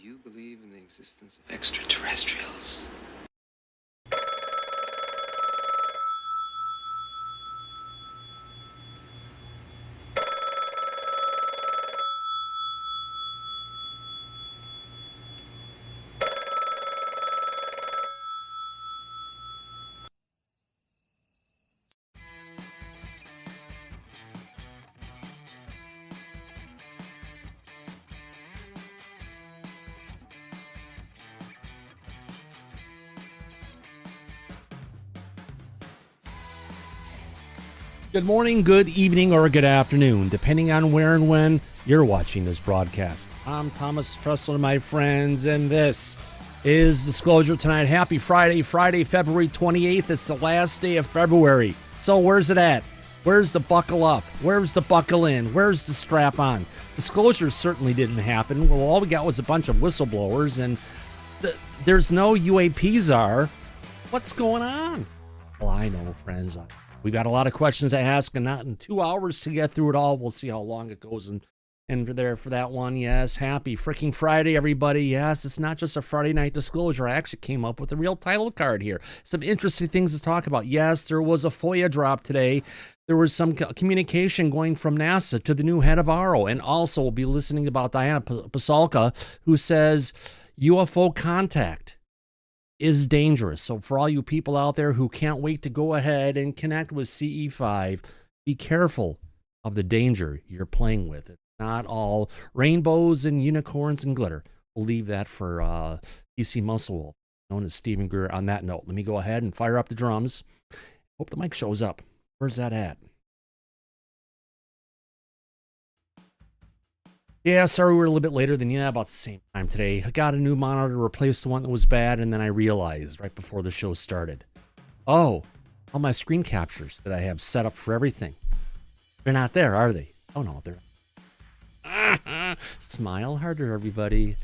you believe in the existence of extraterrestrials? Good morning, good evening, or good afternoon, depending on where and when you're watching this broadcast. I'm Thomas Fessler, my friends, and this is Disclosure tonight. Happy Friday, February 28th. It's the last day of February. So where's it at? Where's the buckle up? Where's the buckle in? Where's the strap on? Disclosure certainly didn't happen. Well, all we got was a bunch of whistleblowers, and there's no UAP czar. What's going on? Well, I know, friends. We've got a lot of questions to ask, and not in 2 hours to get through it all. We'll see how long it goes. And there for that one, yes, happy freaking Friday, everybody. Yes, it's not just a Friday night disclosure. I actually came up with a real title card here. Some interesting things to talk about. Yes, there was a FOIA drop today. There was some communication going from NASA to the new head of AARO. And also, we'll be listening about Diana Pasulka, who says UFO contact is dangerous. So for all you people out there who can't wait to go ahead and connect with CE5, be careful of the danger you're playing with. It's not all rainbows and unicorns and glitter. We'll leave that for PC Muscle, known as Stephen Greer. On that note, let me go ahead and fire up the drums. Hope the mic shows up. Where's that at? Yeah, sorry we're a little bit later than about the same time today. I got a new monitor to replace the one that was bad, and then I realized right before the show started, oh, all my screen captures that I have set up for everything, they're not there, are they? Oh no, they're Smile harder, everybody.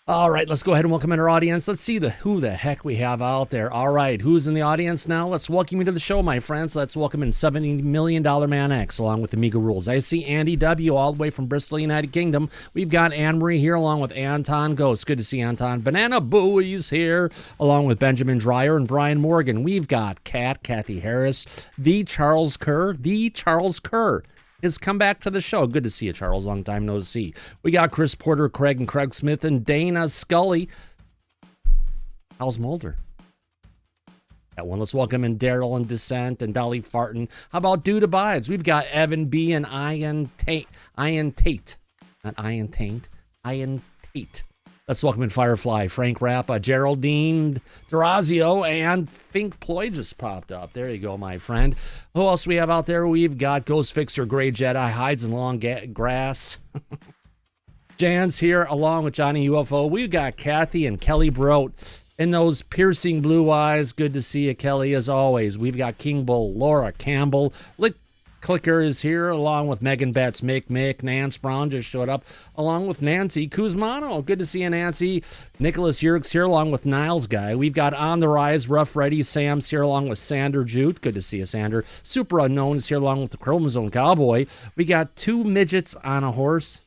All right, let's go ahead and welcome in our audience. Let's see who the heck we have out there. All right, who's in the audience now? Let's welcome you to the show, my friends. Let's welcome in $70 Million Man X, along with Amiga Rules. I see Andy W. all the way from Bristol, United Kingdom. We've got Anne-Marie here, along with Anton Ghost. Good to see Anton. Banana Bowie's here, along with Benjamin Dreyer and Brian Morgan. We've got Kathy Harris, the Charles Kerr, has come back to the show. Good to see you, Charles. Long time no see. We got Chris Porter, Craig and Craig Smith, and Dana Scully. How's Mulder? That one. Let's welcome in Daryl and Descent and Dolly Farton. How about Dude Abides? We've got Evan B. and Ian Tate. Not Ian Taint. Ian Tate. Let's welcome in Firefly, Frank Rappa, Geraldine Durazio, and Fink Ploy just popped up. There you go, my friend. Who else we have out there? We've got Ghost Fixer, Gray Jedi, Hides in Long Grass. Jan's here, along with Johnny UFO. We've got Kathy and Kelly Brote in those piercing blue eyes. Good to see you, Kelly, as always. We've got King Bull, Laura Campbell, Lick Clicker is here, along with Megan Betts, Mick, Nance Brown just showed up, along with Nancy Kuzmano. Good to see you, Nancy. Nicholas Yerkes here, along with Niles Guy. We've got On the Rise, Rough Ready, Sam's here, along with Sander Jute. Good to see you, Sander. Super Unknown is here, along with the Chromosome Cowboy. We got Two Midgets on a Horse.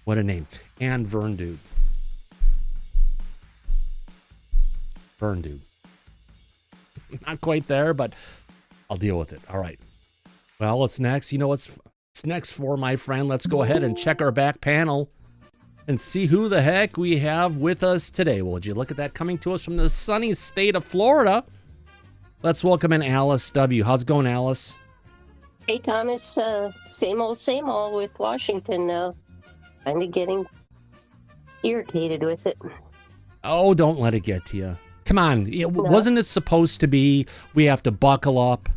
What a name. And Vern Dude. Not quite there, but I'll deal with it. All right. Well, what's next? You know what's next for, my friend? Let's go ahead and check our back panel and see who the heck we have with us today. Well, would you look at that, coming to us from the sunny state of Florida? Let's welcome in Alice W. How's it going, Alice? Hey, Thomas. Same old with Washington. Kind of getting irritated with it. Oh, don't let it get to you. Come on. Wasn't it supposed to be we have to buckle up?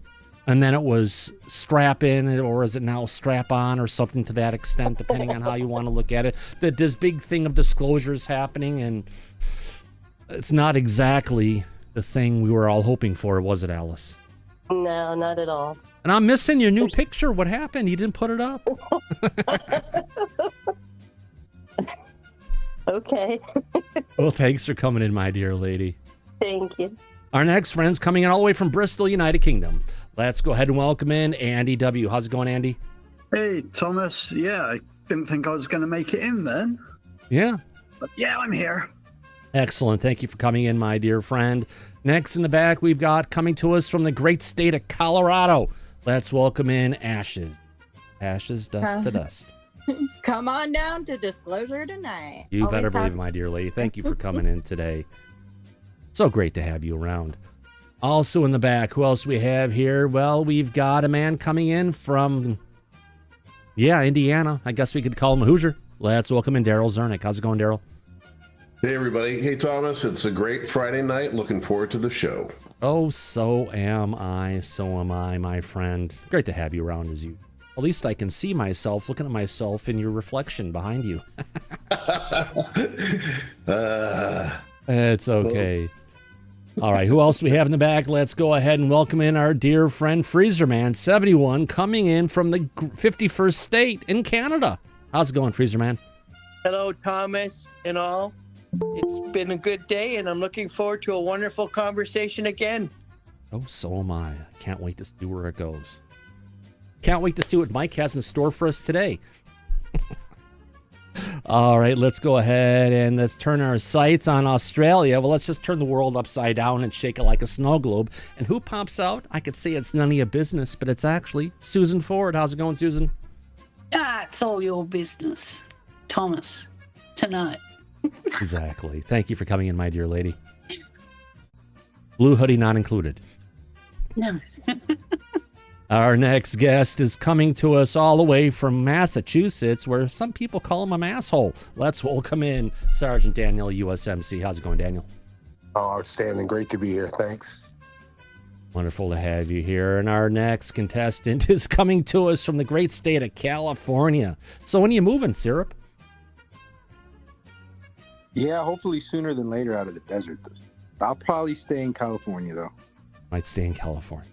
And then it was strap in, or is it now strap on, or something to that extent, depending on how you want to look at it. That this big thing of disclosures happening, and it's not exactly the thing we were all hoping for, was it, Alice? No, not at all. And I'm missing your new picture. What happened? You didn't put it up? Okay. Well, thanks for coming in, my dear lady. Thank you. Our next friend's coming in all the way from Bristol, United Kingdom. Let's go ahead and welcome in Andy W. How's it going, Andy? Hey, Thomas. Yeah, I didn't think I was going to make it in then. Yeah. Yeah, I'm here. Excellent. Thank you for coming in, my dear friend. Next in the back, we've got coming to us from the great state of Colorado. Let's welcome in Ashes. Ashes, dust to dust. Come on down to Disclosure tonight. You Always better believe, have- my dear lady. Thank you for coming in today. So great to have you around. Also in the back, who else we have here? Well, we've got a man coming in from, Indiana. I guess we could call him a Hoosier. Let's welcome in Daryl Zernick. How's it going, Daryl? Hey, everybody. Hey, Thomas. It's a great Friday night. Looking forward to the show. Oh, so am I. So am I, my friend. Great to have you around as you. At least I can see myself looking at myself in your reflection behind you. It's okay. All right, who else we have in the back? Let's go ahead and welcome in our dear friend Freezerman 71 coming in from the 51st state in Canada. How's it going, Freezerman? Hello, Thomas and all. It's been a good day, and I'm looking forward to a wonderful conversation again. Oh, so am I. Can't wait to see where it goes. Can't wait to see what Mike has in store for us today. All right, let's go ahead and let's turn our sights on Australia. Well, let's just turn the world upside down and shake it like a snow globe. And who pops out? I could say it's none of your business, but it's actually Susan Ford. How's it going, Susan? It's all your business, Thomas, tonight. Exactly. Thank you for coming in, my dear lady. Blue hoodie not included. No. Our next guest is coming to us all the way from Massachusetts, where some people call him a masshole. Let's welcome in Sergeant Daniel, USMC. How's it going, Daniel? Oh, outstanding. Great to be here. Thanks. Wonderful to have you here. And our next contestant is coming to us from the great state of California. So when are you moving, Syrup? Yeah, hopefully sooner than later out of the desert. I'll probably stay in California, though. Might stay in California.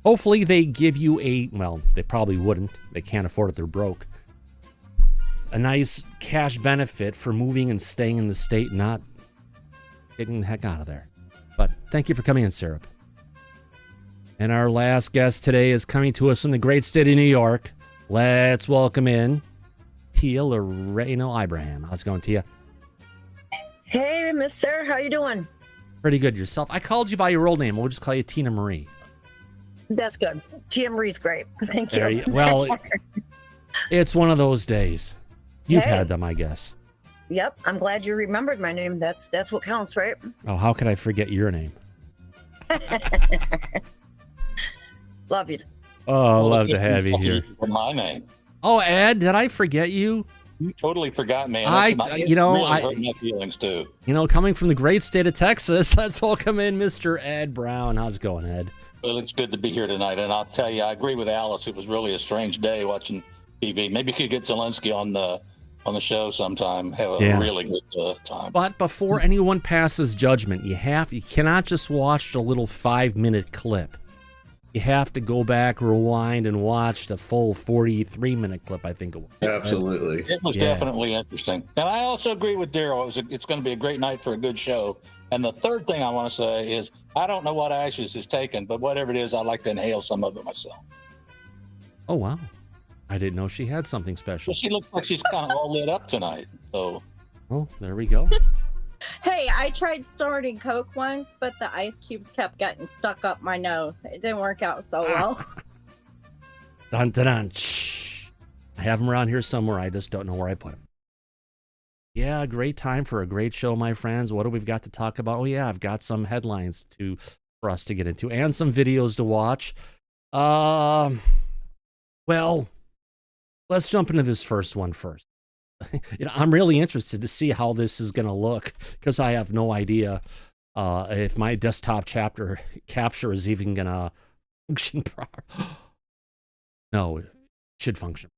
Hopefully they give you they probably wouldn't. They can't afford it. They're broke. A nice cash benefit for moving and staying in the state, not getting the heck out of there. But thank you for coming in, Syrup. And our last guest today is coming to us from the great state of New York. Let's welcome in Tia Loreno Ibrahim. How's it going, Tia? Hey, mister. How you doing? Pretty good. Yourself? I called you by your old name. We'll just call you Tina Marie. That's good. Tia Marie's great. Thank you. Well, it's one of those days. You've Hey. had them, I guess. Yep. I'm glad you remembered my name. That's what counts, right? Oh, how could I forget your name? Love you. Oh, love to have you here. My name. Oh, Ed, did I forget you? You totally forgot, man. I really hurt my feelings too. Coming from the great state of Texas, let's welcome in Mr. Ed Brown. How's it going, Ed? Well, it's good to be here tonight, and I'll tell you, I agree with Alice. It was really a strange day watching TV. Maybe you could get Zelensky on the show sometime. Have a really good time. But before anyone passes judgment, you cannot just watch the little 5-minute clip. You have to go back, rewind, and watch the full 43-minute clip, I think it was. Absolutely. It was definitely interesting. And I also agree with Daryl. It's going to be a great night for a good show. And the third thing I want to say is I don't know what Ashes is taking, but whatever it is, I'd like to inhale some of it myself. Oh, wow. I didn't know she had something special. Well, she looks like she's kind of all lit up tonight. So, oh, there we go. Hey, I tried starting Coke once, but the ice cubes kept getting stuck up my nose. It didn't work out so well. Dun, dun, dun. Shh. I have them around here somewhere. I just don't know where I put them. Yeah, great time for a great show, my friends. What do we've got to talk about? Oh, yeah, I've got some headlines for us to get into and some videos to watch. Well, let's jump into this first one first. I'm really interested to see how this is going to look because I have no idea if my desktop capture is even going to function properly. No, it should function.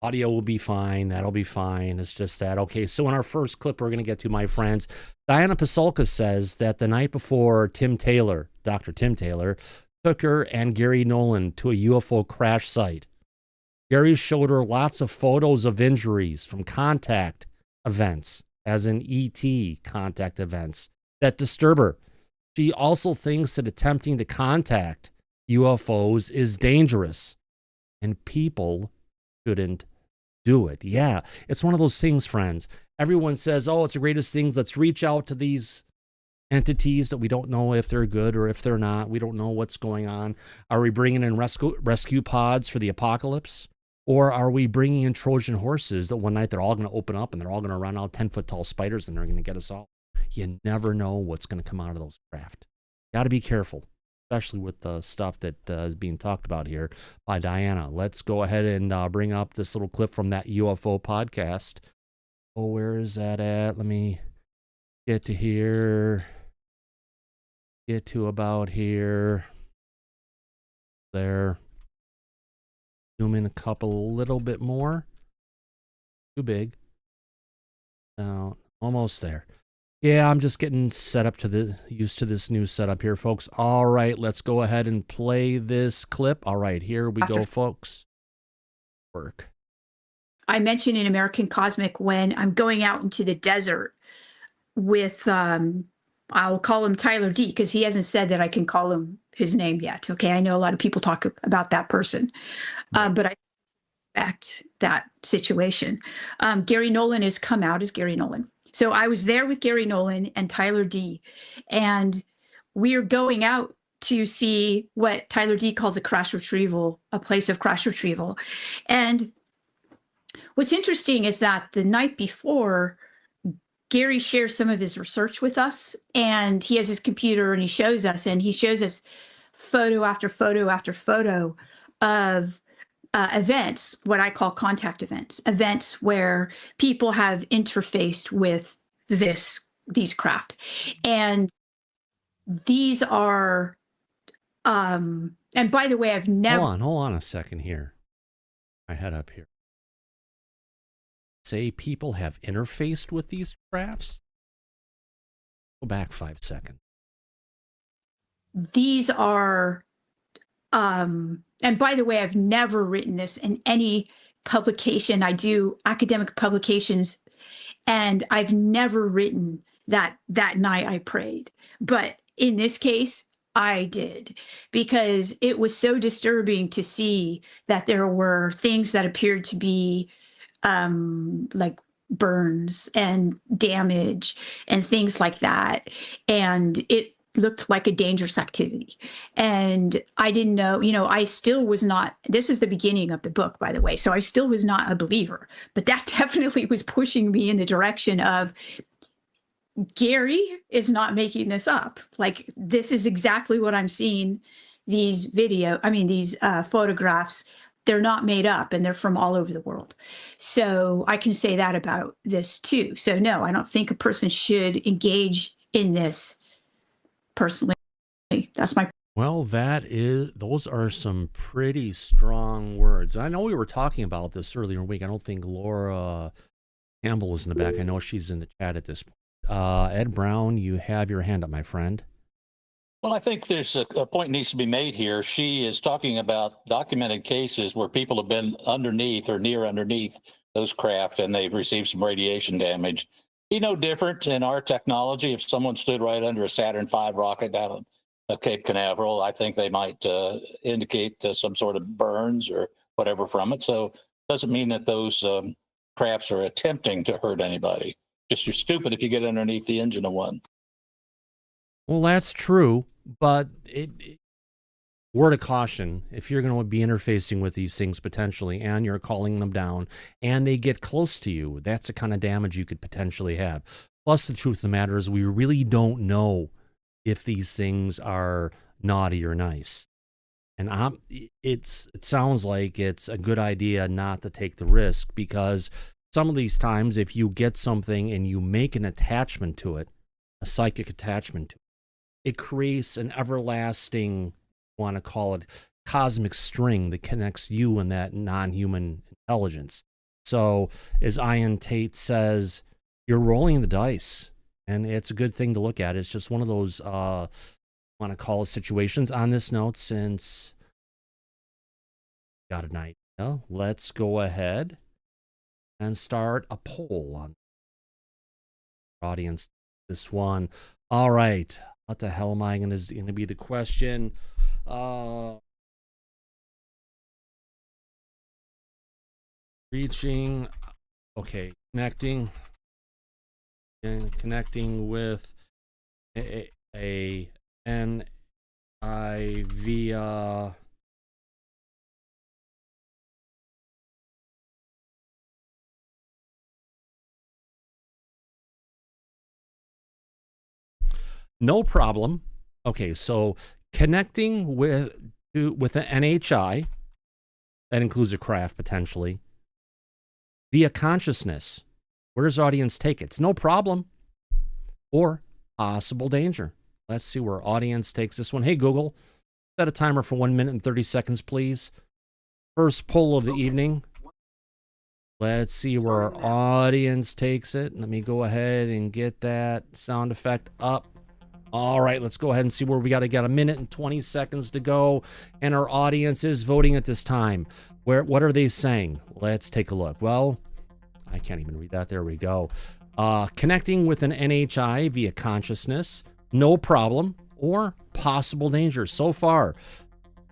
Audio will be fine. That'll be fine. It's just that. Okay, so in our first clip we're going to get to, my friends, Diana Pasulka says that the night before Dr. Tim Taylor, took her and Gary Nolan to a UFO crash site. Gary showed her lots of photos of injuries from contact events, as in ET contact events, that disturb her. She also thinks that attempting to contact UFOs is dangerous, and people shouldn't do it. Yeah, it's one of those things, friends. everyone says, oh, it's the greatest things. Let's reach out to these entities that we don't know if they're good or if they're not. We don't know what's going on. Are we bringing in rescue pods for the apocalypse? Or are we bringing in Trojan horses that one night they're all going to open up and they're all going to run out 10-foot tall spiders and they're going to get us all? You never know what's going to come out of those craft. Got to be careful, especially with the stuff that is being talked about here by Diana. Let's go ahead and bring up this little clip from that UFO podcast. Oh, where is that at? Let me get to here. Get to about here. There. Zoom in a little bit more. Too big. Now, almost there. Yeah, I'm just getting set up used to this new setup here, folks. All right, let's go ahead and play this clip. All right, here we go, folks. Work. I mentioned in American Cosmic when I'm going out into the desert with, I'll call him Tyler D because he hasn't said that I can call him his name yet. Okay, I know a lot of people talk about that person, but I respect that situation. Gary Nolan has come out as Gary Nolan. So I was there with Gary Nolan and Tyler D, and we're going out to see what Tyler D calls a crash retrieval, a place of crash retrieval. And what's interesting is that the night before, Gary shares some of his research with us, and he has his computer and he shows us photo after photo after photo of events, what I call contact events where people have interfaced with these craft. And these are, and by the way, I've never... Hold on a second here. My head up here. Say people have interfaced with these crafts? Go back 5 seconds. These are, and by the way, I've never written this in any publication. I do academic publications, and I've never written that night I prayed. But in this case, I did, because it was so disturbing to see that there were things that appeared to be like burns and damage and things like that. And it looked like a dangerous activity. And I didn't know, I still was not, this is the beginning of the book, by the way, so I still was not a believer, but that definitely was pushing me in the direction of Gary is not making this up. Like, this is exactly what I'm seeing. These photographs, they're not made up, and they're from all over the world. So I can say that about this too. So no, I don't think a person should engage in this personally. That's my... Well, those are some pretty strong words. I know we were talking about this earlier in the week. I don't think Laura Campbell is in the back. I know she's in the chat at this point. Ed Brown, you have your hand up, my friend. Well, I think there's a point needs to be made here. She is talking about documented cases where people have been underneath or near underneath those craft and they've received some radiation damage. Be no different in our technology. If someone stood right under a Saturn V rocket down at Cape Canaveral, I think they might indicate some sort of burns or whatever from it. So it doesn't mean that those crafts are attempting to hurt anybody. Just you're stupid if you get underneath the engine of one. Well, that's true, but word of caution, if you're going to be interfacing with these things potentially and you're calling them down and they get close to you, that's the kind of damage you could potentially have. Plus, the truth of the matter is we really don't know if these things are naughty or nice. And it sounds like it's a good idea not to take the risk, because some of these times, if you get something and you make an attachment to it, a psychic attachment to it, it creates an everlasting, want to call it, cosmic string that connects you and that non-human intelligence. So, as Ian Tate says, you're rolling the dice, and it's a good thing to look at. It's just one of those, want to call it, situations. On this note, since got an idea, let's go ahead and start a poll on our audience. This one. All right. What the hell am I going to be the question? Reaching. Okay. Connecting. and connecting with a NI via no problem. Okay, so connecting with an NHI, that includes a craft potentially, via consciousness. Where does audience take it? It's no problem. Or possible danger. Let's see where audience takes this one. Hey, Google, set a timer for 1 minute and 30 seconds, please. First poll of the evening. Let's see where our audience takes it. Let me go ahead and get that sound effect up. All right, let's go ahead and see where we got to get. 1 minute and 20 seconds to go. And our audience is voting at this time. What are they saying? Let's take a look. Well, I can't even read that. There we go. Connecting with an NHI via consciousness, no problem, or possible danger. So far,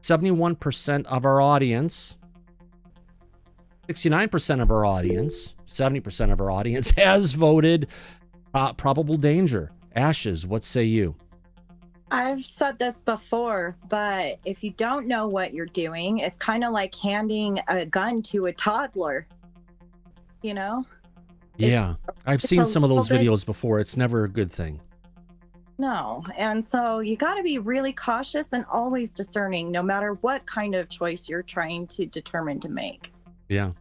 71% of our audience, 69% of our audience, 70% of our audience has voted probable danger. Ashes, what say you? I've said this before, but if you don't know what you're doing, it's kind of like handing a gun to a toddler, you know? Yeah, I've seen some of those videos before. It's never a good thing. No. And so you got to be really cautious and always discerning, no matter what kind of choice you're trying to determine to make. Yeah.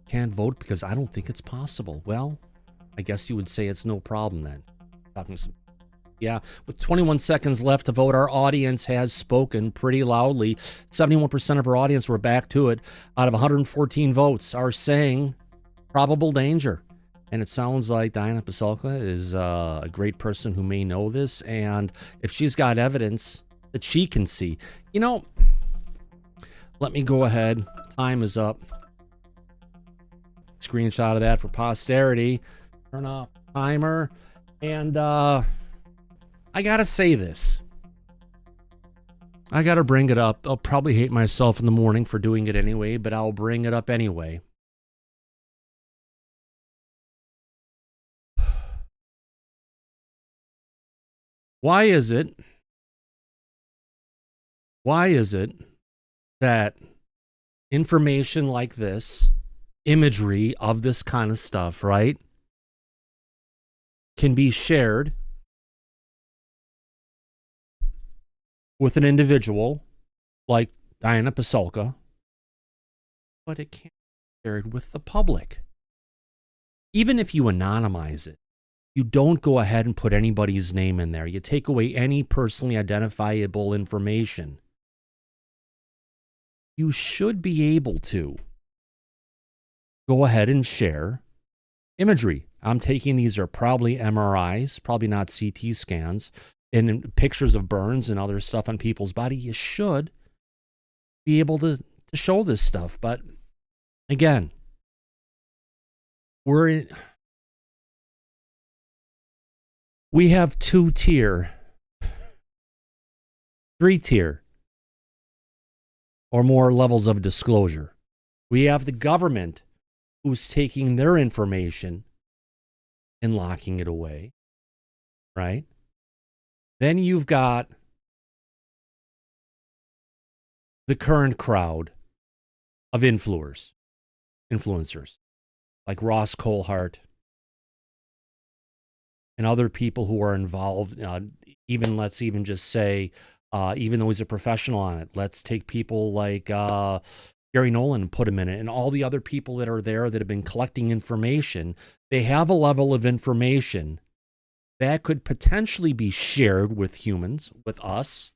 Can't vote because I don't think it's possible. Well, I guess you would say it's no problem then. Yeah, with 21 seconds left to vote, our audience has spoken pretty loudly. 71% of our audience, we're back to it, out of 114 votes are saying probable danger. And it sounds like Diana Pasulka is a great person who may know this. And if she's got evidence that she can see, you know, let me go ahead. Time is up. Screenshot of that for posterity. Turn off timer. And I gotta say this. I gotta bring it up. I'll probably hate myself in the morning for doing it anyway, but I'll bring it up anyway. Why is it that information like this, imagery of this kind of stuff, right, can be shared with an individual like Diana Pasulka, but it can't be shared with the public? Even if you anonymize it, you don't go ahead and put anybody's name in there. You take away any personally identifiable information. You should be able to go ahead and share imagery. I'm taking these are probably MRIs, probably not CT scans, and pictures of burns and other stuff on people's body. You should be able to show this stuff. But again, we have 2-tier, 3-tier, or more levels of disclosure. We have the government who's taking their information and locking it away, right? Then you've got the current crowd of influencers like Ross Coulthart and other people who are involved. Let's even just say, even though he's a professional on it, let's take people like Gary Nolan and put him in it, and all the other people that are there that have been collecting information. They have a level of information that could potentially be shared with humans, with us.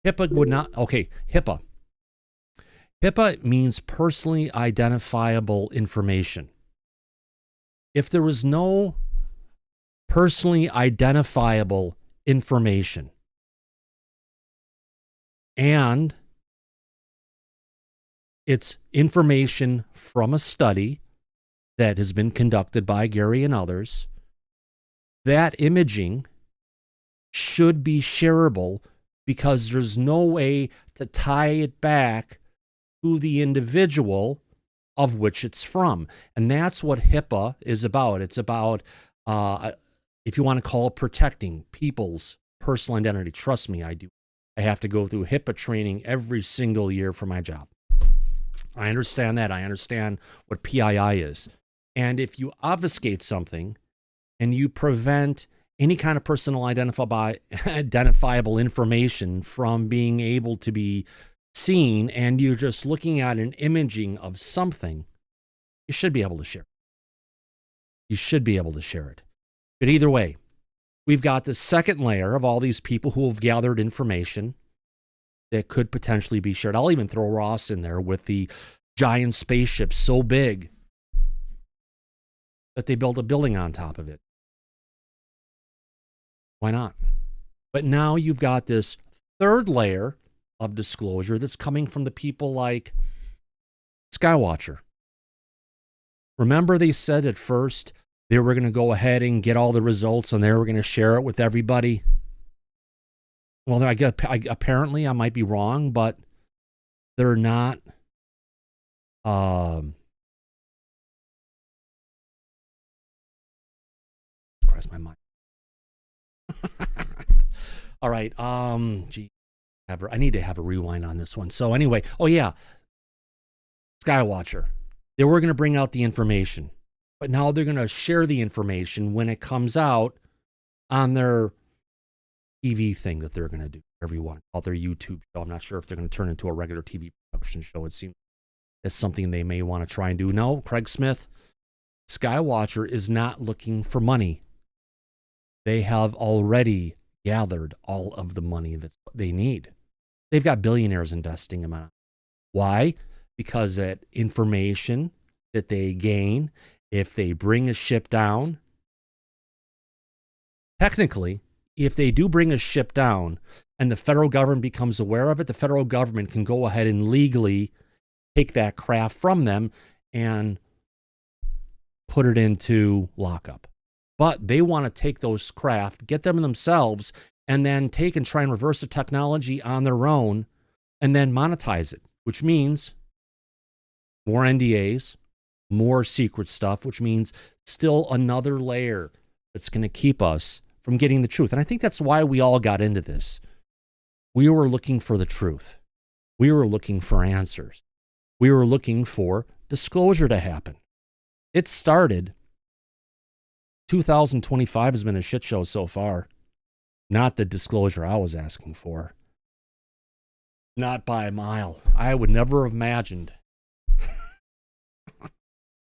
HIPAA would not. Okay, HIPAA. HIPAA means personally identifiable information. If there was no personally identifiable information and it's information from a study that has been conducted by Gary and others, that imaging should be shareable because there's no way to tie it back to the individual of which it's from. And that's what HIPAA is about. It's about, if you want to call it, protecting people's personal identity. Trust me, I do. I have to go through HIPAA training every single year for my job. I understand that. I understand what PII is. And if you obfuscate something and you prevent any kind of personal identifiable information from being able to be seen, and you're just looking at an imaging of something, you should be able to share it. You should be able to share it. But either way, we've got the second layer of all these people who have gathered information that could potentially be shared. I'll even throw Ross in there with the giant spaceship so big that they built a building on top of it. Why not? But now you've got this third layer of disclosure that's coming from the people like Skywatcher. Remember, they said at first they were going to go ahead and get all the results and they were going to share it with everybody. Well, apparently I might be wrong, but they're not. Cross my mind. All right. Gee, I need to have a rewind on this one. So anyway, oh yeah, Skywatcher. They were going to bring out the information, but now they're going to share the information when it comes out on their TV thing that they're going to do. Everyone called their YouTube show. I'm not sure if they're going to turn into a regular TV production show. It seems it's something they may want to try and do. No, Craig Smith, Skywatcher is not looking for money. They have already gathered all of the money that they need. They've got billionaires investing in it. Why? Because that information that they gain, if they bring a ship down, technically, if they do bring a ship down and the federal government becomes aware of it, the federal government can go ahead and legally take that craft from them and put it into lockup. But they want to take those craft, get them themselves, and then take and try and reverse the technology on their own and then monetize it, which means more NDAs, more secret stuff, which means still another layer that's going to keep us from getting the truth. And I think that's why we all got into this. We were looking for the truth. We were looking for answers. We were looking for disclosure to happen. It started. 2025 has been a shit show so far. Not the disclosure I was asking for. Not by a mile. I would never have imagined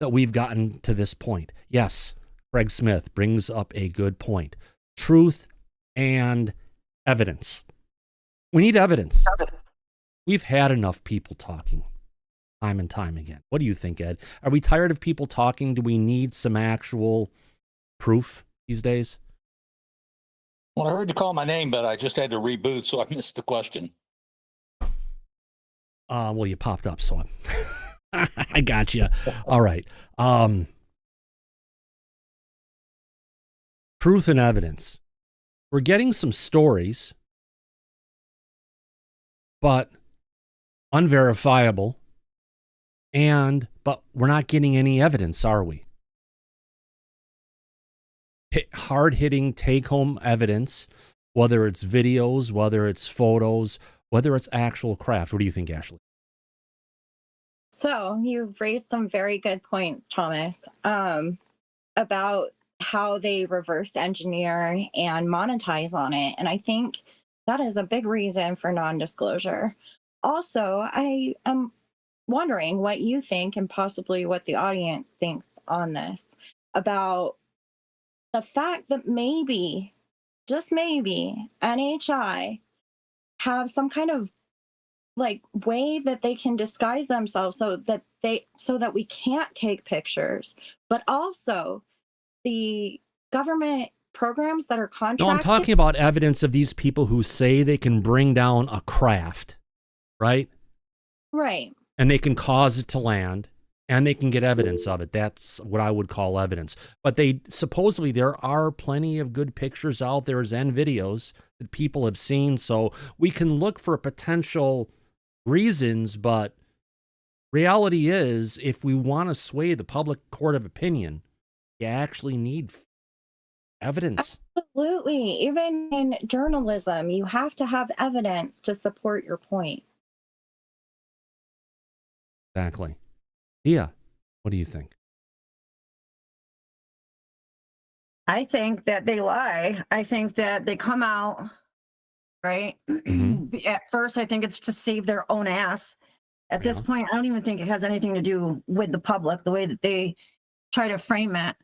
that we've gotten to this point. Yes, Craig Smith brings up a good point. Truth and evidence. We need evidence. We've had enough people talking time and time again. What do you think, Ed? Are we tired of people talking? Do we need some actual proof these days? Well, I heard you call my name, but I just had to reboot, so I missed the question. Well, you popped up, so I got you. All right. Truth and evidence. We're getting some stories, but unverifiable, but we're not getting any evidence, are we? Hard-hitting take-home evidence, whether it's videos, whether it's photos, whether it's actual craft. What do you think, Ashley? So you've raised some very good points, Thomas, about how they reverse engineer and monetize on it. And I think that is a big reason for non-disclosure. Also, I am wondering what you think and possibly what the audience thinks on this about the fact that maybe, just maybe, NHI have some kind of like way that they can disguise themselves so that we can't take pictures, but also the government programs that are contracted. No, I'm talking about evidence of these people who say they can bring down a craft, right? Right. And they can cause it to land. And they can get evidence of it. That's what I would call evidence. But supposedly there are plenty of good pictures out there and videos that people have seen. So we can look for potential reasons, but Reality is, if we want to sway the public court of opinion, you actually need evidence. Absolutely. Even in journalism, you have to have evidence to support your point. Exactly. Yeah. What do you think? I think that they lie. I think that they come out, right? At first, I think it's to save their own ass. At this point, I don't even think it has anything to do with the public, the way that they try to frame it.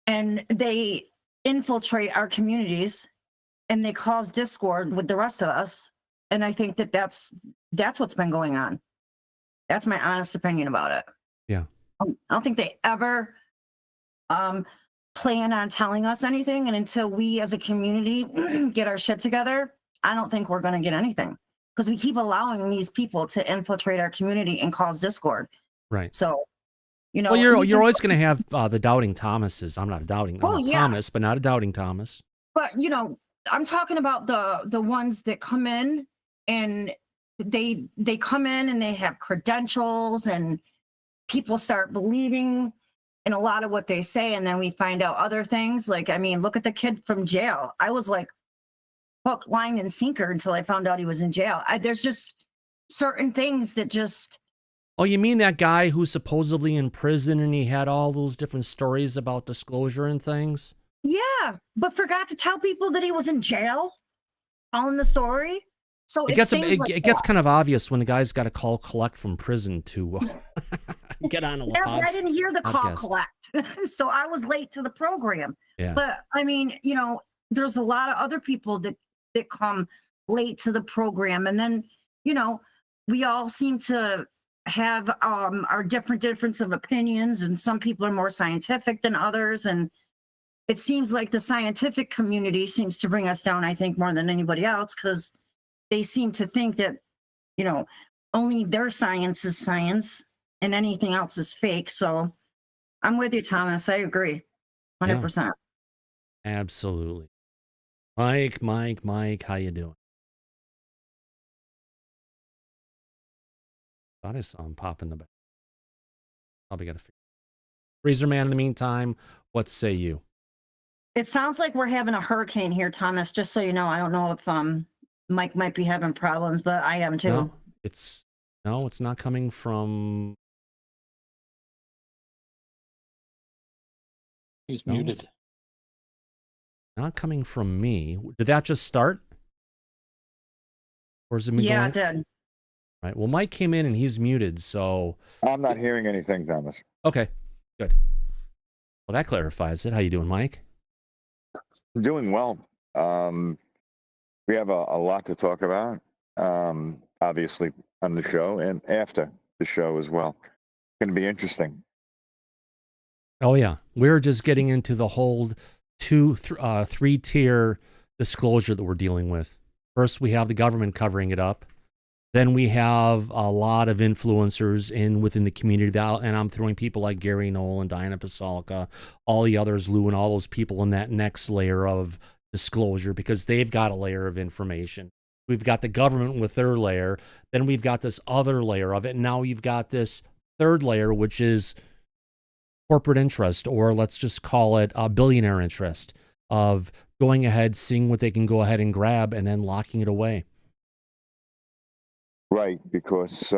And they infiltrate our communities and they cause discord with the rest of us. And I think that that's what's been going on. That's my honest opinion about it. Yeah. I don't think they ever plan on telling us anything. And until we as a community get our shit together, I don't think we're going to get anything, because we keep allowing these people to infiltrate our community and cause discord. Right. So, you know, well, you're always going to have the doubting Thomases. I'm not doubting Thomas, but not a doubting Thomas. But, you know, I'm talking about the ones that come in and they come in and they have credentials and people start believing in a lot of what they say. And then we find out other things. Like, I mean, look at the kid from jail. I was like hook, line, and sinker until I found out he was in jail. There's just certain things that just... Oh, you mean that guy who's supposedly in prison and he had all those different stories about disclosure and things? Yeah, but forgot to tell people that he was in jail, telling the story. So it gets kind of obvious when the guy's got to call collect from prison to get on a I didn't hear the call collect, so I was late to the program. Yeah. But I mean, you know, there's a lot of other people that come late to the program, and then, you know, we all seem to have our difference of opinions, and some people are more scientific than others, and it seems like the scientific community seems to bring us down, I think, more than anybody else, because they seem to think that, you know, only their science is science and anything else is fake. So I'm with you, Thomas. I agree 100%. Yeah, absolutely. Mike, how you doing? Thought I saw him pop in the back. Probably got to figure. Freezer Man, in the meantime, what say you? It sounds like we're having a hurricane here, Thomas, just so you know. I don't know if Mike might be having problems, but I am too. No, it's not coming from... He's muted. Not coming from me. Did that just start? Or is it me? Yeah, it did. Right. Well, Mike came in and he's muted, so... I'm not hearing anything, Thomas. Okay, good. Well, that clarifies it. How you doing, Mike? Doing well. We have a lot to talk about, obviously, on the show and after the show as well. It's going to be interesting. Oh, yeah. We're just getting into the whole three-tier disclosure that we're dealing with. First, we have the government covering it up. Then we have a lot of influencers within the community, and I'm throwing people like Gary Knoll and Diana Pasalka, all the others, Lou, and all those people in that next layer of disclosure, because they've got a layer of information. We've got the government with their layer. Then we've got this other layer of it. And now you've got this third layer, which is corporate interest, or let's just call it a billionaire interest, of going ahead, seeing what they can go ahead and grab, and then locking it away. Right, because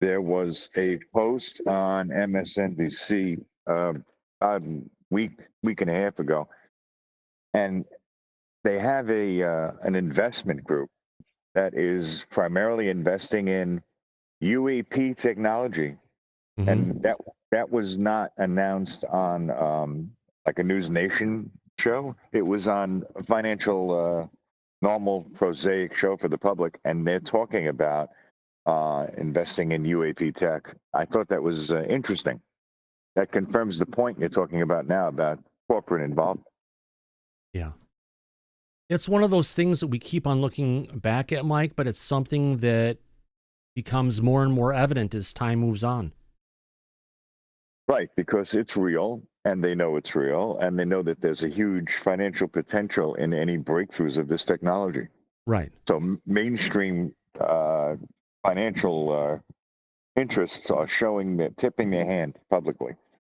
there was a post on MSNBC a week and a half ago, and they have an investment group that is primarily investing in UAP technology, and that was not announced on like a News Nation show. It was on a financial normal prosaic show for the public, and they're talking about investing in UAP tech. I thought that was interesting. That confirms the point you're talking about now about corporate involvement. Yeah. It's one of those things that we keep on looking back at, Mike, but it's something that becomes more and more evident as time moves on. Right, because it's real, and they know it's real, and they know that there's a huge financial potential in any breakthroughs of this technology. Right. So mainstream financial interests are showing that tipping their hand publicly.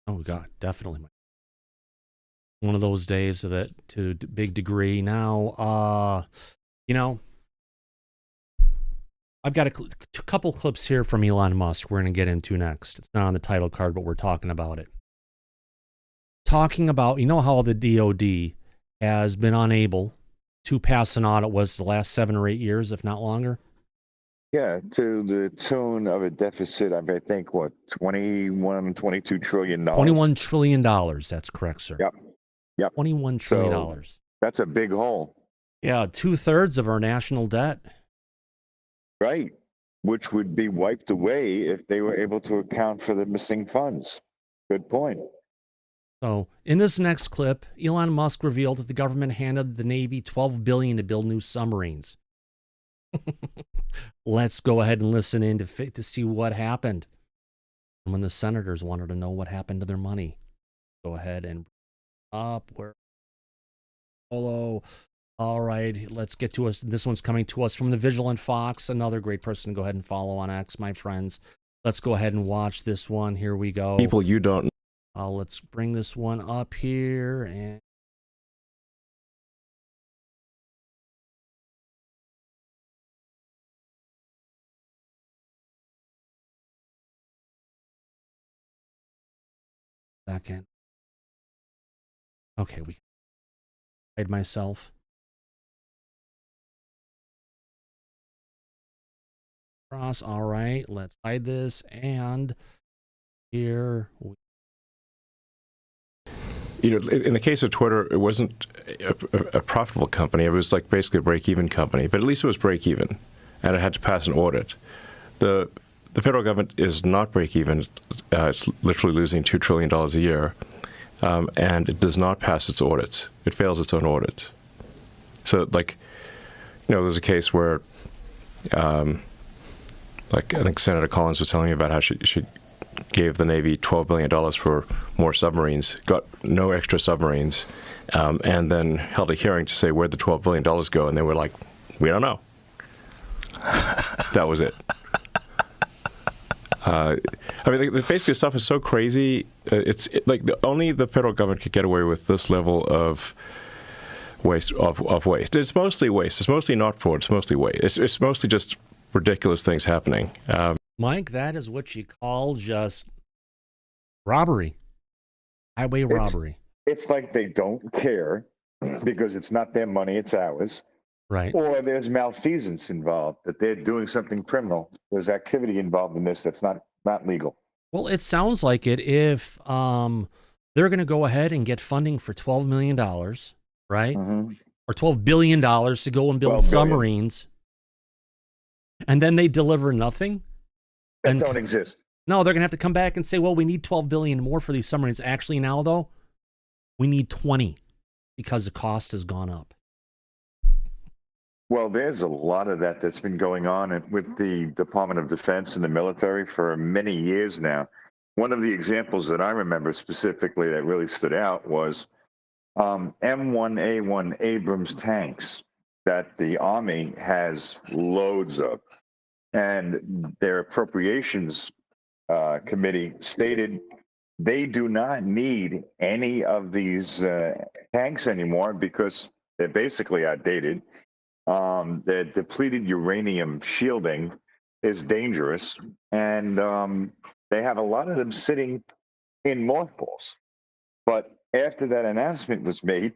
Oh God, definitely. One of those days that to a big degree. Now, you know, I've got a couple clips here from Elon Musk we're going to get into next. It's not on the title card, but we're talking about it. Talking about, you know how the DOD has been unable to pass an audit was the last 7 or 8 years, if not longer? Yeah, to the tune of a deficit of, I think, what, $22 trillion. $21 trillion. That's correct, sir. Yep. Yep. $21 trillion. So that's a big hole. Yeah, 2/3 of our national debt. Right. Which would be wiped away if they were able to account for the missing funds. Good point. So, in this next clip, Elon Musk revealed that the government handed the Navy $12 billion to build new submarines. Let's go ahead and listen in to see what happened. And when the senators wanted to know what happened to their money, go ahead and up where. Hello. All right, let's get to us. This one's coming to us from the Vigilant Fox, another great person to go ahead and follow on X, my friends. Let's go ahead and watch this one. Here we go. People you don't. Let's bring this one up here and. Second. Okay, we hide myself. Cross. All right, let's hide this. And here we. You know, in the case of Twitter, it wasn't a profitable company. It was like basically a break-even company, but at least it was break-even, and it had to pass an audit. The federal government is not break-even. It's literally losing $2 trillion a year, and it does not pass its audits. It fails its own audits. So, like, you know, there's a case where, like, I think Senator Collins was telling me about how she gave the Navy $12 billion for more submarines, got no extra submarines, and then held a hearing to say where'd the $12 billion go, and they were like, we don't know. That was it. I mean, basically, stuff is so crazy. Like only the federal government could get away with this level of waste. Of waste. It's mostly waste. It's mostly not fraud. It's mostly waste. It's mostly just ridiculous things happening. Mike, that is what you call just robbery, highway robbery. It's like they don't care because it's not their money; it's ours. Right. Or there's malfeasance involved, that they're doing something criminal. There's activity involved in this that's not legal. Well, it sounds like it if they're going to go ahead and get funding for $12 million, right? Mm-hmm. Or $12 billion to go and build submarines, and then they deliver nothing. That don't exist. No, they're going to have to come back and say, well, we need $12 billion more for these submarines. Actually, now, though, we need 20 because the cost has gone up. Well, there's a lot of that's been going on with the Department of Defense and the military for many years now. One of the examples that I remember specifically that really stood out was M1A1 Abrams tanks that the Army has loads of. And their appropriations committee stated they do not need any of these tanks anymore because they're basically outdated. The depleted uranium shielding is dangerous, and they have a lot of them sitting in mothballs. But after that announcement was made,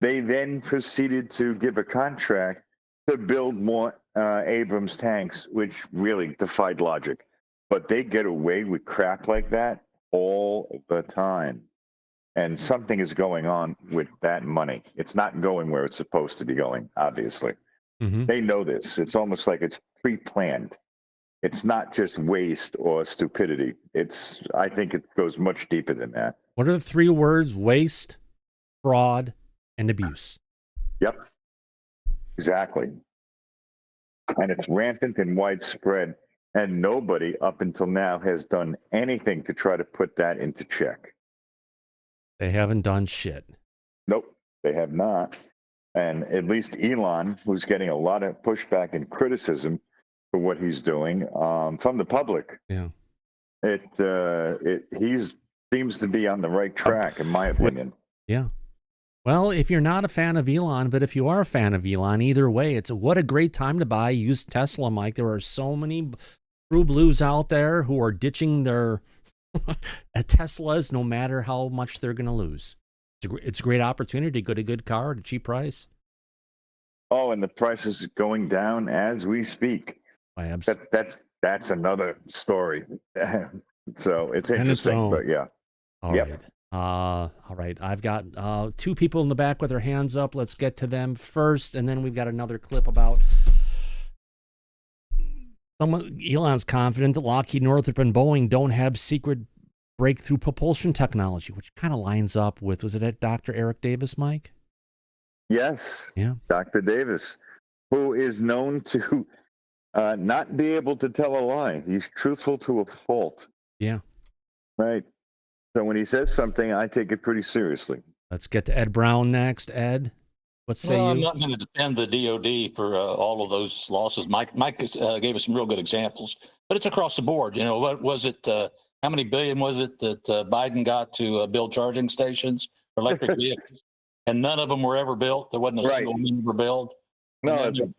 they then proceeded to give a contract to build more Abrams tanks, which really defied logic. But they get away with crap like that all the time. And something is going on with that money. It's not going where it's supposed to be going, obviously. Mm-hmm. They know this. It's almost like it's pre-planned. It's not just waste or stupidity. I think it goes much deeper than that. What are the 3 words? Waste, fraud, and abuse. Yep. Exactly. And it's rampant and widespread. And nobody up until now has done anything to try to put that into check. They haven't done shit. Nope, they have not. And at least Elon, who's getting a lot of pushback and criticism for what he's doing from the public. Yeah. He's seems to be on the right track, in my opinion. Yeah. Well, if you're not a fan of Elon, but if you are a fan of Elon, either way, what a great time to buy used Tesla, Mike. There are so many true blues out there who are ditching their Teslas no matter how much they're going to lose. It's a great opportunity to get a good car at a cheap price. Oh, and the price is going down as we speak. That's another story. So it's interesting, but yeah. All right. All right. I've got two people in the back with their hands up. Let's get to them first, and then we've got another clip about Elon's confident that Lockheed, Northrop, and Boeing don't have secret breakthrough propulsion technology, which kind of lines up with, was it Dr. Eric Davis, Mike? Yes. Yeah. Dr. Davis, who is known to not be able to tell a lie. He's truthful to a fault. Yeah. Right. So when he says something, I take it pretty seriously. Let's get to Ed Brown next. Ed, what say you? I'm not going to defend the DOD for all of those losses. Mike gave us some real good examples, but it's across the board. You know, what was it? How many billion was it that Biden got to build charging stations for electric vehicles? And none of them were ever built. There wasn't a single one ever built. No, that's a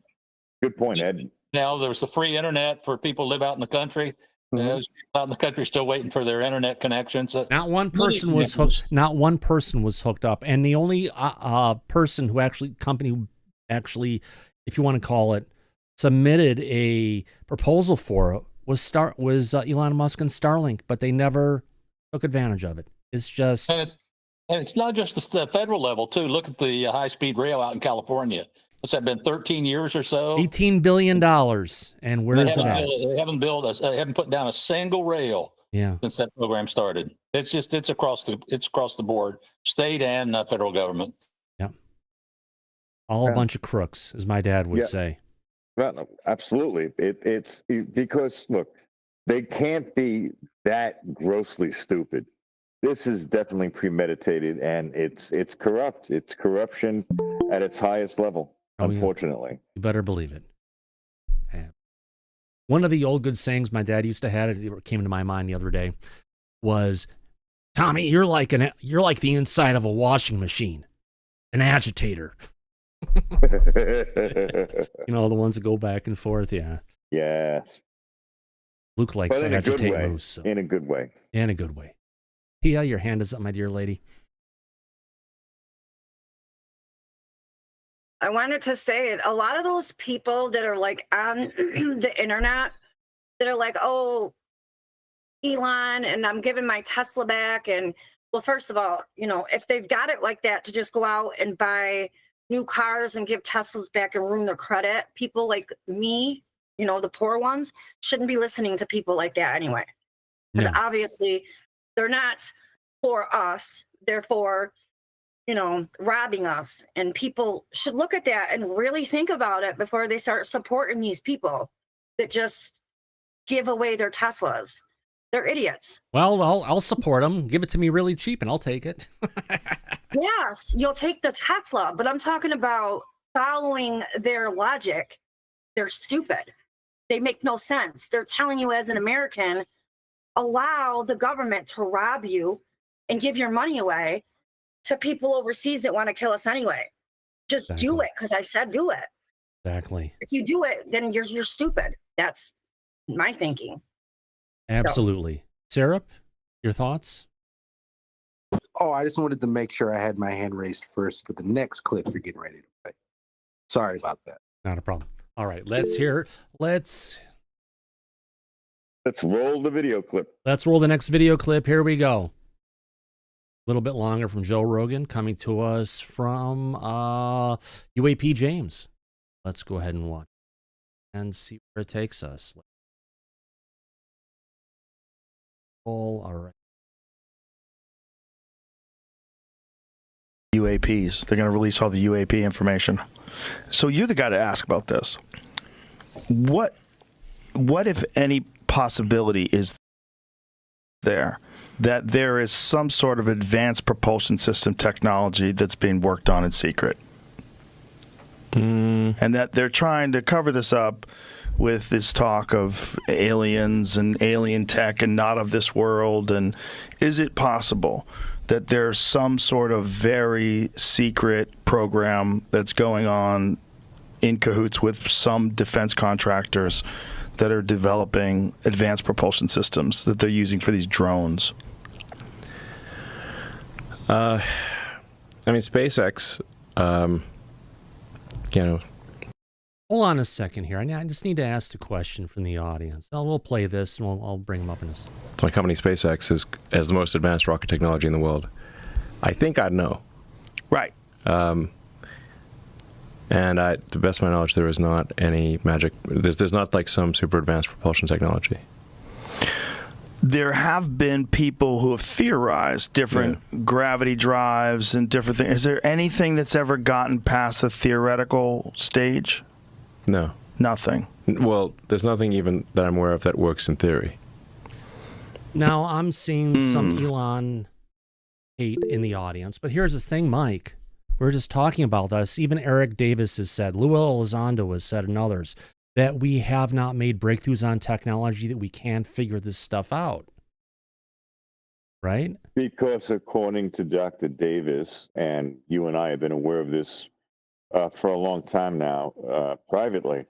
good point, Ed. Now there was the free internet for people who live out in the country. Those people out in the country still waiting for their internet connections. Not one person was hooked. Not one person was hooked up, and the only person who company, if you want to call it, submitted a proposal for it was Elon Musk and Starlink, but they never took advantage of it. It's just, and it's not just the federal level too. Look at the high-speed rail out in California. What's that been? 13 years or so. $18 billion, and where is it at? They haven't put down a single rail. Yeah. Since that program started. It's across the board, state and federal government. Yeah. All a bunch of crooks, as my dad would say. Well, absolutely. It's because look, they can't be that grossly stupid. This is definitely premeditated, and it's corrupt. It's corruption at its highest level. Unfortunately. Yeah. You better believe it. Yeah. One of the old good sayings my dad used to have, it came to my mind the other day, was, Tommy, you're like the inside of a washing machine, an agitator. You know, the ones that go back and forth. Yeah. Yes. Luke likes to agitate moose. So. In a good way. In a good way. Pia, your hand is up, my dear lady. I wanted to say a lot of those people that are like on the internet that are like, oh, Elon, and I'm giving my Tesla back. And well, first of all, you know, if they've got it like that to just go out and buy new cars and give Teslas back and ruin their credit, people like me, you know, the poor ones, shouldn't be listening to people like that anyway. Because obviously they're not for us. They're for, you know, robbing us. And people should look at that and really think about it before they start supporting these people that just give away their Teslas. They're idiots. Well, I'll support them. Give it to me really cheap and I'll take it. Yes, you'll take the Tesla, but I'm talking about following their logic. They're stupid. They make no sense. They're telling you as an American, allow the government to rob you and give your money away to people overseas that want to kill us anyway. Just do it because I said do it. Exactly. If you do it, then you're stupid. That's my thinking. Absolutely. Sarah, your thoughts? Oh, I just wanted to make sure I had my hand raised first for the next clip you're getting ready to play. Sorry about that. Not a problem. All right, let's roll the video clip. Let's roll the next video clip. Here we go. A little bit longer from Joe Rogan, coming to us from UAP James. Let's go ahead and watch and see where it takes us. All right. UAPs. They're going to release all the UAP information. So you're the guy to ask about this. What if any possibility is there that there is some sort of advanced propulsion system technology that's being worked on in secret? And that they're trying to cover this up with this talk of aliens and alien tech and not of this world? And is it possible that there's some sort of very secret program that's going on in cahoots with some defense contractors that are developing advanced propulsion systems that they're using for these drones? I mean, SpaceX, Hold on a second here. I just need to ask the question from the audience. We'll play this, and I'll bring them up in a second. my company SpaceX has the most advanced rocket technology in the world. I think I'd know. Right. And to the best of my knowledge, there is not any magic. There's not like some super advanced propulsion technology. There have been people who have theorized different gravity drives and different things. Is there anything that's ever gotten past the theoretical stage? No. Nothing. Well, there's nothing even that I'm aware of that works in theory. Now, I'm seeing some Elon hate in the audience, but here's the thing, Mike. We're just talking about this. Even Eric Davis has said, Lou Elizondo has said, and others, that we have not made breakthroughs on technology, that we can't figure this stuff out. Right? Because according to Dr. Davis, and you and I have been aware of this for a long time now, privately,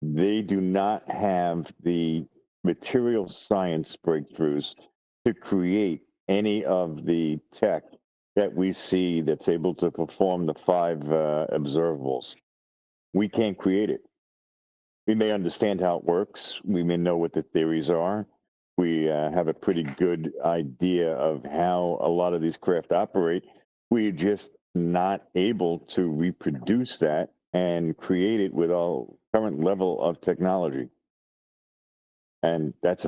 they do not have the material science breakthroughs to create any of the tech that we see that's able to perform the 5 observables. We can't create it. We may understand how it works. We may know what the theories are. We have a pretty good idea of how a lot of these craft operate. We're just not able to reproduce that and create it with our current level of technology. And that's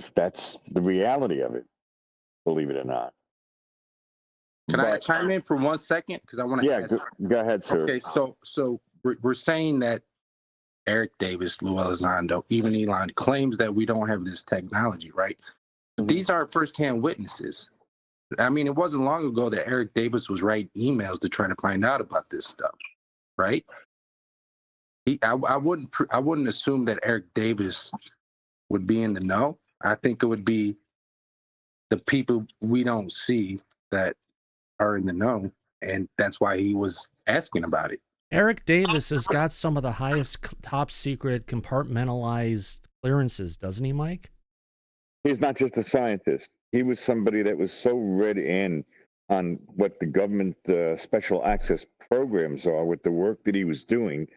the reality of it, believe it or not. Can I chime in for 1 second? Because I want to ask. Go ahead, sir. Okay, so we're saying that Eric Davis, Lou Elizondo, even Elon claims that we don't have this technology, right? These aren't firsthand witnesses. I mean, it wasn't long ago that Eric Davis was writing emails to try to find out about this stuff, right? I wouldn't assume that Eric Davis would be in the know. I think it would be the people we don't see that are in the know, and that's why he was asking about it. Eric Davis has got some of the highest top secret compartmentalized clearances, doesn't he, Mike? He's not just a scientist. He was somebody that was so read in on what the government special access programs are with the work that he was doing,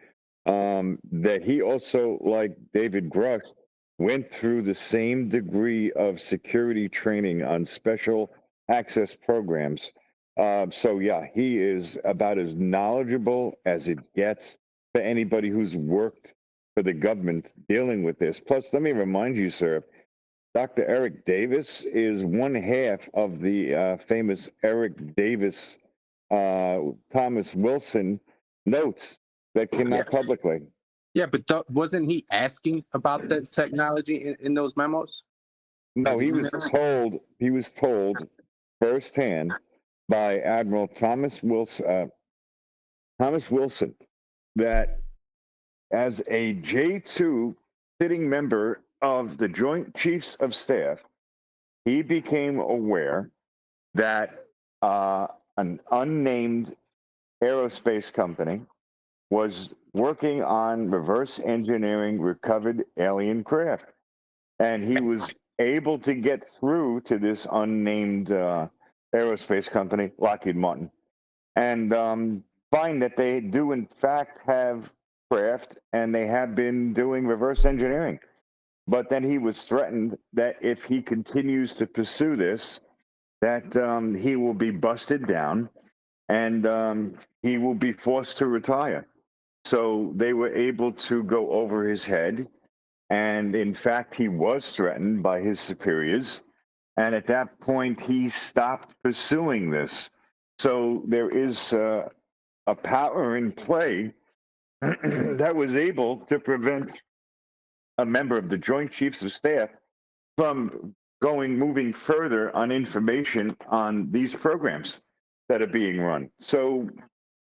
that he also, like David Grush, went through the same degree of security training on special access programs. So yeah, he is about as knowledgeable as it gets for anybody who's worked for the government dealing with this. Plus, let me remind you, sir, Dr. Eric Davis is one half of the famous Eric Davis Thomas Wilson notes that came out publicly. Yeah, but wasn't he asking about the technology in those memos? No, he was told firsthand by Admiral Thomas Wilson that as a J2 sitting member of the Joint Chiefs of Staff, he became aware that an unnamed aerospace company was working on reverse engineering recovered alien craft. And he was able to get through to this unnamed aerospace company, Lockheed Martin, and find that they do in fact have craft and they have been doing reverse engineering. But then he was threatened that if he continues to pursue this, that he will be busted down and he will be forced to retire. So they were able to go over his head. And in fact, he was threatened by his superiors. And at that point, he stopped pursuing this. So there is a power in play that was able to prevent a member of the Joint Chiefs of Staff from moving further on information on these programs that are being run. So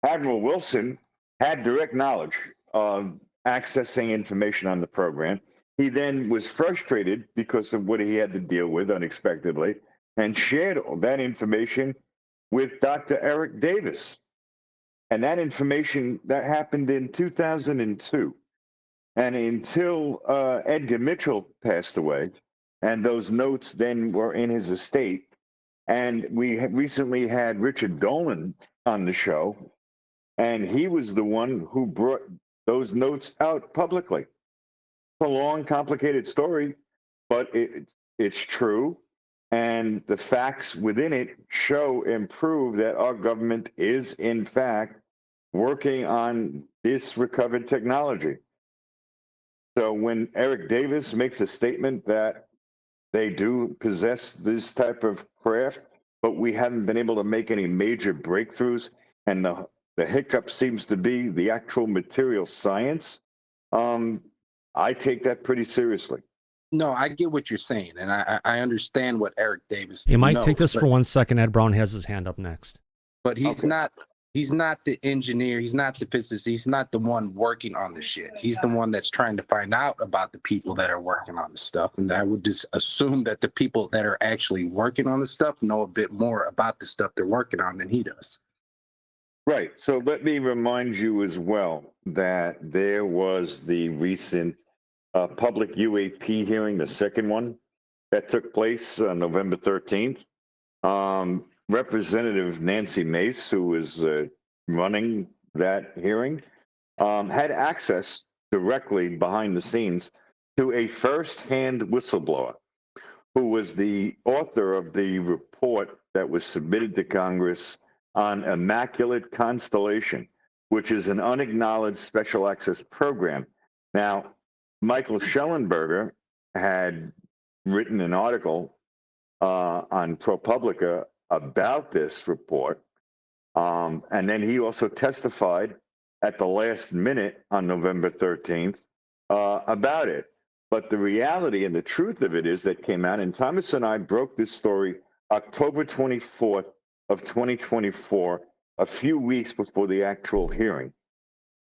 Admiral Wilson had direct knowledge of accessing information on the program. He then was frustrated because of what he had to deal with unexpectedly and shared all that information with Dr. Eric Davis. And that information, that happened in 2002. And until Edgar Mitchell passed away, and those notes then were in his estate, and we recently had Richard Dolan on the show, and he was the one who brought those notes out publicly. It's a long, complicated story, but it's true. And the facts within it show and prove that our government is, in fact, working on this recovered technology. So when Eric Davis makes a statement that they do possess this type of craft, but we haven't been able to make any major breakthroughs, and the hiccup seems to be the actual material science, I take that pretty seriously. No, I get what you're saying, and I understand what Eric Davis. You might knows, take this but, for 1 second. Ed Brown has his hand up next. but he's not. He's not the engineer. He's not the physicist. He's not the one working on the shit. He's the one that's trying to find out about the people that are working on the stuff. And I would just assume that the people that are actually working on the stuff know a bit more about the stuff they're working on than he does. Right. So let me remind you as well that there was the recent public UAP hearing, the second one that took place on November 13th. Representative Nancy Mace, who was running that hearing, had access directly behind the scenes to a first-hand whistleblower who was the author of the report that was submitted to Congress on Immaculate Constellation, which is an unacknowledged special access program. Now, Michael Schellenberger had written an article on ProPublica about this report. And then he also testified at the last minute on November 13th about it. But the reality and the truth of it is that came out, and Thomas and I broke this story October 24th of 2024, a few weeks before the actual hearing.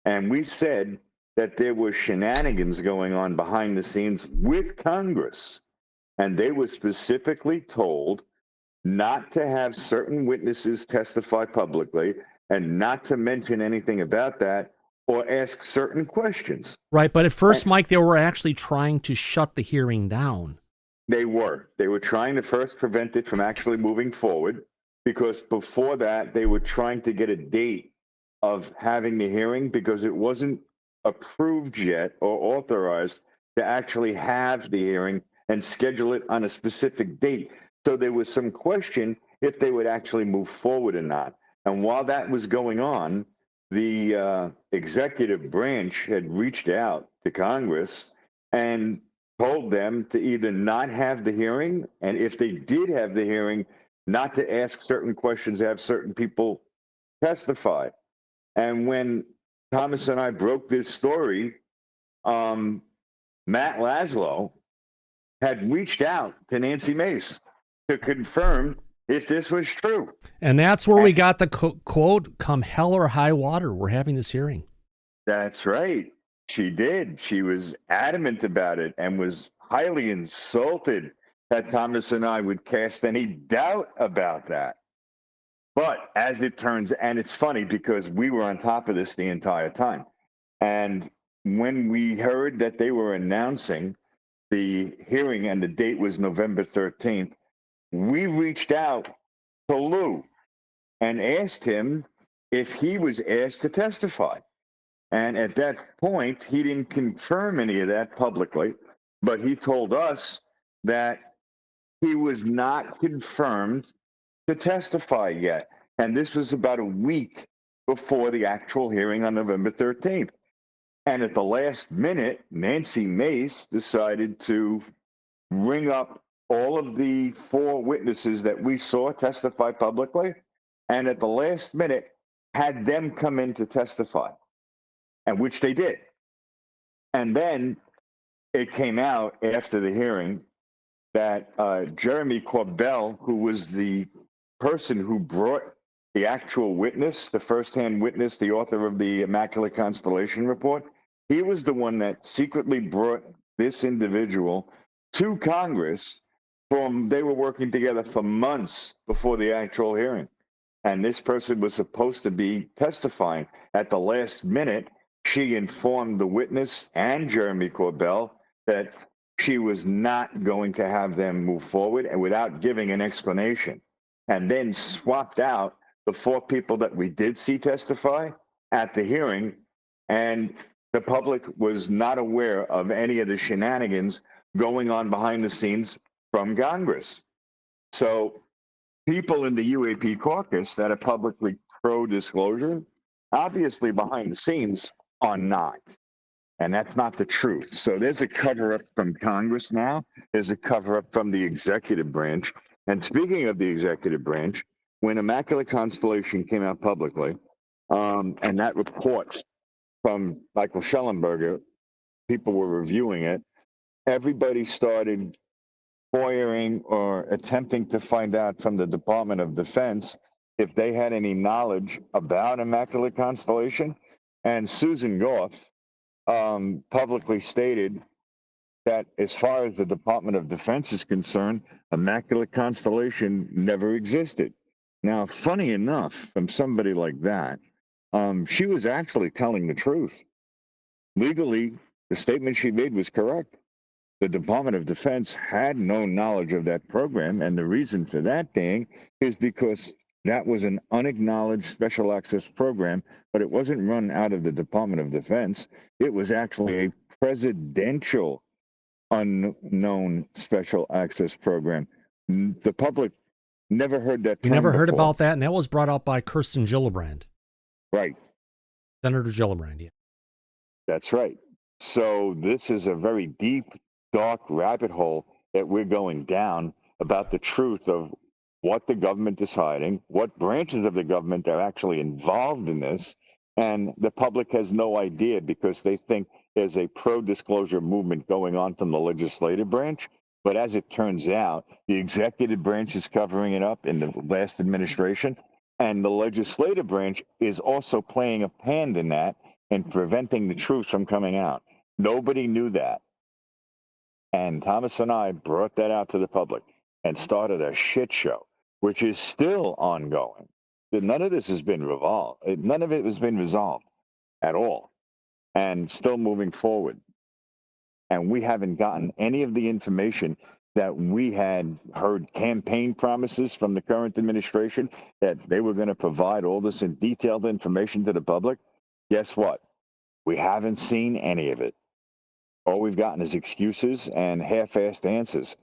And we said that there were shenanigans going on behind the scenes with Congress. And they were specifically told not to have certain witnesses testify publicly and not to mention anything about that or ask certain questions. Right, but at first, Mike, they were actually trying to shut the hearing down. They were trying to first prevent it from actually moving forward, because before that, they were trying to get a date of having the hearing because it wasn't approved yet or authorized to actually have the hearing and schedule it on a specific date. So there was some question if they would actually move forward or not. And while that was going on, the executive branch had reached out to Congress and told them to either not have the hearing, and if they did have the hearing, not to ask certain questions, have certain people testify. And when Thomas and I broke this story, Matt Laszlo had reached out to Nancy Mace to confirm if this was true. And that's where we got the quote, come hell or high water, we're having this hearing. That's right. She did. She was adamant about it and was highly insulted that Thomas and I would cast any doubt about that. But as it turns, and it's funny because we were on top of this the entire time. And when we heard that they were announcing the hearing and the date was November 13th, we reached out to Lou and asked him if he was asked to testify. And at that point, he didn't confirm any of that publicly, but he told us that he was not confirmed to testify yet. And this was about a week before the actual hearing on November 13th. And at the last minute, Nancy Mace decided to ring up all of the 4 witnesses that we saw testify publicly, and at the last minute had them come in to testify, and which they did. And then it came out after the hearing that Jeremy Corbell, who was the person who brought the actual witness, the firsthand witness, the author of the Immaculate Constellation report, he was the one that secretly brought this individual to Congress they were working together for months before the actual hearing. And this person was supposed to be testifying. At the last minute, she informed the witness and Jeremy Corbell that she was not going to have them move forward, and without giving an explanation, and then swapped out the 4 people that we did see testify at the hearing. And the public was not aware of any of the shenanigans going on behind the scenes from Congress. So people in the UAP caucus that are publicly pro-disclosure, obviously behind the scenes are not. And that's not the truth. So there's a cover-up from Congress now. There's a cover-up from the executive branch. And speaking of the executive branch, when Immaculate Constellation came out publicly, and that report from Michael Schellenberger, people were reviewing it, everybody started FOIAing or attempting to find out from the Department of Defense if they had any knowledge about Immaculate Constellation. And Susan Goff publicly stated that as far as the Department of Defense is concerned, Immaculate Constellation never existed. Now, funny enough, from somebody like that, she was actually telling the truth. Legally, the statement she made was correct. The Department of Defense had no knowledge of that program, and the reason for that being is because that was an unacknowledged special access program, but it wasn't run out of the Department of Defense. It was actually a presidential unknown special access program. The public never heard that term We never heard before. about that, and that was brought up by Kirsten Gillibrand. Right. Senator Gillibrand, yeah. That's right. So this is a very deep, dark rabbit hole that we're going down about the truth of what the government is hiding, what branches of the government are actually involved in this, and the public has no idea because they think there's a pro-disclosure movement going on from the legislative branch. But as it turns out, the executive branch is covering it up in the last administration, and the legislative branch is also playing a hand in that and preventing the truth from coming out. Nobody knew that. And Thomas and I brought that out to the public and started a shit show, which is still ongoing. None of this has been resolved. None of it has been resolved at all, and still moving forward. And we haven't gotten any of the information that we had heard campaign promises from the current administration that they were going to provide all this in detailed information to the public. Guess what? We haven't seen any of it. All we've gotten is excuses and half-assed answers.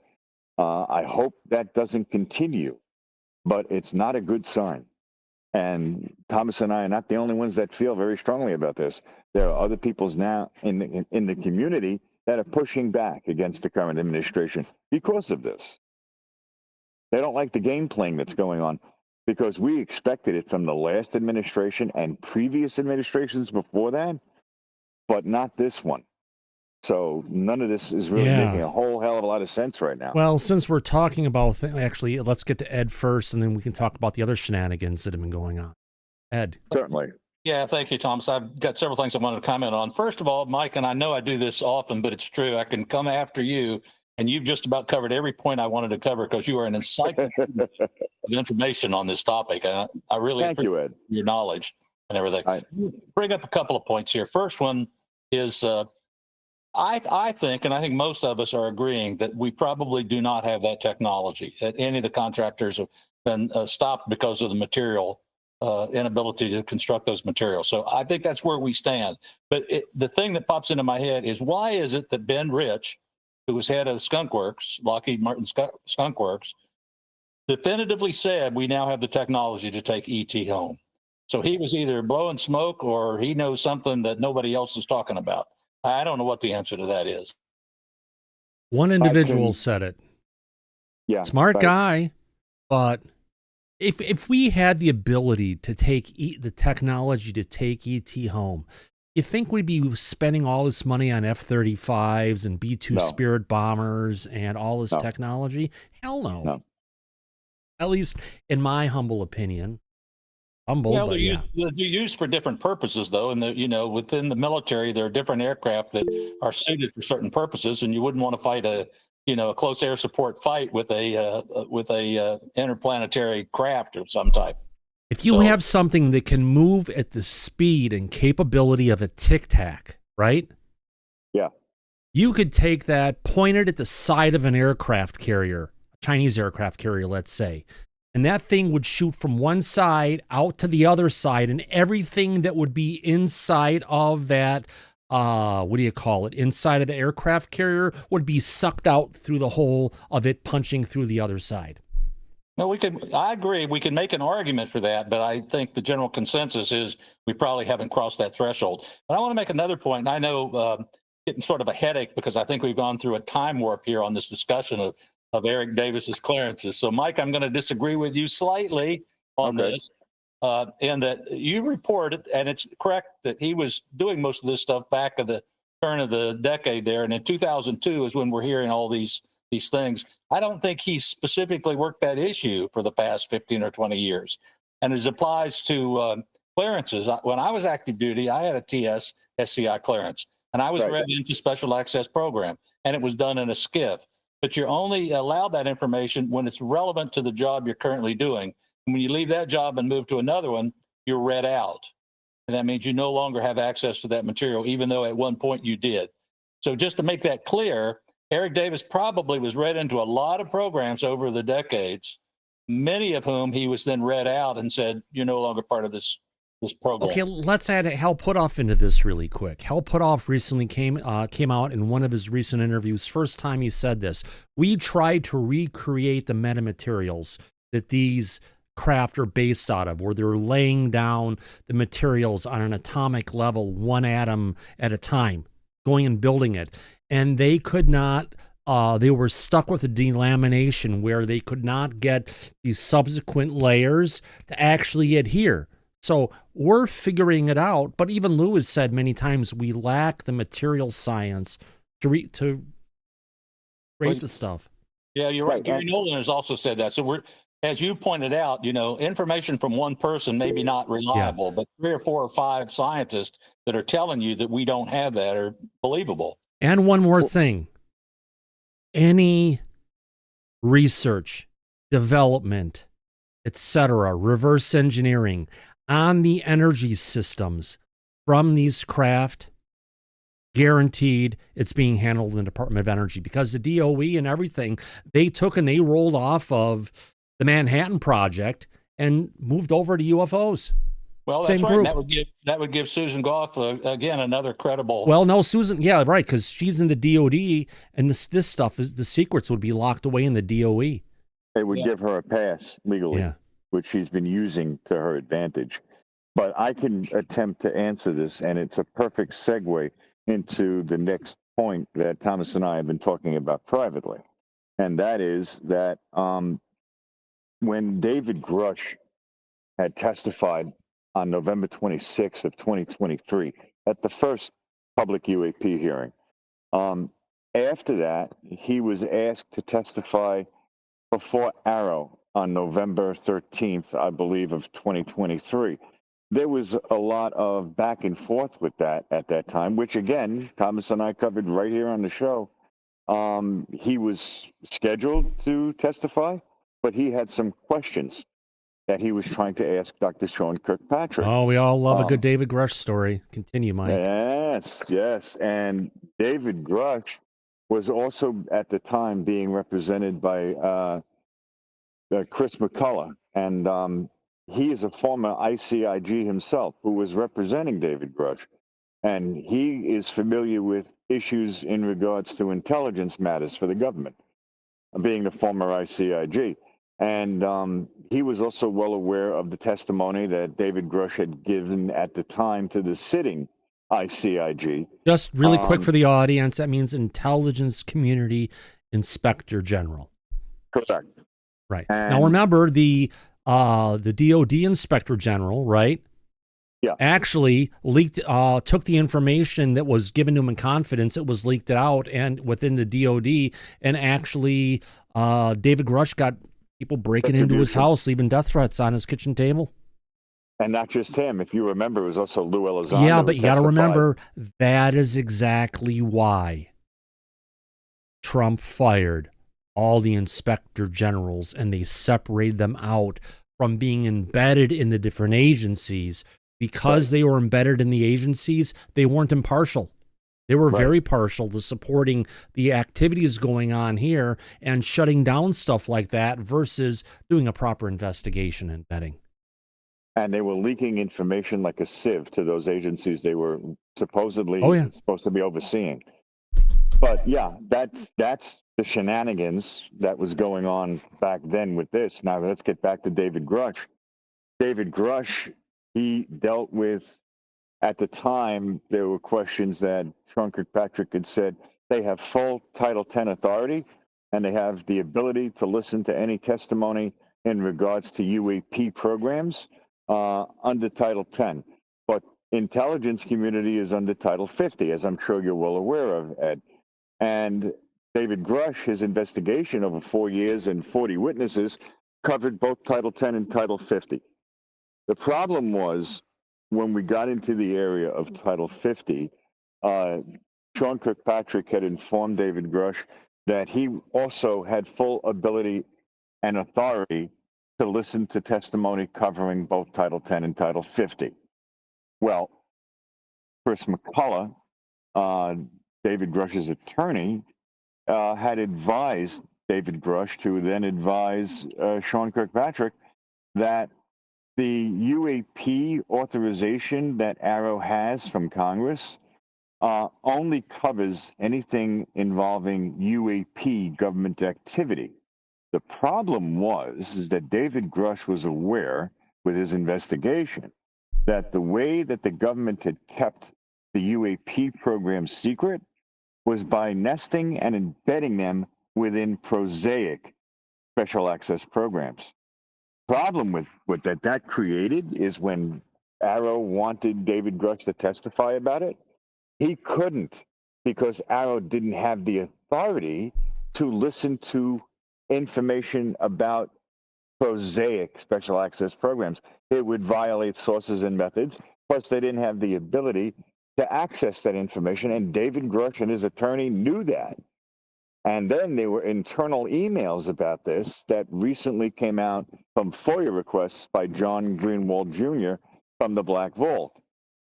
I hope that doesn't continue, but it's not a good sign. And Thomas and I are not the only ones that feel very strongly about this. There are other peoples now in the community that are pushing back against the current administration because of this. They don't like the game playing that's going on because we expected it from the last administration and previous administrations before that, but not this one. So none of this is really making a whole hell of a lot of sense right now. Well, since we're talking about, actually, let's get to Ed first, and then we can talk about the other shenanigans that have been going on. Ed. Certainly. Yeah, thank you, Thomas. I've got several things I wanted to comment on. First of all, Mike, and I know I do this often, but it's true. I can come after you, and you've just about covered every point I wanted to cover because you are an encyclopedia of information on this topic. And I really appreciate your knowledge and everything. Bring up a couple of points here. First one is I think, and I think most of us are agreeing, that we probably do not have that technology, that any of the contractors have been stopped because of the material inability to construct those materials. So I think that's where we stand. But the thing that pops into my head is, why is it that Ben Rich, who was head of Skunk Works, Lockheed Martin Skunk Works, definitively said we now have the technology to take ET home? So he was either blowing smoke or he knows something that nobody else is talking about. I don't know what the answer to that is. One individual said it. Yeah. Smart guy, but if we had the ability to take the technology to take ET home, you think we'd be spending all this money on F-35s and B-2 Spirit bombers and all this technology? Hell no. At least in my humble opinion. Humble, but they're used for different purposes, though. And within the military, there are different aircraft that are suited for certain purposes, and you wouldn't want to fight a close air support fight with a interplanetary craft of some type. If you have something that can move at the speed and capability of a Tic Tac, right? Yeah. You could take that, point it at the side of an aircraft carrier, a Chinese aircraft carrier, let's say, and that thing would shoot from one side out to the other side, and everything that would be inside of that, inside of the aircraft carrier would be sucked out through the hole of it punching through the other side. No, I agree. We can make an argument for that, but I think the general consensus is we probably haven't crossed that threshold. But I want to make another point. And I know getting sort of a headache because I think we've gone through a time warp here on this discussion of Eric Davis's clearances. So, Mike, I'm going to disagree with you slightly on this, in that you reported, and it's correct, that he was doing most of this stuff back at the turn of the decade there. And in 2002 is when we're hearing all these things. I don't think he specifically worked that issue for the past 15 or 20 years. And as applies to clearances, when I was active duty, I had a TS SCI clearance, and I was read into Special Access Program, and it was done in a SCIF. But you're only allowed that information when it's relevant to the job you're currently doing. And when you leave that job and move to another one, you're read out. And that means you no longer have access to that material, even though at one point you did. So just to make that clear, Eric Davis probably was read into a lot of programs over the decades, many of whom he was then read out and said, you're no longer part of this program. Okay, let's add Hal Puthoff into this really quick. Hal Puthoff recently came out in one of his recent interviews. First time he said this. We tried to recreate the metamaterials that these craft are based out of, where they're laying down the materials on an atomic level, one atom at a time, going and building it. And they could not, they were stuck with a delamination where they could not get these subsequent layers to actually adhere. So we're figuring it out. But even Lou has said many times we lack the material science to create the stuff. Yeah, you're right. Gary Nolan has also said that. So as you pointed out, information from one person may be not reliable, but 3 or 4 or 5 scientists that are telling you that we don't have that are believable. And one more thing. Any research, development, etc., reverse engineering on the energy systems from these craft, guaranteed it's being handled in the Department of Energy, because the DOE and everything, they took and they rolled off of the Manhattan Project and moved over to UFOs. Well, that's right. That would give Susan Goff again another credible. Well, no, Susan, yeah, right, because she's in the DOD, and this stuff is the secrets would be locked away in the DOE. It would give her a pass legally, which she's been using to her advantage. But I can attempt to answer this, and it's a perfect segue into the next point that Thomas and I have been talking about privately, and that is that when David Grush had testified on November 26th of 2023 at the first public UAP hearing. After that, he was asked to testify before AARO on November 13th, I believe, of 2023. There was a lot of back and forth with that at that time, which again, Thomas and I covered right here on the show. He was scheduled to testify, but he had some questions that he was trying to ask Dr. Sean Kirkpatrick. Oh, we all love a good David Grush story. Continue, Mike. Yes. And David Grush was also at the time being represented by Chris McCullough. And he is a former ICIG himself who was representing David Grush. And he is familiar with issues in regards to intelligence matters for the government, being the former ICIG. And he was also well aware of the testimony that David Grush had given at the time to the sitting ICIG. Just really quick for the audience, that means Intelligence Community Inspector General. Correct. Right. Now remember, the DOD Inspector General, right? Yeah. Actually leaked, took the information that was given to him in confidence. It was leaked out and within the DOD, and actually David Grush got people breaking into his house, leaving death threats on his kitchen table. And not just him. If you remember, it was also Lou Elizondo. Yeah, but you got to testified. remember, that is exactly why Trump fired all the inspector generals and they separated them out from being embedded in the different agencies. Because they were embedded in the agencies, they weren't impartial. They were very partial to supporting the activities going on here and shutting down stuff like that versus doing a proper investigation and vetting. And they were leaking information like a sieve to those agencies they were supposedly supposed to be overseeing. But yeah, that's the shenanigans that was going on back then with this. Now let's get back to David Grush. David Grush, he dealt with, at the time, there were questions that Sean Kirkpatrick had said they have full Title X authority and they have the ability to listen to any testimony in regards to UAP programs under Title X. But intelligence community is under Title 50, as I'm sure you're well aware of, Ed. And David Grush, his investigation over 4 years and 40 witnesses covered both Title X and Title 50. The problem was when we got into the area of Title 50, Sean Kirkpatrick had informed David Grush that he also had full ability and authority to listen to testimony covering both Title 10 and Title 50. Well, Chris McCullough, David Grush's attorney, had advised David Grush to then advise Sean Kirkpatrick that the UAP authorization that AARO has from Congress only covers anything involving UAP government activity. The problem is that David Grush was aware with his investigation that the way that the government had kept the UAP program secret was by nesting and embedding them within prosaic special access programs. Problem with that created is when AARO wanted David Grush to testify about it, he couldn't because AARO didn't have the authority to listen to information about prosaic special access programs. It would violate sources and methods. Plus, they didn't have the ability to access that information, and David Grush and his attorney knew that. And then there were internal emails about this that recently came out from FOIA requests by John Greenwald Jr. from the Black Vault.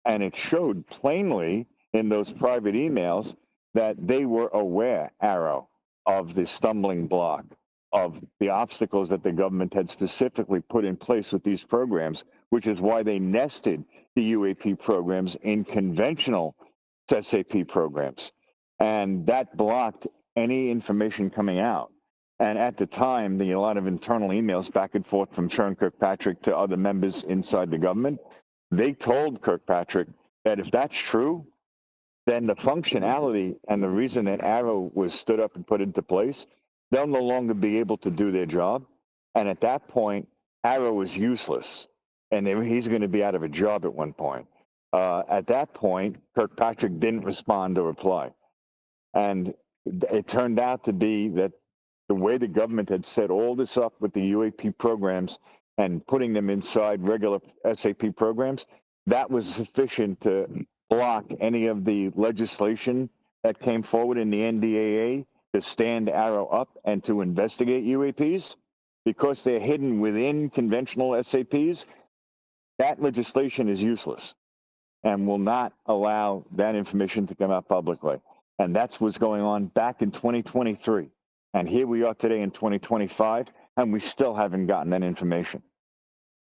And it showed plainly in those private emails that they were aware, AARO, of the stumbling block, of the obstacles that the government had specifically put in place with these programs, which is why they nested the UAP programs in conventional SAP programs. And that blocked any information coming out. And at the time, a lot of internal emails back and forth from Sean Kirkpatrick to other members inside the government, they told Kirkpatrick that if that's true, then the functionality and the reason that AARO was stood up and put into place, they'll no longer be able to do their job. And at that point, AARO is useless. And he's going to be out of a job at one point. At that point, Kirkpatrick didn't respond or reply. And it turned out to be that the way the government had set all this up with the UAP programs and putting them inside regular SAP programs, that was sufficient to block any of the legislation that came forward in the NDAA to stand AARO up and to investigate UAPs. Because they're hidden within conventional SAPs, that legislation is useless and will not allow that information to come out publicly. And that's what's going on back in 2023. And here we are today in 2025, and we still haven't gotten that information.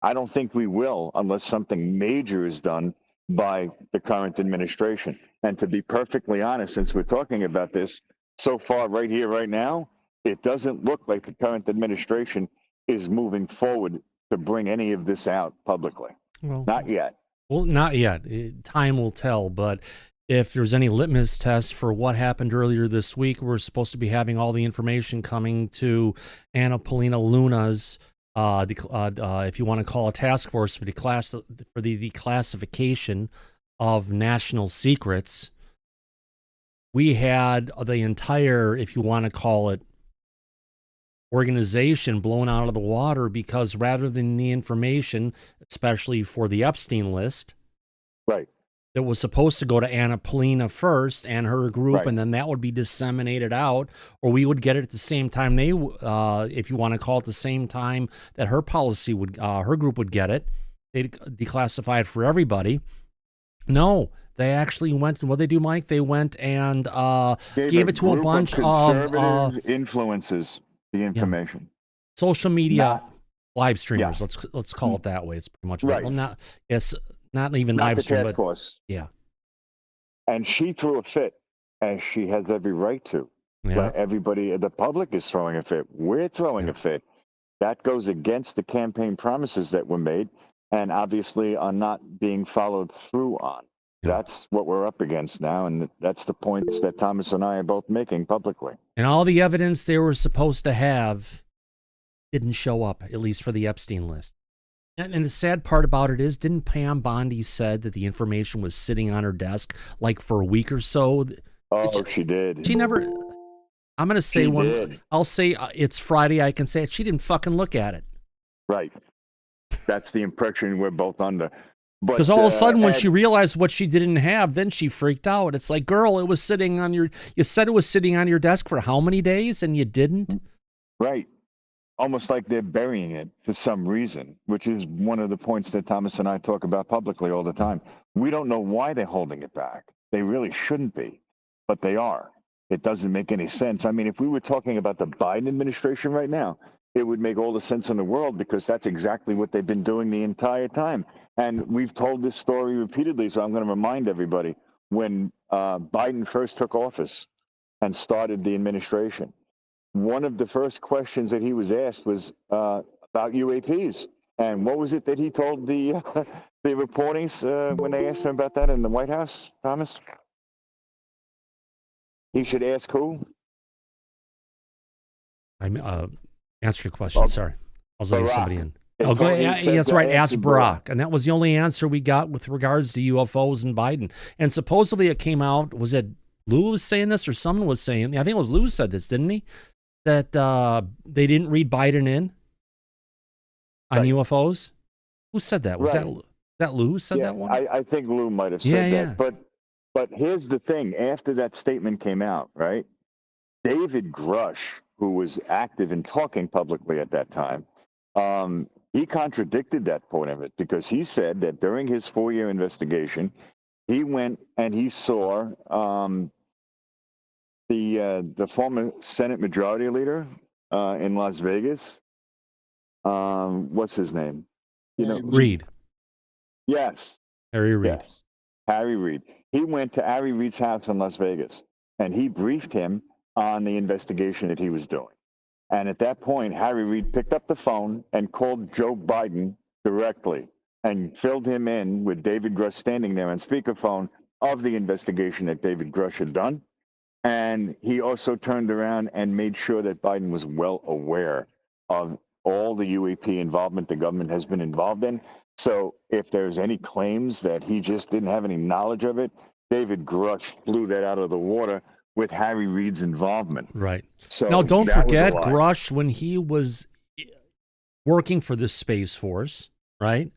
I don't think we will unless something major is done by the current administration. And to be perfectly honest, since we're talking about this so far right here, right now, it doesn't look like the current administration is moving forward to bring any of this out publicly. Well, not yet. Well, not yet. Time will tell, but if there's any litmus test for what happened earlier this week, we're supposed to be having all the information coming to Anna Paulina Luna's, if you want to call a task force for the declassification of national secrets. We had the entire, if you want to call it, organization blown out of the water because rather than the information, especially for the Epstein list, right, that was supposed to go to Anna Polina first and her group, Right. and then that would be disseminated out, or we would get it at the same time they, if you want to call it the same time that her policy would, her group would get it. They'd declassify it for everybody. No, they actually went. What they do, Mike? They went and gave it to a bunch of conservative influences. The information, social media live streamers. Let's call it that way. It's pretty much Right. well, not yes, not even not live the stream, task but force. yeah. And she threw a fit, as she has every right to. Yeah. But everybody, the public is throwing a fit. We're throwing a fit. That goes against the campaign promises that were made and obviously are not being followed through on. That's what we're up against now, and that's the points that Thomas and I are both making publicly. And all the evidence they were supposed to have didn't show up, at least for the Epstein list. And the sad part about it is, didn't Pam Bondi said that the information was sitting on her desk like for a week or so? Oh, she did. She never. I'm going to say She one. did. I'll say it's Friday. I can say it. She didn't fucking look at it. Right. That's the impression we're both under. But Because all of a sudden, when Ed- she realized what she didn't have, then she freaked out. It's like, girl, it was sitting on your. You said it was sitting on your desk for how many days, and you didn't. Right. Almost like they're burying it for some reason, which is one of the points that Thomas and I talk about publicly all the time. We don't know why they're holding it back. They really shouldn't be, but they are. It doesn't make any sense. I mean, if we were talking about the Biden administration right now, it would make all the sense in the world because that's exactly what they've been doing the entire time. And we've told this story repeatedly, so I'm going to remind everybody. When Biden first took office and started the administration, one of the first questions that he was asked was about UAPs. And what was it that he told the reporters when they asked him about that in the White House, Thomas? He should ask who? I answered your question. Sorry, I was letting Barack. somebody in. They Oh, go told him, ahead. said That's to right. ask Ask Barack. And that was the only answer we got with regards to UFOs and Biden. And supposedly it came out, was it Lou was saying this or someone was saying, I think it was Lou said this, didn't he? That they didn't read Biden in on UFOs. Who said that? Was Right. that Lou who said Yeah, that one? I think Lou might have said Yeah, that. yeah. But here's the thing. After that statement came out, right, David Grush, who was active in talking publicly at that time, he contradicted that point of it because he said that during his 4-year investigation, he went and he saw the former Senate Majority Leader in Las Vegas. What's his name? Reid. Yes. Harry Reid. Yes. Harry Reid. He went to Harry Reid's house in Las Vegas and he briefed him on the investigation that he was doing. And at that point, Harry Reid picked up the phone and called Joe Biden directly and filled him in with David Grush standing there on speakerphone of the investigation that David Grush had done. And he also turned around and made sure that Biden was well aware of all the UAP involvement the government has been involved in. So if there's any claims that he just didn't have any knowledge of it, David Grush blew that out of the water with Harry Reid's involvement. Right. So now, don't that was a forget lie. Grush when he was working for the Space Force, right?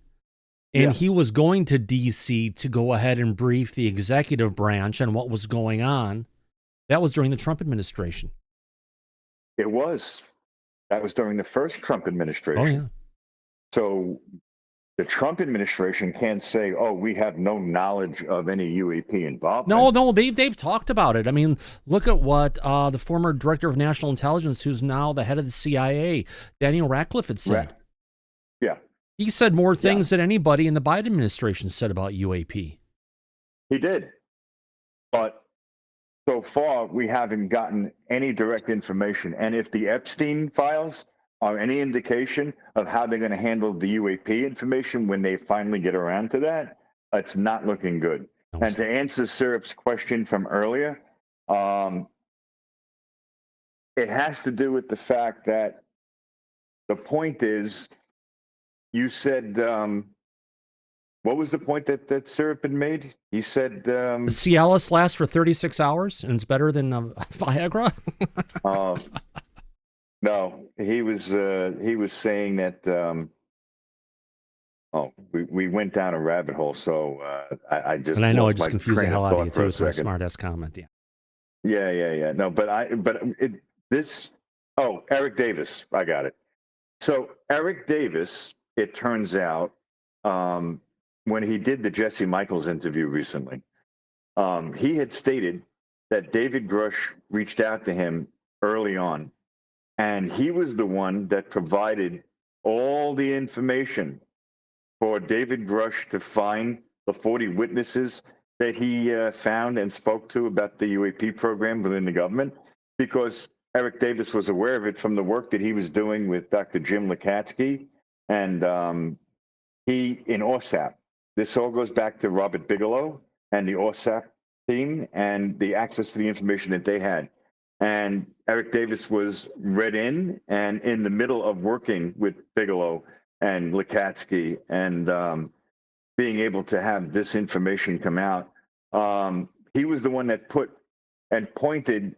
And Yeah. he was going to D.C. to go ahead and brief the executive branch on what was going on. That was during the Trump administration. It was. That was during the first Trump administration. Oh, yeah. So the Trump administration can't say, oh, we have no knowledge of any UAP involvement. No, they've talked about it. I mean, look at what the former director of national intelligence, who's now the head of the CIA, Daniel Ratcliffe, had said. Yeah. He said more things than anybody in the Biden administration said about UAP. He did. But so far, we haven't gotten any direct information. And if the Epstein files are any indication of how they're going to handle the UAP information when they finally get around to that, it's not looking good. And to answer Syrup's question from earlier, it has to do with the fact that the point is, you said, what was the point that Syrup had made? He said, Cialis lasts for 36 hours and it's better than Viagra. No, he was saying that. We went down a rabbit hole, so I just. And I know I lost just my confused the train hell of out of you thought for too a with my second. smart ass comment. Yeah. Yeah. No, Eric Davis, I got it. So Eric Davis, it turns out, when he did the Jesse Michaels interview recently, he had stated that David Grush reached out to him early on, and he was the one that provided all the information for David Grush to find the 40 witnesses that he found and spoke to about the UAP program within the government, because Eric Davis was aware of it from the work that he was doing with Dr. Jim Lukatsky and he in OSAP. This all goes back to Robert Bigelow and the OSAP team and the access to the information that they had. And Eric Davis was read in and in the middle of working with Bigelow and Lukatsky and being able to have this information come out. He was the one that put and pointed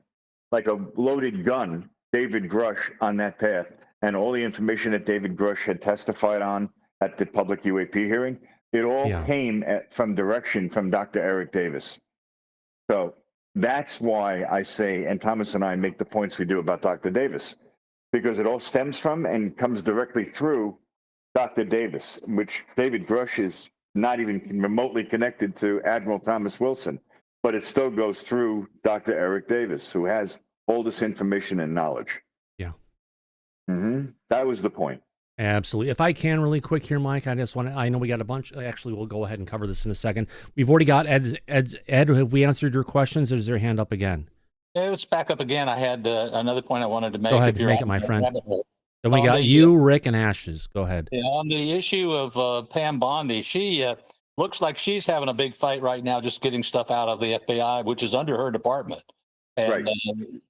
like a loaded gun, David Grush, on that path. And all the information that David Grush had testified on at the public UAP hearing, it all came from direction from Dr. Eric Davis. So that's why I say, and Thomas and I make the points we do about Dr. Davis, because it all stems from and comes directly through Dr. Davis, which David Grush is not even remotely connected to Admiral Thomas Wilson, but it still goes through Dr. Eric Davis, who has all this information and knowledge. Yeah. That was the point. Absolutely. If I can really quick here, Mike, I just want to, I know we got a bunch. Actually, we'll go ahead and cover this in a second. We've already got Ed, have we answered your questions, or is their hand up again? Yeah, it's back up again. I had another point I wanted to make. Go ahead, make it, my friend. Then we got you, Rick, and Ashes. Go ahead. Yeah, on the issue of Pam Bondi, she looks like she's having a big fight right now, just getting stuff out of the FBI, which is under her department. And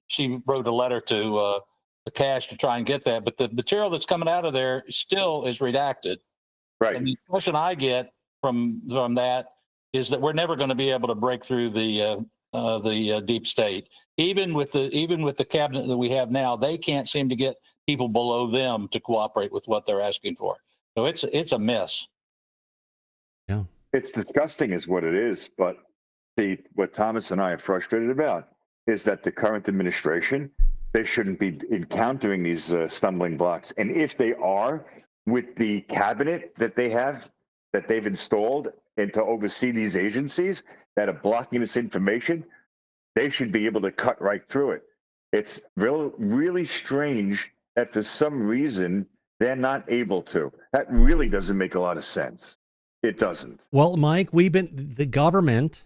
she wrote a letter to the cash to try and get that, but the material that's coming out of there still is redacted. Right. And the question I get from that is that we're never going to be able to break through the deep state. Even with the cabinet that we have now, they can't seem to get people below them to cooperate with what they're asking for. So it's a mess. Yeah. It's disgusting is what it is. But see, what Thomas and I are frustrated about is that the current administration, they shouldn't be encountering these stumbling blocks. And if they are, with the cabinet that they have, that they've installed and to oversee these agencies that are blocking this information, they should be able to cut right through it. It's really strange that for some reason they're not able to. That really doesn't make a lot of sense. It doesn't. Well, Mike, the government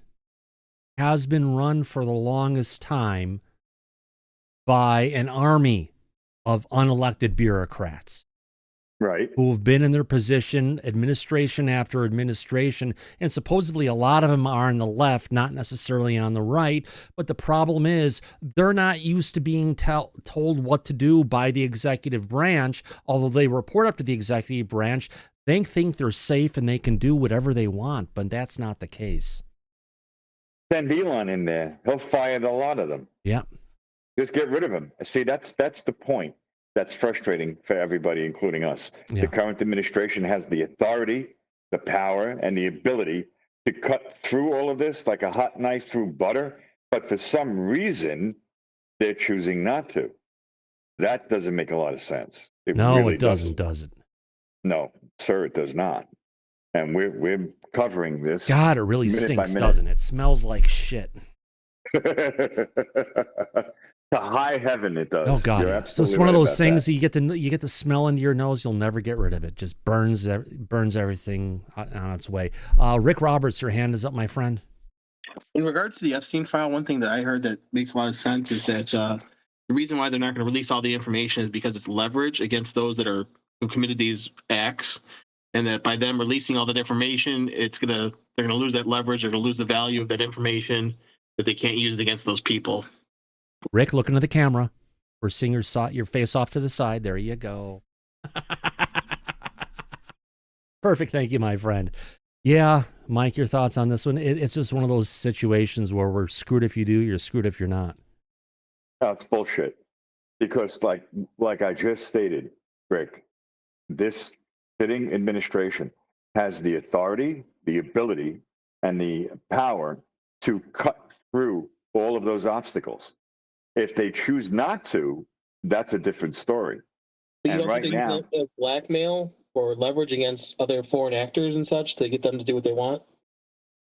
has been run for the longest time by an army of unelected bureaucrats. Right. Who have been in their position, administration after administration, and supposedly a lot of them are on the left, not necessarily on the right. But the problem is they're not used to being told what to do by the executive branch, although they report up to the executive branch. They think they're safe and they can do whatever they want, but that's not the case. Send Elon in there. He'll fire a lot of them. Yeah. Just get rid of him. See, that's the point. That's frustrating for everybody, including us. Yeah. The current administration has the authority, the power, and the ability to cut through all of this like a hot knife through butter. But for some reason, they're choosing not to. That doesn't make a lot of sense. No, really it doesn't, does it? No, sir, it does not. And we're covering this. God, it really stinks, doesn't it? It smells like shit. To high heaven, it does. Oh God! So it's one of those things you get the smell into your nose. You'll never get rid of it. Just burns everything on its way. Rick Roberts, your hand is up, my friend. In regards to the Epstein file, one thing that I heard that makes a lot of sense is that the reason why they're not going to release all the information is because it's leverage against those that are who committed these acts, and that by them releasing all that information, they're gonna lose that leverage. They're gonna lose the value of that information that they can't use it against those people. Rick, look into the camera. We're seeing your face off to the side. There you go. Perfect. Thank you, my friend. Yeah, Mike, your thoughts on this one? It's just one of those situations where we're screwed if you do, you're screwed if you're not. No, it's bullshit. Because like I just stated, Rick, this sitting administration has the authority, the ability, and the power to cut through all of those obstacles. If they choose not to, that's a different story. But you And don't right think now, they use blackmail or leverage against other foreign actors and such to get them to do what they want?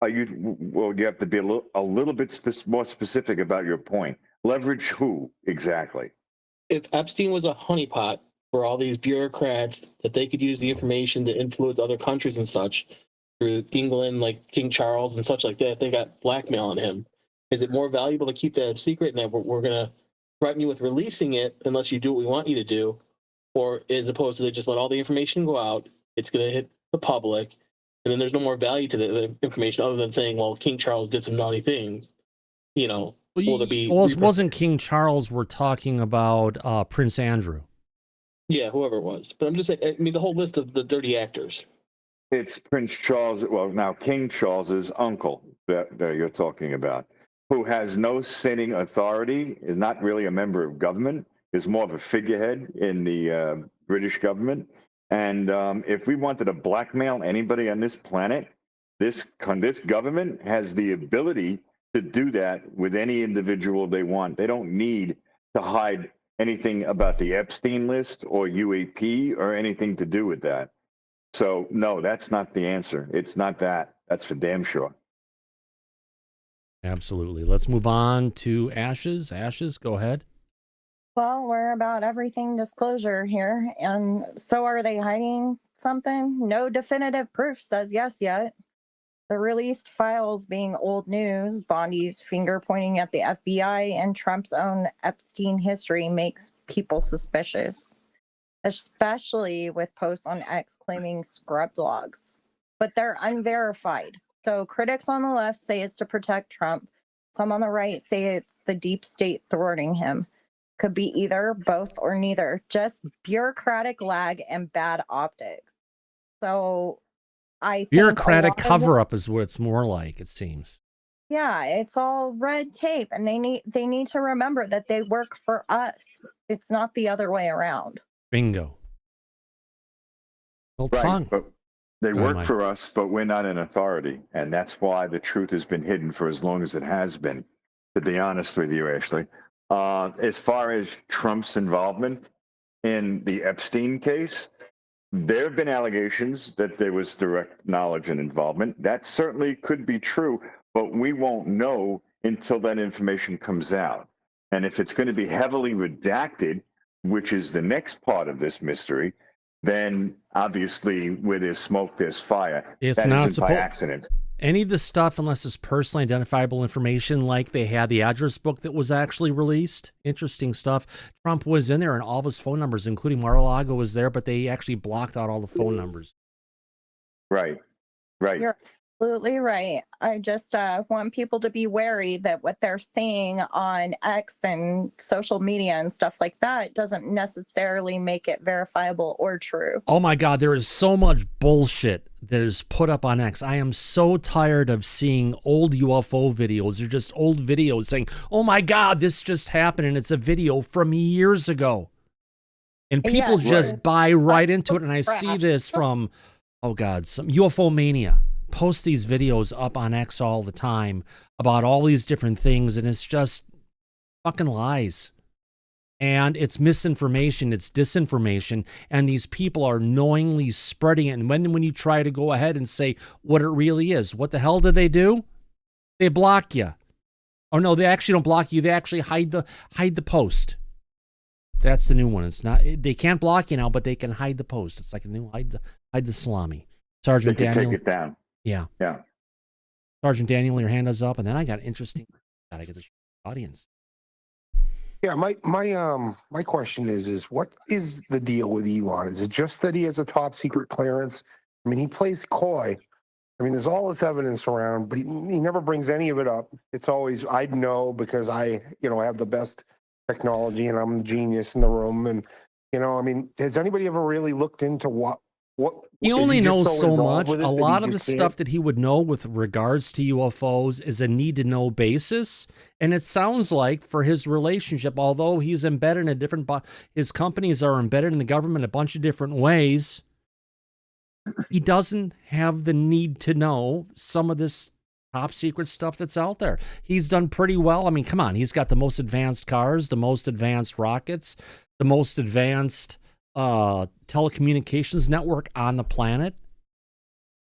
you have to be a little bit more specific about your point. Leverage who exactly? If Epstein was a honeypot for all these bureaucrats that they could use the information to influence other countries and such through England, like King Charles and such like that, they got blackmail on him. Is it more valuable to keep that secret and that we're going to threaten you with releasing it unless you do what we want you to do? Or as opposed to they just let all the information go out, it's going to hit the public, and then there's no more value to the information other than saying, well, King Charles did some naughty things. You know, will there be... wasn't King Charles, we're talking about Prince Andrew. Yeah, whoever it was. But I'm just saying, I mean, the whole list of the dirty actors. It's Prince Charles, well, now King Charles's uncle that you're talking about, who has no sitting authority, is not really a member of government, is more of a figurehead in the British government. And if we wanted to blackmail anybody on this planet, this government has the ability to do that with any individual they want. They don't need to hide anything about the Epstein list or UAP or anything to do with that. So, no, that's not the answer. It's not that. That's for damn sure. Absolutely. Let's move on to Ashes. Ashes, go ahead. Well, we're about everything disclosure here. And so are they hiding something? No definitive proof says yes yet. The released files being old news, Bondi's finger pointing at the FBI, and Trump's own Epstein history makes people suspicious, especially with posts on X claiming scrubbed logs. But they're unverified. So critics on the left say it's to protect Trump. Some on the right say it's the deep state thwarting him. Could be either, both, or neither. Just bureaucratic lag and bad optics. So I think bureaucratic cover-up is what it's more like, it seems. Yeah, it's all red tape, and they need to remember that they work for us. It's not the other way around. Bingo. Well, right, but they work for us, but we're not an authority, and that's why the truth has been hidden for as long as it has been, to be honest with you, Ashley. As far as Trump's involvement in the Epstein case, there have been allegations that there was direct knowledge and involvement. That certainly could be true, but we won't know until that information comes out. And if it's going to be heavily redacted, which is the next part of this mystery, then obviously where there's smoke, there's fire. It's that not isn't by accident. Any of the stuff, unless it's personally identifiable information, like they had the address book that was actually released. Interesting stuff. Trump was in there and all of his phone numbers, including Mar-a-Lago, was there, but they actually blocked out all the phone numbers. Right. You're absolutely right. I just want people to be wary that what they're seeing on X and social media and stuff like that doesn't necessarily make it verifiable or true. Oh my God, there is so much bullshit that is put up on X. I am so tired of seeing old UFO videos. They're just old videos saying, oh my God, this just happened, and it's a video from years ago. And people just buy right into it. And I see this from, oh God, some UFO Mania. Post these videos up on X all the time about all these different things, and it's just fucking lies. And it's misinformation, it's disinformation, and these people are knowingly spreading it. And when you try to go ahead and say what it really is, what the hell do? They block you. Oh no, they actually don't block you. They actually hide the post. That's the new one. It's not. They can't block you now, but they can hide the post. It's like a new hide the salami. Sergeant Daniel, take it down. Yeah. Yeah. Sergeant Daniel, your hand is up, and then I got interesting. Gotta get the audience. Yeah, my question is what is the deal with Elon? Is it just that he has a top secret clearance? I mean, he plays coy. I mean, there's all this evidence around, but he never brings any of it up. It's always, I'd know because I have the best technology and I'm the genius in the room. And, I mean, has anybody ever really looked into what What He is only just knows so involved much. with it A that he lot of the just can't? stuff that he would know with regards to UFOs is a need-to-know basis. And it sounds like for his relationship, although he's embedded in a different, his companies are embedded in the government a bunch of different ways, he doesn't have the need to know some of this top secret stuff that's out there. He's done pretty well. I mean, come on. He's got the most advanced cars, the most advanced rockets, the most advanced telecommunications network on the planet.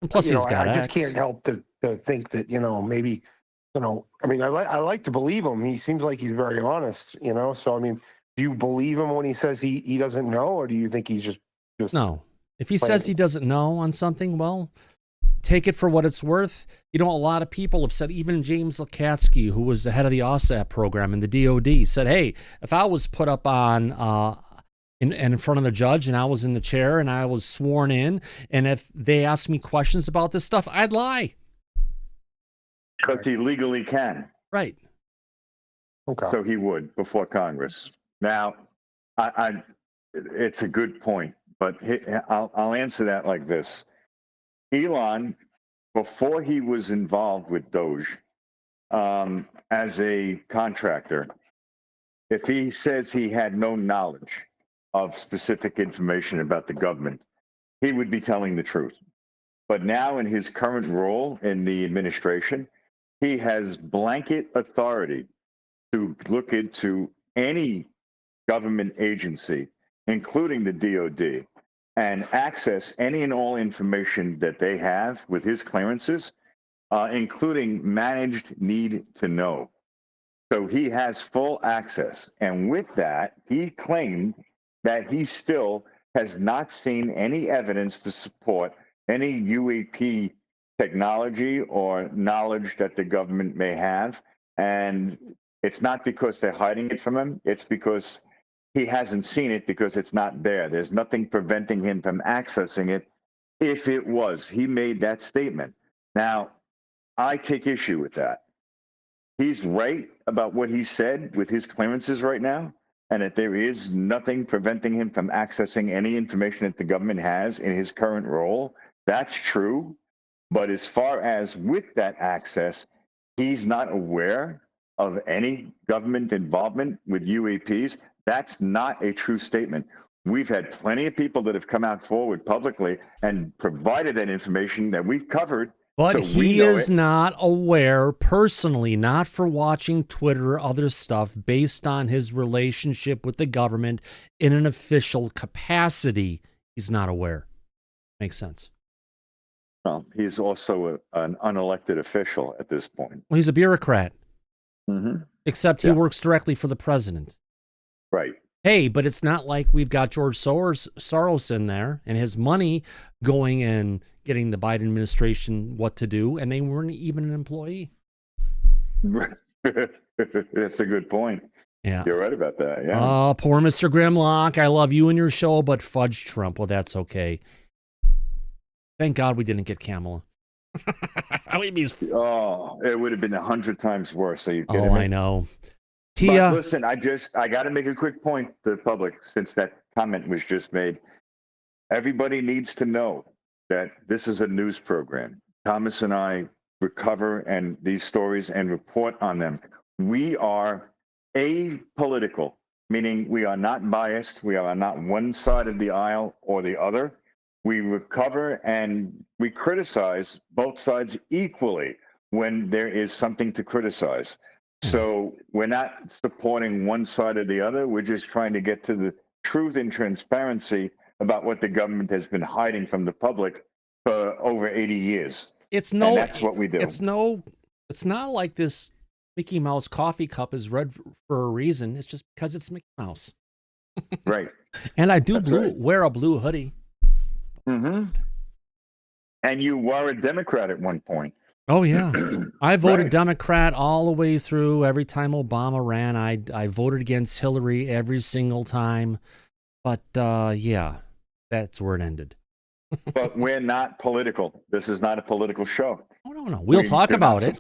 And plus, You know, he's got I just X. can't help to think that, maybe, I mean, I like to believe him. He seems like he's very honest, so, I mean, do you believe him when he says he doesn't know, or do you think he's just No. If he says he doesn't know on something, well, take it for what it's worth. A lot of people have said, even James Lukatsky, who was the head of the OSAP program in the DOD, said, hey, if I was put up on in front of the judge and I was in the chair and I was sworn in, and if they asked me questions about this stuff, I'd lie. Because he legally can. Right. Okay. So he would before Congress. Now, it's a good point, but I'll answer that like this. Elon, before he was involved with Doge as a contractor, if he says he had no knowledge of specific information about the government, he would be telling the truth. But now in his current role in the administration, he has blanket authority to look into any government agency, including the DOD, and access any and all information that they have with his clearances, including managed need to know. So he has full access. And with that, he claimed that he still has not seen any evidence to support any UAP technology or knowledge that the government may have. And it's not because they're hiding it from him. It's because he hasn't seen it because it's not there. There's nothing preventing him from accessing it if it was. He made that statement. Now, I take issue with that. He's right about what he said with his clearances right now, and that there is nothing preventing him from accessing any information that the government has in his current role. That's true. But as far as with that access, he's not aware of any government involvement with UAPs. That's not a true statement. We've had plenty of people that have come out forward publicly and provided that information that we've covered. But so he is not aware personally, not for watching Twitter or other stuff, based on his relationship with the government in an official capacity. He's not aware. Makes sense. Well, he's also an unelected official at this point. Well, he's a bureaucrat. Mm-hmm. Except he works directly for the president. Right. Hey, but it's not like we've got George Soros in there and his money going and getting the Biden administration what to do, and they weren't even an employee. That's a good point. Yeah. You're right about that. Yeah. Oh, poor Mr. Grimlock. I love you and your show, but fudge Trump. Well, that's okay. Thank God we didn't get Kamala. Oh, it would have been 100 times worse. Are you kidding me? Oh, I know. Tia. But listen, I got to make a quick point to the public since that comment was just made. Everybody needs to know that this is a news program. Thomas and I recover and these stories and report on them. We are apolitical, meaning we are not biased. We are not one side of the aisle or the other. We recover and we criticize both sides equally when there is something to criticize. So we're not supporting one side or the other. We're just trying to get to the truth and transparency about what the government has been hiding from the public for over 80 years. It's and that's what we do. It's not like this Mickey Mouse coffee cup is red for a reason. It's just because it's Mickey Mouse. Right. And I do wear a blue hoodie. Mm-hmm. And you were a Democrat at one point. Oh, yeah. I voted Right. Democrat all the way through. Every time Obama ran, I voted against Hillary every single time. But, yeah, that's where it ended. But we're not political. This is not a political show. Oh, no. We'll talk about it.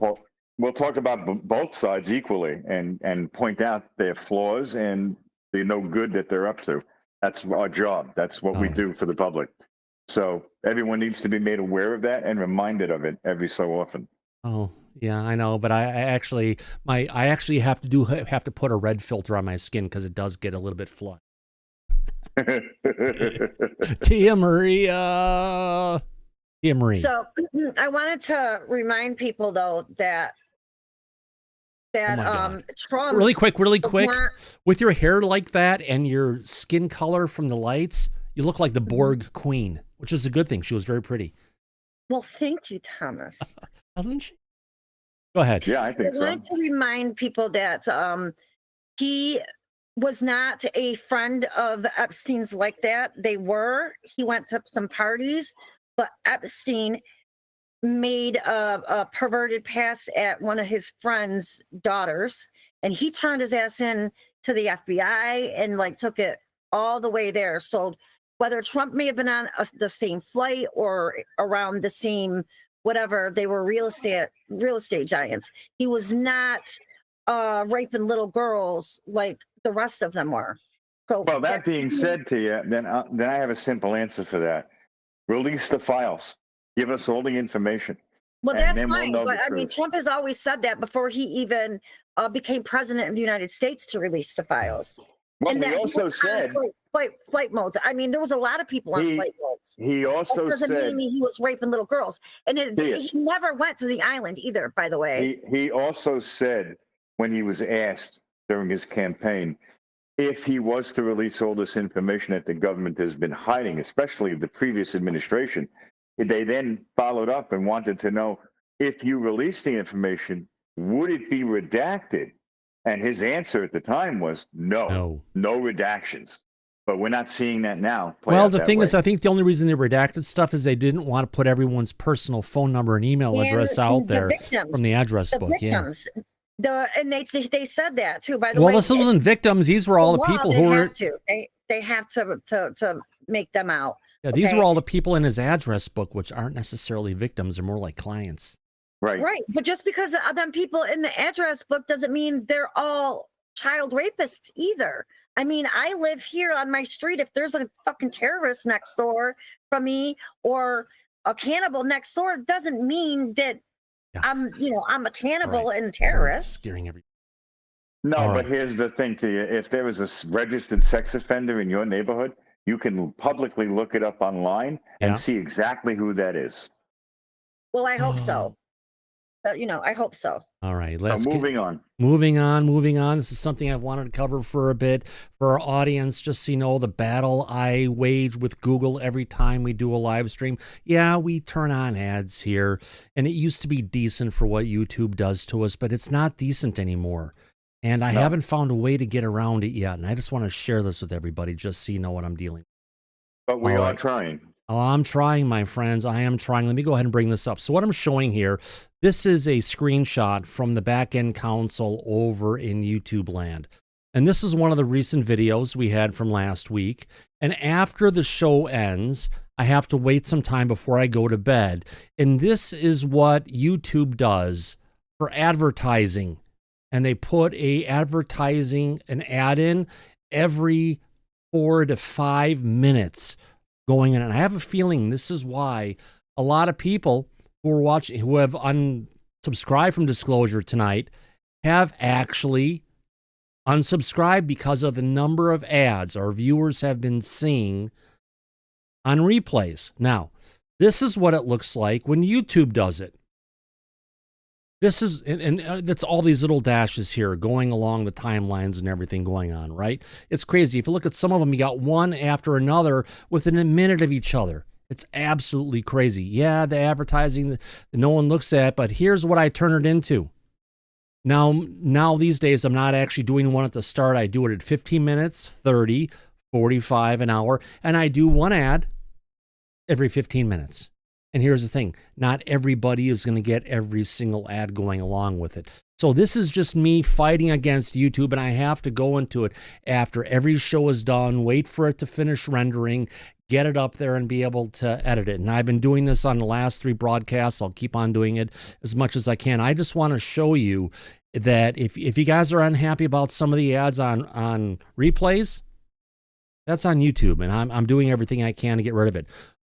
We'll talk about both sides equally and point out their flaws and the no good that they're up to. That's our job. That's what we do for the public. So everyone needs to be made aware of that and reminded of it every so often. Oh, yeah, I know, but I actually have to put a red filter on my skin because it does get a little bit flushed. Tia Maria. So I wanted to remind people though that Trump really quick, was not- with your hair like that and your skin color from the lights, you look like the Borg queen, which is a good thing. She was very pretty. Well, thank you, Thomas. Doesn't she? Go ahead. Yeah, I think I wanted to remind people that he was not a friend of Epstein's like that. He went to some parties, but Epstein made a perverted pass at one of his friend's daughters, and he turned his ass in to the FBI and like took it all the way there. So whether Trump may have been on the same flight or around the same whatever, they were real estate giants. He was not raping little girls like the rest of them were. So well, that being said to you, then I have a simple answer for that. Release the files. Give us all the information. Well, and that's then fine, we'll know but the I mean, truth. Trump has always said that before he even became president of the United States to release the files. Well, and he that also was on said flight modes. I mean, there was a lot of people on flight modes. He also that doesn't said mean he was raping little girls, and he never went to the island either. By the way, he also said when he was asked during his campaign if he was to release all this information that the government has been hiding, especially the previous administration, they then followed up and wanted to know if you release the information, would it be redacted? And his answer at the time was no redactions. But we're not seeing that now. Well, the thing is, I think the only reason they redacted stuff is they didn't want to put everyone's personal phone number and email address out there from the address book. Victims. And they said that too. By the way, well, this wasn't victims; these were all the people who were. They have to make them out. Yeah, these were all the people in his address book, which aren't necessarily victims; they're more like clients. Right. But just because of them people in the address book doesn't mean they're all child rapists either. I mean, I live here on my street. If there's a fucking terrorist next door from me or a cannibal next door, it doesn't mean that I'm a cannibal and a terrorist. Scaring everybody. No, but here's the thing to you. If there was a registered sex offender in your neighborhood, you can publicly look it up online and see exactly who that is. Well, I hope so. I hope so. All right, let's moving on. Moving on. This is something I've wanted to cover for a bit for our audience, just so you know the battle I wage with Google every time we do a live stream. Yeah, we turn on ads here, and it used to be decent for what YouTube does to us, but it's not decent anymore. And I haven't found a way to get around it yet, and I just want to share this with everybody just so you know what I'm dealing with. But we are trying. Oh, I'm trying, my friends. I am trying. Let me go ahead and bring this up. So what I'm showing here, this is a screenshot from the back-end console over in YouTube land. And this is one of the recent videos we had from last week. And after the show ends, I have to wait some time before I go to bed. And this is what YouTube does for advertising. And they put an ad in every 4 to 5 minutes going in. And I have a feeling this is why a lot of people who are watching, who have unsubscribed from Disclosure tonight, have actually unsubscribed because of the number of ads our viewers have been seeing on replays. Now, this is what it looks like when YouTube does it. This is, and that's all these little dashes here going along the timelines and everything going on, right? It's crazy. If you look at some of them, you got one after another within a minute of each other. It's absolutely crazy. Yeah, the advertising that no one looks at, but here's what I turn it into. Now these days, I'm not actually doing one at the start. I do it at 15 minutes, 30, 45, an hour, and I do one ad every 15 minutes. And here's the thing, not everybody is going to get every single ad going along with it. So this is just me fighting against YouTube, and I have to go into it after every show is done, wait for it to finish rendering, get it up there and be able to edit it. And I've been doing this on the last 3 broadcasts. I'll keep on doing it as much as I can. I just want to show you that if you guys are unhappy about some of the ads on replays, that's on YouTube, and I'm doing everything I can to get rid of it.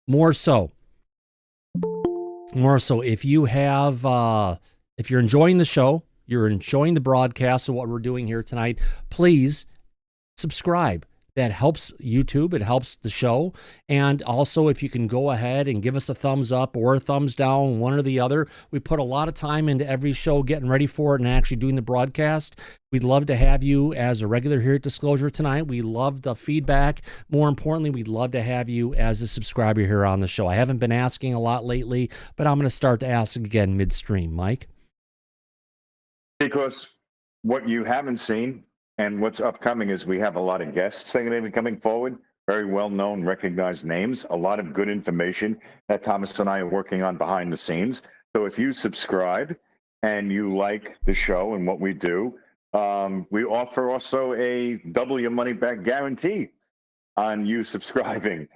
more so, if you have, if you're enjoying the show, you're enjoying the broadcast of what we're doing here tonight, please subscribe. That helps YouTube. It helps the show. And also, if you can go ahead and give us a thumbs up or a thumbs down, one or the other. We put a lot of time into every show getting ready for it and actually doing the broadcast. We'd love to have you as a regular here at Disclosure tonight. We love the feedback. More importantly, we'd love to have you as a subscriber here on the show. I haven't been asking a lot lately, but I'm going to start to ask again midstream. Mike? Because what you haven't seen and what's upcoming is we have a lot of guests that are going to be coming forward, very well-known, recognized names, a lot of good information that Thomas and I are working on behind the scenes. So if you subscribe and you like the show and what we do, we offer also a double your money back guarantee on you subscribing.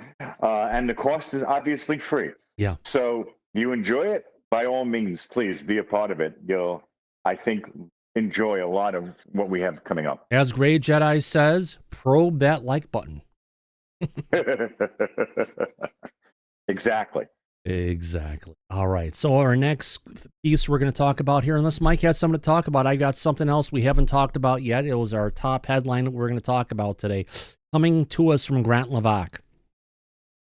And the cost is obviously free. Yeah. So you enjoy it, by all means, please be a part of it. You'll, I think, enjoy a lot of what we have coming up. As Grey Jedi says, probe that like button. Exactly. All right. So our next piece we're going to talk about here, unless Mike has something to talk about, I got something else we haven't talked about yet. It was our top headline that we're going to talk about today. Coming to us from Grant Levac.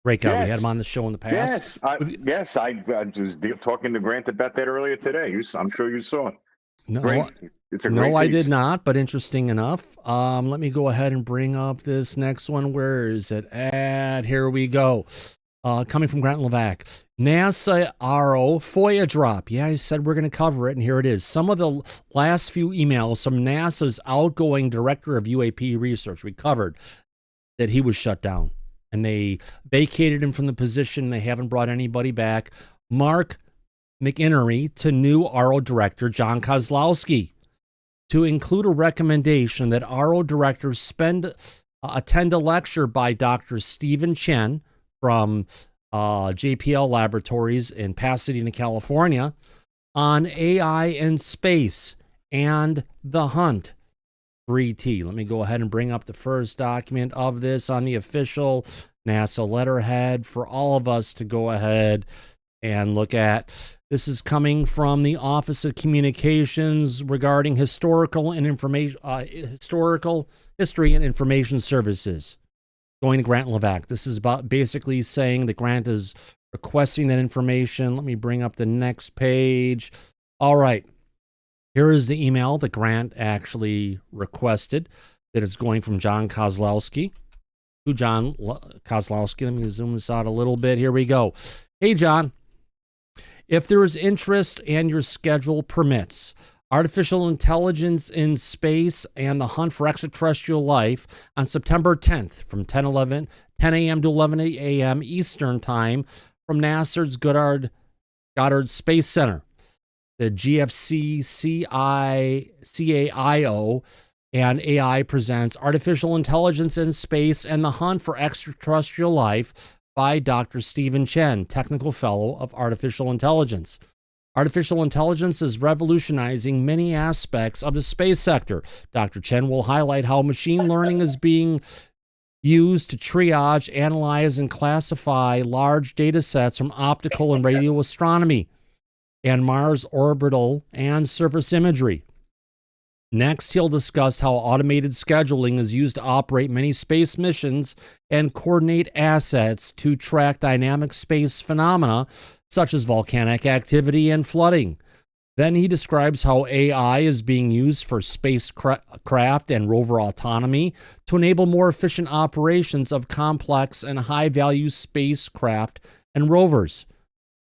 Great guy. Yes. We had him on the show in the past. Yes, I was talking to Grant about that earlier today. I'm sure you saw it. No, it's a great I piece. did not, but interesting enough. Let me go ahead and bring up this next one. Where is it at? Here we go. Coming from Grant Levac. NASA AARO FOIA drop. Yeah, I said we're going to cover it, and here it is. Some of the last few emails from NASA's outgoing director of UAP research. We covered that he was shut down, and they vacated him from the position. They haven't brought anybody back. Mark McInerney to new AARO director John Kozlowski to include a recommendation that AARO directors attend a lecture by Dr. Stephen Chen from JPL Laboratories in Pasadena, California, on AI and space and the hunt for ET. Let me go ahead and bring up the first document of this on the official NASA letterhead for all of us to go ahead and look at. This is coming from the Office of Communications regarding historical history and information services. Going to Grant Levac. This is about basically saying that Grant is requesting that information. Let me bring up the next page. All right. Here is the email that Grant actually requested that is going from John Kozlowski to John Kozlowski. Let me zoom this out a little bit. Here we go. Hey, John. If there is interest and your schedule permits, artificial intelligence in space and the hunt for extraterrestrial life on September 10th from 10 a.m. to 11 a.m. Eastern Time from NASA's Goddard Space Center. The GFC-CAIO and AI presents Artificial Intelligence in Space and the Hunt for Extraterrestrial Life by Dr. Stephen Chen, Technical Fellow of Artificial Intelligence. Artificial intelligence is revolutionizing many aspects of the space sector. Dr. Chen will highlight how machine learning is being used to triage, analyze, and classify large data sets from optical and radio astronomy and Mars orbital and surface imagery. Next, he'll discuss how automated scheduling is used to operate many space missions and coordinate assets to track dynamic space phenomena such as volcanic activity and flooding. Then he describes how AI is being used for spacecraft and rover autonomy to enable more efficient operations of complex and high-value spacecraft and rovers.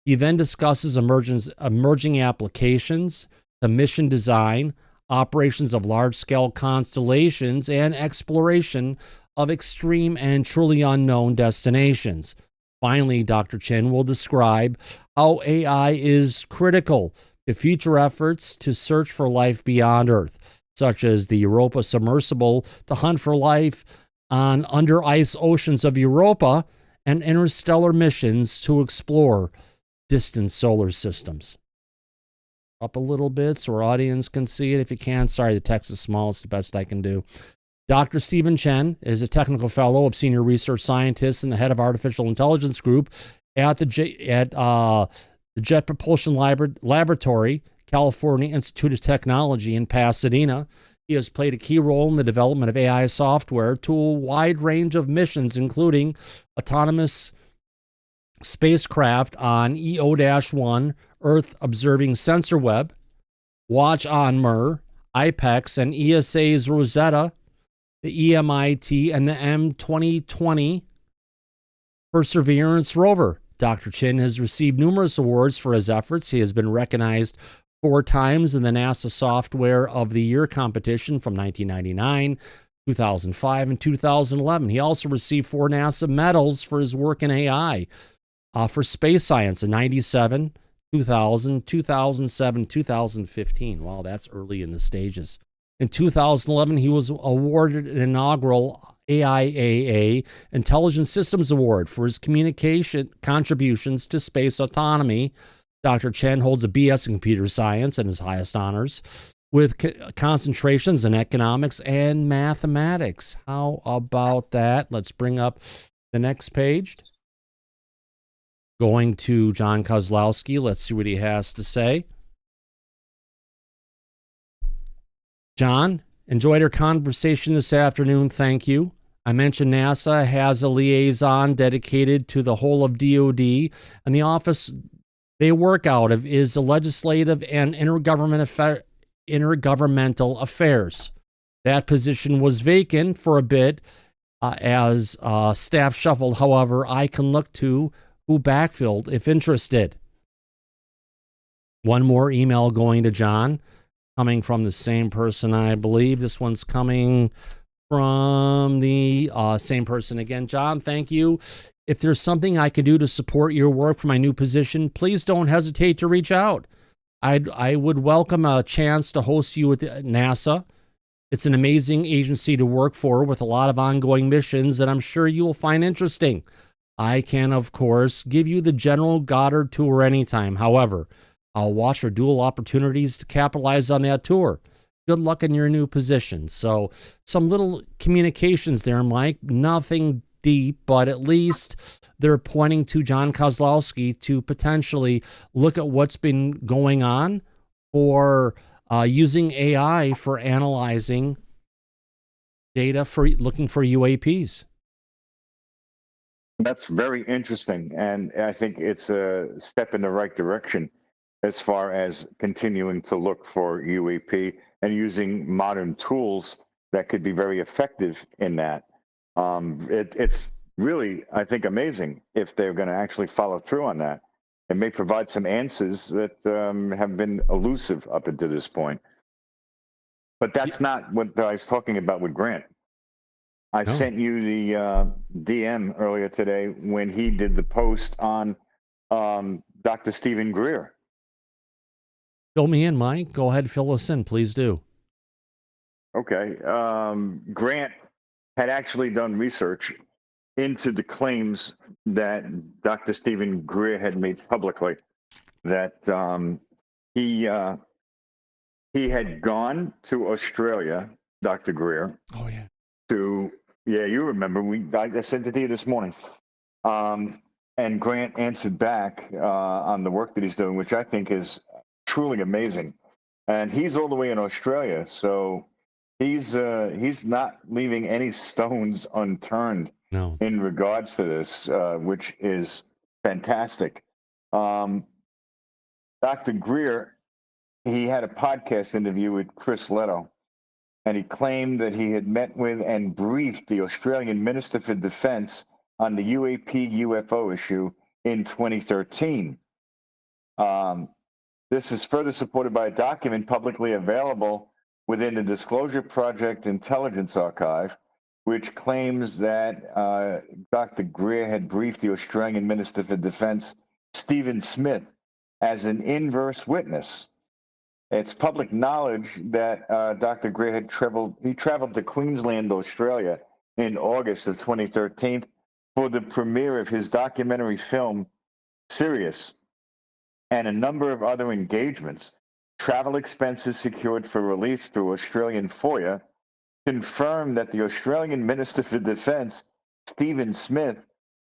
He then discusses emerging applications, the mission design, operations of large-scale constellations, and exploration of extreme and truly unknown destinations. Finally, Dr. Chen will describe how AI is critical to future efforts to search for life beyond Earth, such as the Europa submersible to hunt for life on under-ice oceans of Europa and interstellar missions to explore distant solar systems. Up a little bit so our audience can see it. If you can, sorry, the text is small. It's the best I can do. Dr. Stephen Chen is a technical fellow of senior research scientists and the head of Artificial Intelligence Group at the Jet Propulsion Laboratory, California Institute of Technology in Pasadena. He has played a key role in the development of AI software to a wide range of missions, including autonomous spacecraft on EO-1, Earth Observing Sensor Web, Watch on MER, IPEX, and ESA's Rosetta, the EMIT, and the M2020 Perseverance rover. Dr. Chin has received numerous awards for his efforts. He has been recognized 4 times in the NASA Software of the Year competition from 1999, 2005, and 2011. He also received 4 NASA medals for his work in AI for space science in 97, 2000, 2007, 2015. Wow, that's early in the stages. In 2011, he was awarded an inaugural AIAA Intelligent Systems Award for his communication contributions to space autonomy. Dr. Chen holds a BS in computer science and his highest honors, with concentrations in economics and mathematics. How about that? Let's bring up the next page. Going to John Kozlowski. Let's see what he has to say. John, enjoyed our conversation this afternoon. Thank you. I mentioned NASA has a liaison dedicated to the whole of DOD, and the office they work out of is the legislative and intergovernmental affairs. That position was vacant for a bit as staff shuffled. However, I can look to who backfilled if interested. One more email going to John, coming from the same person, I believe. This one's coming from the same person again. John, thank you. If there's something I can do to support your work for my new position, please don't hesitate to reach out. I would welcome a chance to host you at NASA. It's an amazing agency to work for with a lot of ongoing missions that I'm sure you will find interesting. I can, of course, give you the General Goddard tour anytime. However, I'll watch for dual opportunities to capitalize on that tour. Good luck in your new position. So some little communications there, Mike. Nothing deep, but at least they're pointing to John Kozlowski to potentially look at what's been going on for using AI for analyzing data for looking for UAPs. That's very interesting, and I think it's a step in the right direction as far as continuing to look for UAP and using modern tools that could be very effective in that. It's really, I think, amazing if they're going to actually follow through on that. It may provide some answers that have been elusive up until this point. But that's not what I was talking about with Grant. I sent you the DM earlier today when he did the post on Dr. Stephen Greer. Fill me in, Mike. Go ahead, fill us in. Please do. Okay. Grant had actually done research into the claims that Dr. Stephen Greer had made publicly, that he had gone to Australia, Dr. Greer. Oh, yeah. You remember, I sent it to you this morning. And Grant answered back on the work that he's doing, which I think is truly amazing. And he's all the way in Australia, so he's not leaving any stones unturned in regards to this, which is fantastic. Dr. Greer, he had a podcast interview with Chris Leto, and he claimed that he had met with and briefed the Australian Minister for Defence on the UAP UFO issue in 2013. This is further supported by a document publicly available within the Disclosure Project Intelligence Archive, which claims that Dr. Greer had briefed the Australian Minister for Defence, Stephen Smith, as an inverse witness. It's public knowledge that Dr. Greer had traveled to Queensland, Australia in August of 2013 for the premiere of his documentary film, Sirius, and a number of other engagements. Travel expenses secured for release through Australian FOIA confirmed that the Australian Minister for Defence, Stephen Smith,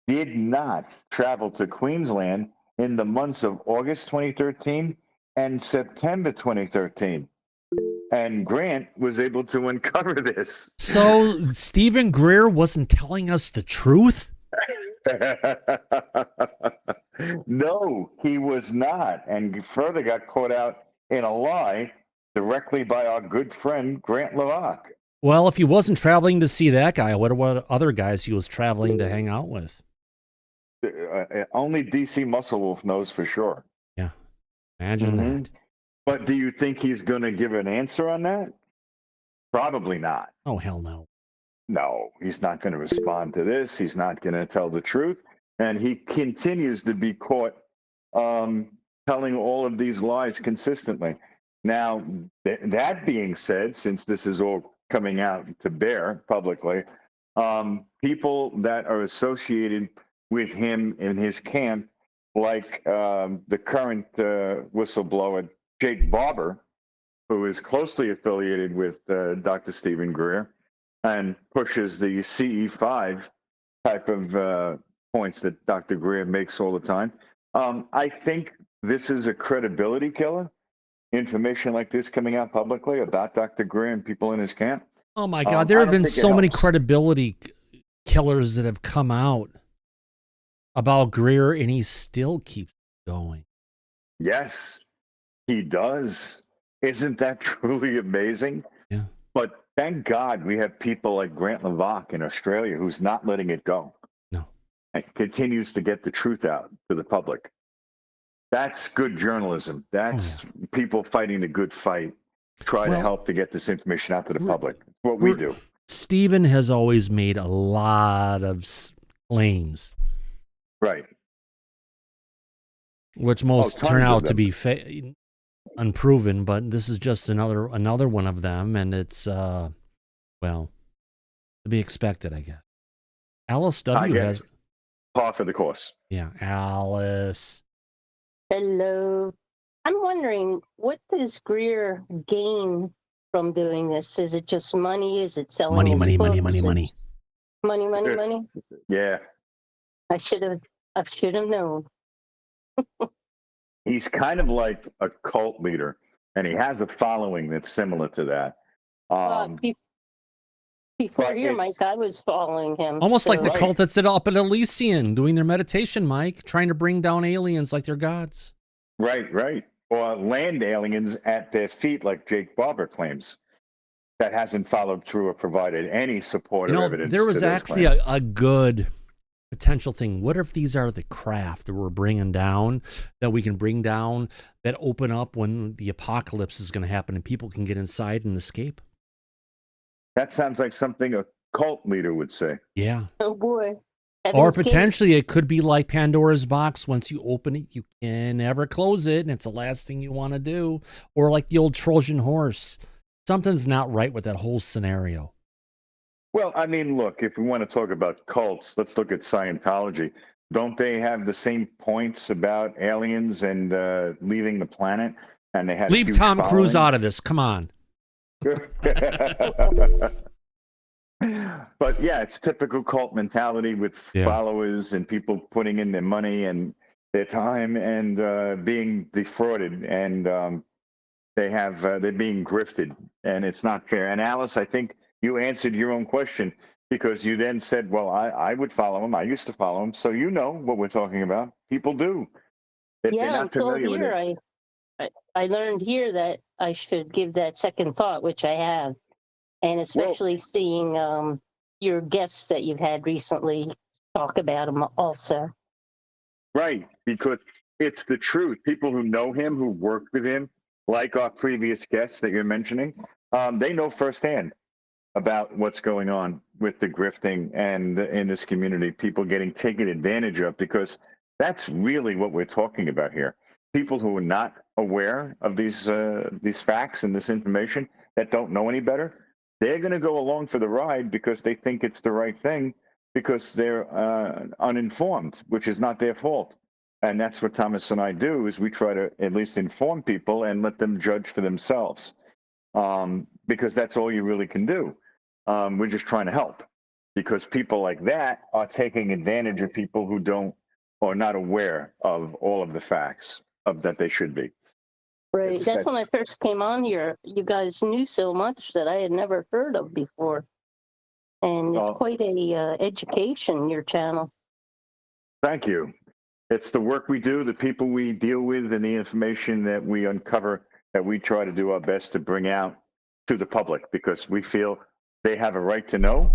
did not travel to Queensland in the months of August 2013 and September 2013. And Grant was able to uncover this. So Stephen Greer wasn't telling us the truth? No, he was not. And further got caught out in a lie directly by our good friend, Grant Levac. Well, if he wasn't traveling to see that guy, what other guys he was traveling to hang out with? Only DC Muscle Wolf knows for sure. Yeah. Imagine that. But do you think he's going to give an answer on that? Probably not. Oh, hell no. No, he's not going to respond to this. He's not going to tell the truth. And he continues to be caught telling all of these lies consistently. Now, that being said, since this is all coming out to bear publicly, people that are associated with him in his camp, like the current whistleblower, Jake Barber, who is closely affiliated with Dr. Stephen Greer and pushes the CE5 type of points that Dr. Greer makes all the time. I think this is a credibility killer. Information like this coming out publicly about Dr. Greer and people in his camp. Oh my God, there have been so many credibility killers that have come out about Greer, and he still keeps going. Yes, he does. Isn't that truly amazing? Yeah. But thank God we have people like Grant Levac in Australia who's not letting it go. No. And continues to get the truth out to the public. That's good journalism. That's people fighting a good fight. Try to help to get this information out to the public. It's what we do. Stephen has always made a lot of claims. Right. Which most turn out to be unproven, but this is just another one of them, and it's well, to be expected, I guess. Alice W has par for the course. Yeah, Alice. Hello. I'm wondering, what does Greer gain from doing this? Is it just money? Is it selling money? Money? Yeah. I should have known. He's kind of like a cult leader, and he has a following that's similar to that. Before here, Mike, I was following him. Almost like the cult that's up at Elysian doing their meditation, Mike, trying to bring down aliens like they're gods. Right. Or land aliens at their feet, like Jake Barber claims. That hasn't followed through or provided any support or evidence. There was to those actually claims. a good potential thing. What if these are the craft that we're bringing down, that we can bring down, that open up when the apocalypse is going to happen and people can get inside and escape? That sounds like something a cult leader would say. Yeah. Oh, boy. Or potentially it could be like Pandora's box. Once you open it, you can never close it, and it's the last thing you want to do. Or like the old Trojan horse. Something's not right with that whole scenario. Well, I mean, look, if we want to talk about cults, let's look at Scientology. Don't they have the same points about aliens and leaving the planet? And they have Leave Tom Cruise out of this. Come on. But yeah, it's typical cult mentality with followers and people putting in their money and their time and being defrauded, and they're being grifted, and it's not fair. And Alice, I think you answered your own question, because you then said, well, I would follow him. I used to follow him. So you know what we're talking about. People do. They're not until familiar with here, it. I learned here that I should give that second thought, which I have. And especially seeing your guests that you've had recently talk about them also. Right, because it's the truth. People who know him, who worked with him, like our previous guests that you're mentioning, they know firsthand about what's going on with the grifting and in this community, people getting taken advantage of, because that's really what we're talking about here. People who are not aware of these facts and this information, that don't know any better, they're going to go along for the ride because they think it's the right thing, because they're uninformed, which is not their fault. And that's what Thomas and I do, is we try to at least inform people and let them judge for themselves, because that's all you really can do. We're just trying to help. because people like that are taking advantage of people who don't or not aware of all of the facts of that they should be. Right. That's when I first came on here. You guys knew so much that I had never heard of before. And it's quite a education, your channel. Thank you. It's the work we do, the people we deal with, and the information that we uncover that we try to do our best to bring out to the public, because we feel they have a right to know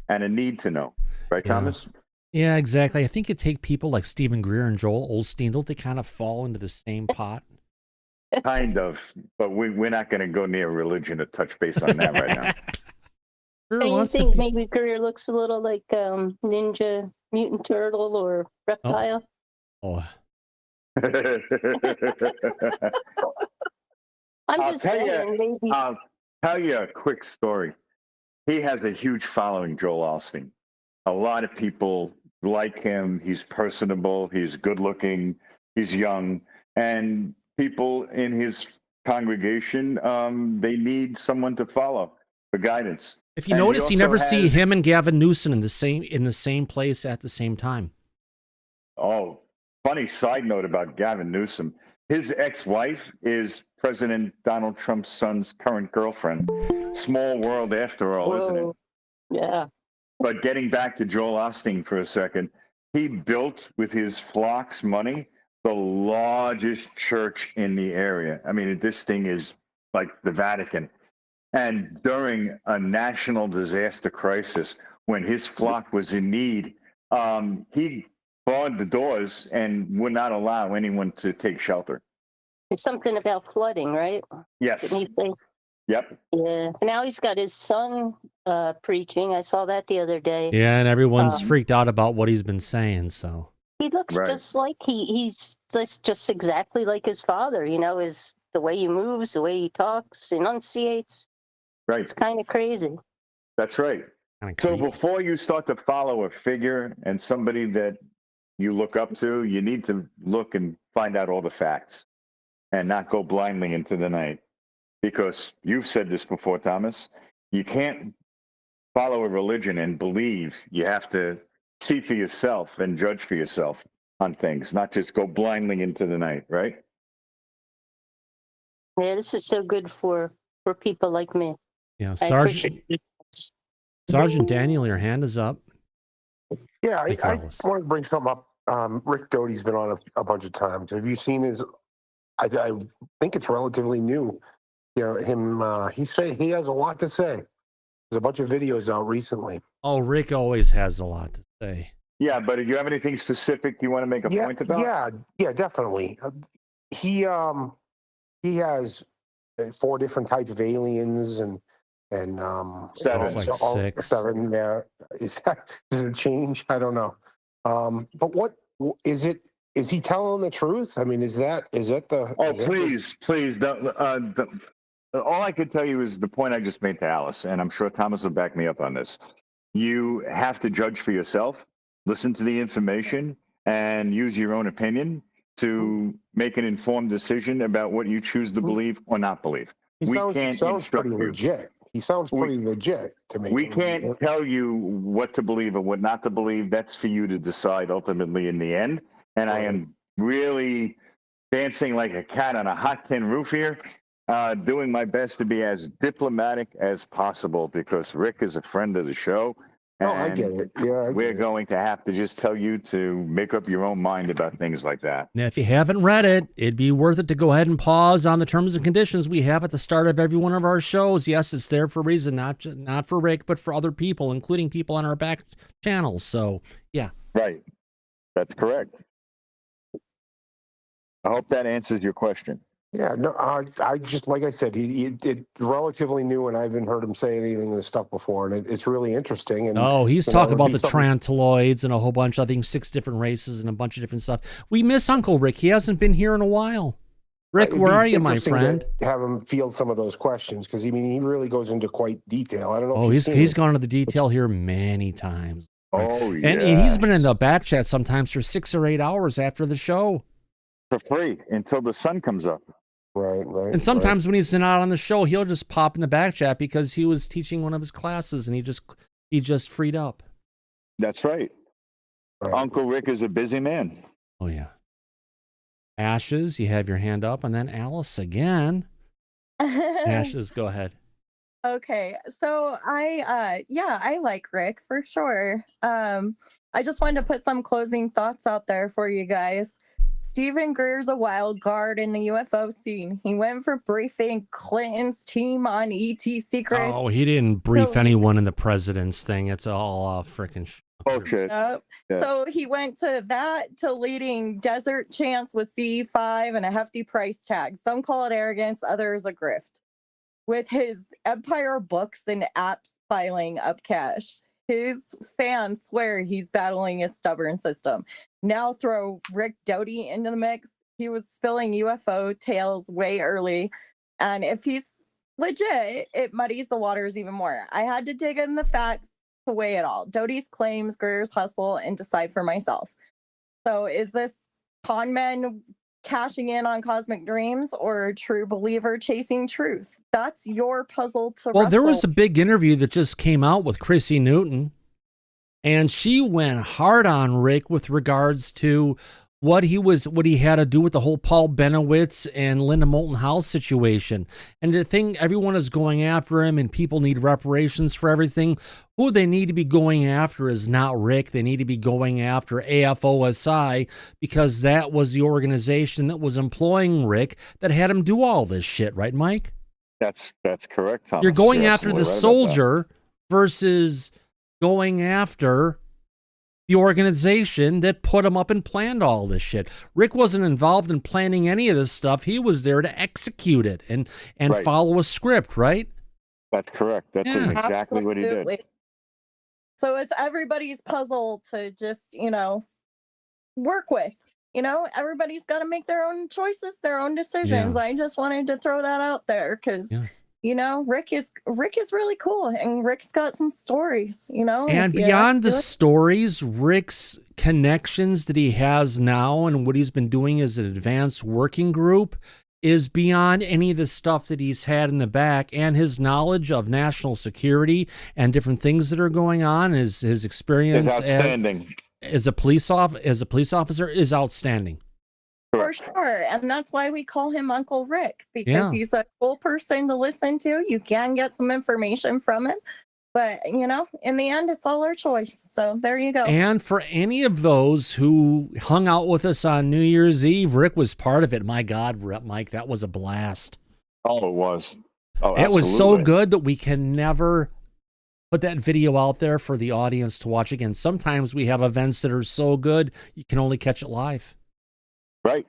and a need to know. Right, Thomas? Yeah, exactly. I think you take people like Stephen Greer and Joel Osteen, don't they kind of fall into the same pot? Kind of, but we're not going to go near religion to touch base on that right now. And you think maybe Greer looks a little like Ninja Mutant Turtle or Reptile? Oh. I'm just saying, maybe. I'll tell you a quick story. He has a huge following, Joel Osteen. A lot of people like him. He's personable. He's good looking. He's young. And people in his congregation, they need someone to follow for guidance. If you notice, you never see him and Gavin Newsom in the same place at the same time. Oh, funny side note about Gavin Newsom. His ex-wife is President Donald Trump's son's current girlfriend. Small world after all, isn't it? Yeah. But getting back to Joel Osteen for a second, he built with his flock's money the largest church in the area. I mean, this thing is like the Vatican. And during a national disaster crisis, when his flock was in need, he barred the doors and would not allow anyone to take shelter. It's something about flooding, right? Yes. Didn't you say? Yep. Yeah. Now he's got his son preaching. I saw that the other day. Yeah, and everyone's freaked out about what he's been saying, so. He looks just like he's just exactly like his father, you know, the way he moves, the way he talks, enunciates. Right. It's kind of crazy. That's right. So before you start to follow a figure and somebody that you look up to, you need to look and find out all the facts and not go blindly into the night. Because you've said this before, Thomas, you can't follow a religion and believe. You have to see for yourself and judge for yourself on things, not just go blindly into the night, right? Yeah, this is so good for people like me. Yeah, Sergeant Daniel, your hand is up. Yeah, I want to bring something up. Rick Doty's been on a bunch of times. Have you seen his? I think it's relatively new. You know, him. He has a lot to say. There's a bunch of videos out recently. Oh, Rick always has a lot to say. Yeah, but do you have anything specific you want to make a point about? Yeah, definitely. He has 4 different types of aliens and seven. It's like 6. 7. Yeah, does it change? I don't know. But what is it? Is he telling the truth? I mean, is that the? Oh, please don't. All I could tell you is the point I just made to Alice, and I'm sure Thomas will back me up on this. You have to judge for yourself, listen to the information, and use your own opinion to make an informed decision about what you choose to believe or not believe. He sounds pretty legit. He sounds pretty legit to me. We can't tell you what to believe or what not to believe. That's for you to decide ultimately in the end. And I am really dancing like a cat on a hot tin roof here, doing my best to be as diplomatic as possible because Rick is a friend of the show. Oh, I get it. Yeah, we're going to have to just tell you to make up your own mind about things like that. Now, if you haven't read it, it'd be worth it to go ahead and pause on the terms and conditions we have at the start of every one of our shows. Yes, it's there for a reason, not for Rick, but for other people, including people on our back channels. So, yeah. Right. That's correct. I hope that answers your question. Yeah, no, I just, like I said, it's relatively new, and I haven't heard him say anything of this stuff before, and it's really interesting. And he's talking about the Trantiloids and a whole bunch, I think 6 different races and a bunch of different stuff. We miss Uncle Rick. He hasn't been here in a while. Rick, where are you, my friend? Have him field some of those questions, because, I mean, he really goes into quite detail. I don't know. Oh, he's gone into the detail here many times. Oh, yeah. And he's been in the back chat sometimes for 6 or 8 hours after the show. For free, until the sun comes up. Right. And sometimes when he's not on the show, he'll just pop in the back chat because he was teaching one of his classes and he just he just freed up. That's right. Uncle Rick is a busy man. Oh, yeah. Ashes, you have your hand up, and then Alice again. Ashes, go ahead. Okay, so I like Rick for sure. I just wanted to put some closing thoughts out there for you guys. Stephen Greer's a wild card in the UFO scene. He went for briefing Clinton's team on ET secrets. Oh, he didn't brief anyone in the president's thing. It's all freaking bullshit. Yep. Yeah. So he went to that to leading Desert Chance with CE5 and a hefty price tag. Some call it arrogance, others a grift. With his Empire books and apps piling up cash, his fans swear he's battling a stubborn system. Now throw Rick Doty into the mix. He was spilling UFO tales way early. And if he's legit, it muddies the waters even more. I had to dig in the facts to weigh it all. Doty's claims, Greer's hustle, and decide for myself. So is this con men cashing in on cosmic dreams or a true believer chasing truth? That's your puzzle to Well, there was wrestle. a big interview that just came out with Chrissy Newton, and she went hard on Rick with regards to what he had to do with the whole Paul Benowitz and Linda Moulton House situation. And the thing, everyone is going after him and people need reparations for everything. Who they need to be going after is not Rick. They need to be going after AFOSI, because that was the organization that was employing Rick that had him do all this shit. Right, Mike? That's correct, Thomas. You're going You're after the absolutely right about that. soldier versus going after the organization that put him up and planned all this shit. Rick wasn't involved in planning any of this stuff. He was there to execute it and Right. follow a script, right? That's correct. That's Yeah. exactly what he did. Absolutely. So it's everybody's puzzle to just, work with. Everybody's got to make their own choices, their own decisions. Yeah. I just wanted to throw that out there because, Rick is really cool, and Rick's got some stories, And beyond the stories, Rick's connections that he has now and what he's been doing as an advanced working group is beyond any of the stuff that he's had in the back, and his knowledge of national security and different things that are going on, his experience It's outstanding. as a police officer is outstanding. For sure. And that's why we call him Uncle Rick, because he's a cool person to listen to. You can get some information from him. But, in the end, it's all our choice. So there you go. And for any of those who hung out with us on New Year's Eve, Rick was part of it. My God, Mike, that was a blast. Oh, it was. Oh, it was so absolutely. good that we can never put that video out there for the audience to watch again. Sometimes we have events that are so good, you can only catch it live. Right.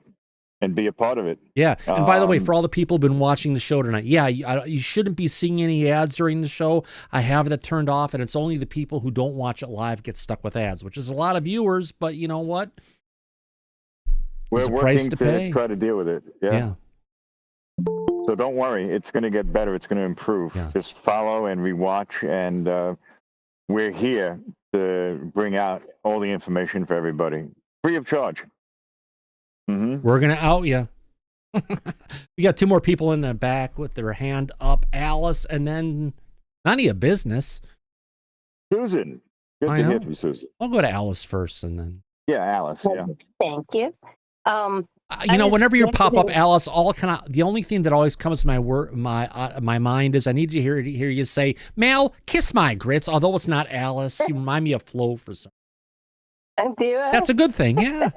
And be a part of it. Yeah. And by the way, for all the people who've been watching the show tonight, you shouldn't be seeing any ads during the show. I have that turned off, and it's only the people who don't watch it live get stuck with ads, which is a lot of viewers, but you know what? We're There's a price working to to pay. try to deal with it. Yeah. So don't worry. It's going to get better. It's going to improve. Just follow and rewatch. And we're here to bring out all the information for everybody, free of charge. Mm-hmm. We're going to out you. We got two more people in the back with their hand up. Alice, and then none of your business. Susan. Good I to know. hear from you, Susan. I'll go to Alice first, and then. Yeah, Alice. Yeah. Thank you. Whenever you pop up, Alice, the only thing that always comes to my mind is I need to hear you say, "Mel, kiss my grits." Although it's not Alice, you remind me of Flo for some. Do I? That's a good thing, yeah.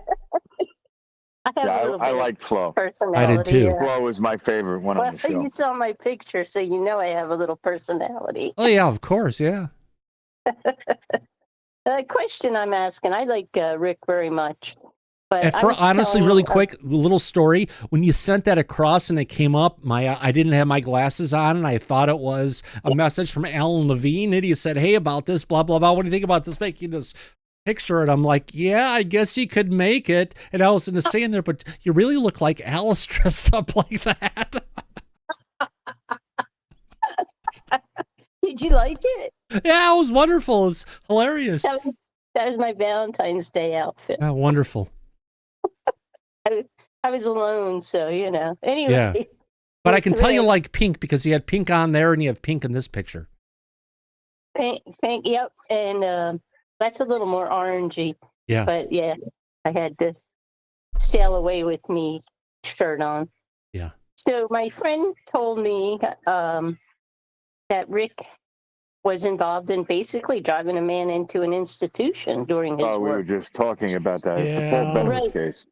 I like Flo. Personality. I did too. yeah. Flo was my favorite one Well, on the show. you saw my picture, so you know I have a little personality. Oh yeah, of course, yeah. The question I'm asking, I like Rick very much. But And I for was honestly, telling really you, quick, little story. When you sent that across and it came up, I didn't have my glasses on, and I thought it was a message from Alan Levine, and he said, "Hey, about this, blah blah blah. What do you think about this making this picture?" And I'm like, "Yeah, I guess you could make it." And I was going to say in there, but you really look like Alice dressed up like that. Did you like it? Yeah, it was wonderful. It was hilarious. That was my Valentine's Day outfit. Yeah, wonderful. I was alone, so Anyway. Yeah. But I can tell you Rick. like pink because you had pink on there and you have pink in this picture. Yep, and that's a little more orangey. Yeah. But yeah, I had to sail away with me shirt on. Yeah. So my friend told me that Rick was involved in basically driving a man into an institution during his Oh, we were work. just talking about that. It's the Paul Yeah. Benowitz Right. case.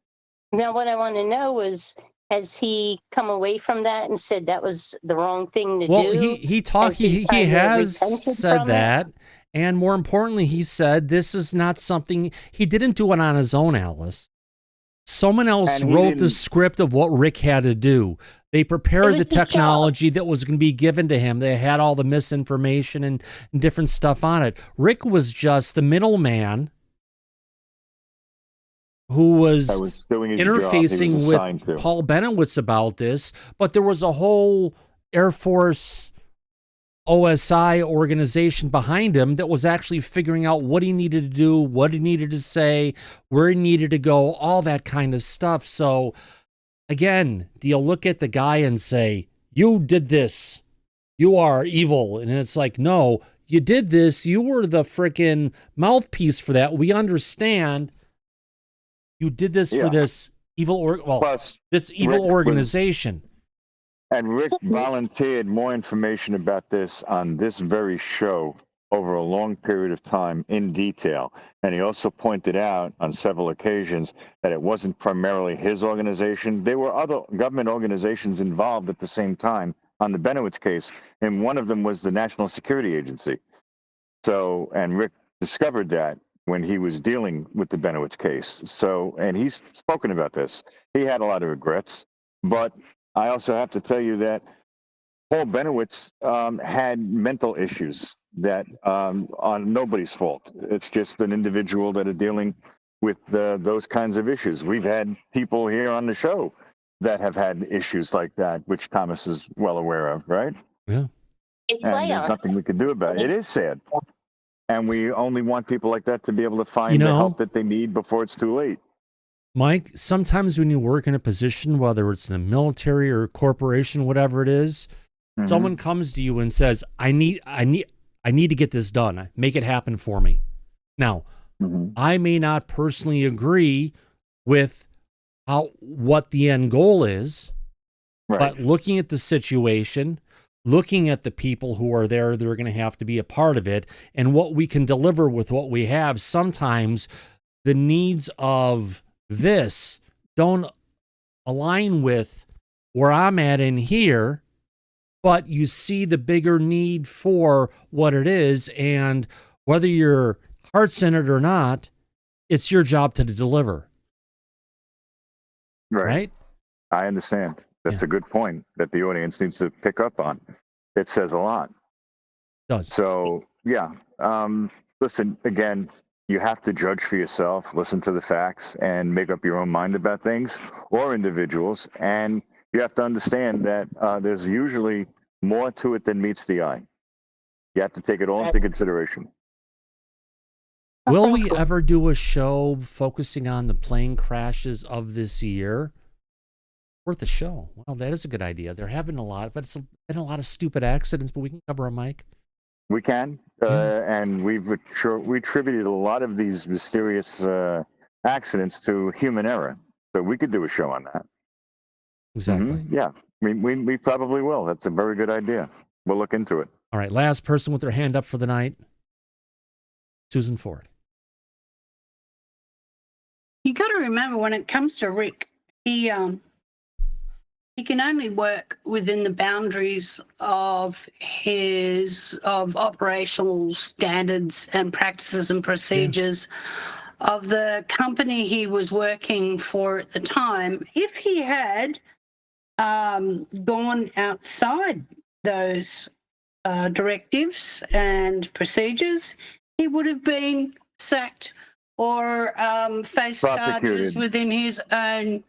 Now, what I want to know is, has he come away from that and said that was the wrong thing to Well, do? he talked. He kind of has repented said from it? that, and more importantly, he said this is not something he didn't do it on his own, Alice. Someone else And he wrote the didn't- script of what Rick had to do. They prepared It the was his job. technology that was going to be given to him. They had all the misinformation and different stuff on it. Rick was just the middleman who was That was doing his job. He was interfacing assigned with to. Paul Benowitz about this, but there was a whole Air Force OSI organization behind him that was actually figuring out what he needed to do, what he needed to say, where he needed to go, all that kind of stuff. So again, do you look at the guy and say, you did this, you are evil? And it's like, no, you did this, you were the freaking mouthpiece for that. We understand you did this for Yeah. this evil Plus, this evil Rick was- organization. And Rick volunteered more information about this on this very show over a long period of time in detail. And he also pointed out on several occasions that it wasn't primarily his organization. There were other government organizations involved at the same time on the Benowitz case, and one of them was the National Security Agency. So, and Rick discovered that when he was dealing with the Benowitz case. So, and he's spoken about this. He had a lot of regrets, but I also have to tell you that Paul Benowitz had mental issues that are nobody's fault. It's just an individual that are dealing with those kinds of issues. We've had people here on the show that have had issues like that, which Thomas is well aware of, right? Yeah. And there's nothing we can do about it. It is sad. And we only want people like that to be able to find the help that they need before it's too late. Mike, sometimes when you work in a position, whether it's in the military or a corporation, whatever it is, someone comes to you and says, I need to get this done. Make it happen for me. Now, I may not personally agree with what the end goal is, but looking at the situation, looking at the people who are there, they're going to have to be a part of it, and what we can deliver with what we have, sometimes the needs of this don't align with where I'm at in here, but you see the bigger need for what it is, and whether your heart's in it or not, it's your job to deliver. Right? I understand. That's a good point that the audience needs to pick up on. It says a lot. It does. So, yeah. Listen, again, you have to judge for yourself, listen to the facts, and make up your own mind about things or individuals. And you have to understand that there's usually more to it than meets the eye. You have to take it all into consideration. Will we ever do a show focusing on the plane crashes of this year? Worth a show. Well, that is a good idea. They're having a lot, but it's been a lot of stupid accidents, but we can cover a mic. We can, and we attributed a lot of these mysterious accidents to human error. So we could do a show on that. Exactly. Yeah, we probably will. That's a very good idea. We'll look into it. All right, last person with their hand up for the night, Susan Ford. You got to remember, when it comes to Rick, he can only work within the boundaries of operational standards and practices and procedures of the company he was working for at the time. If he had gone outside those directives and procedures, he would have been sacked or faced charges within his own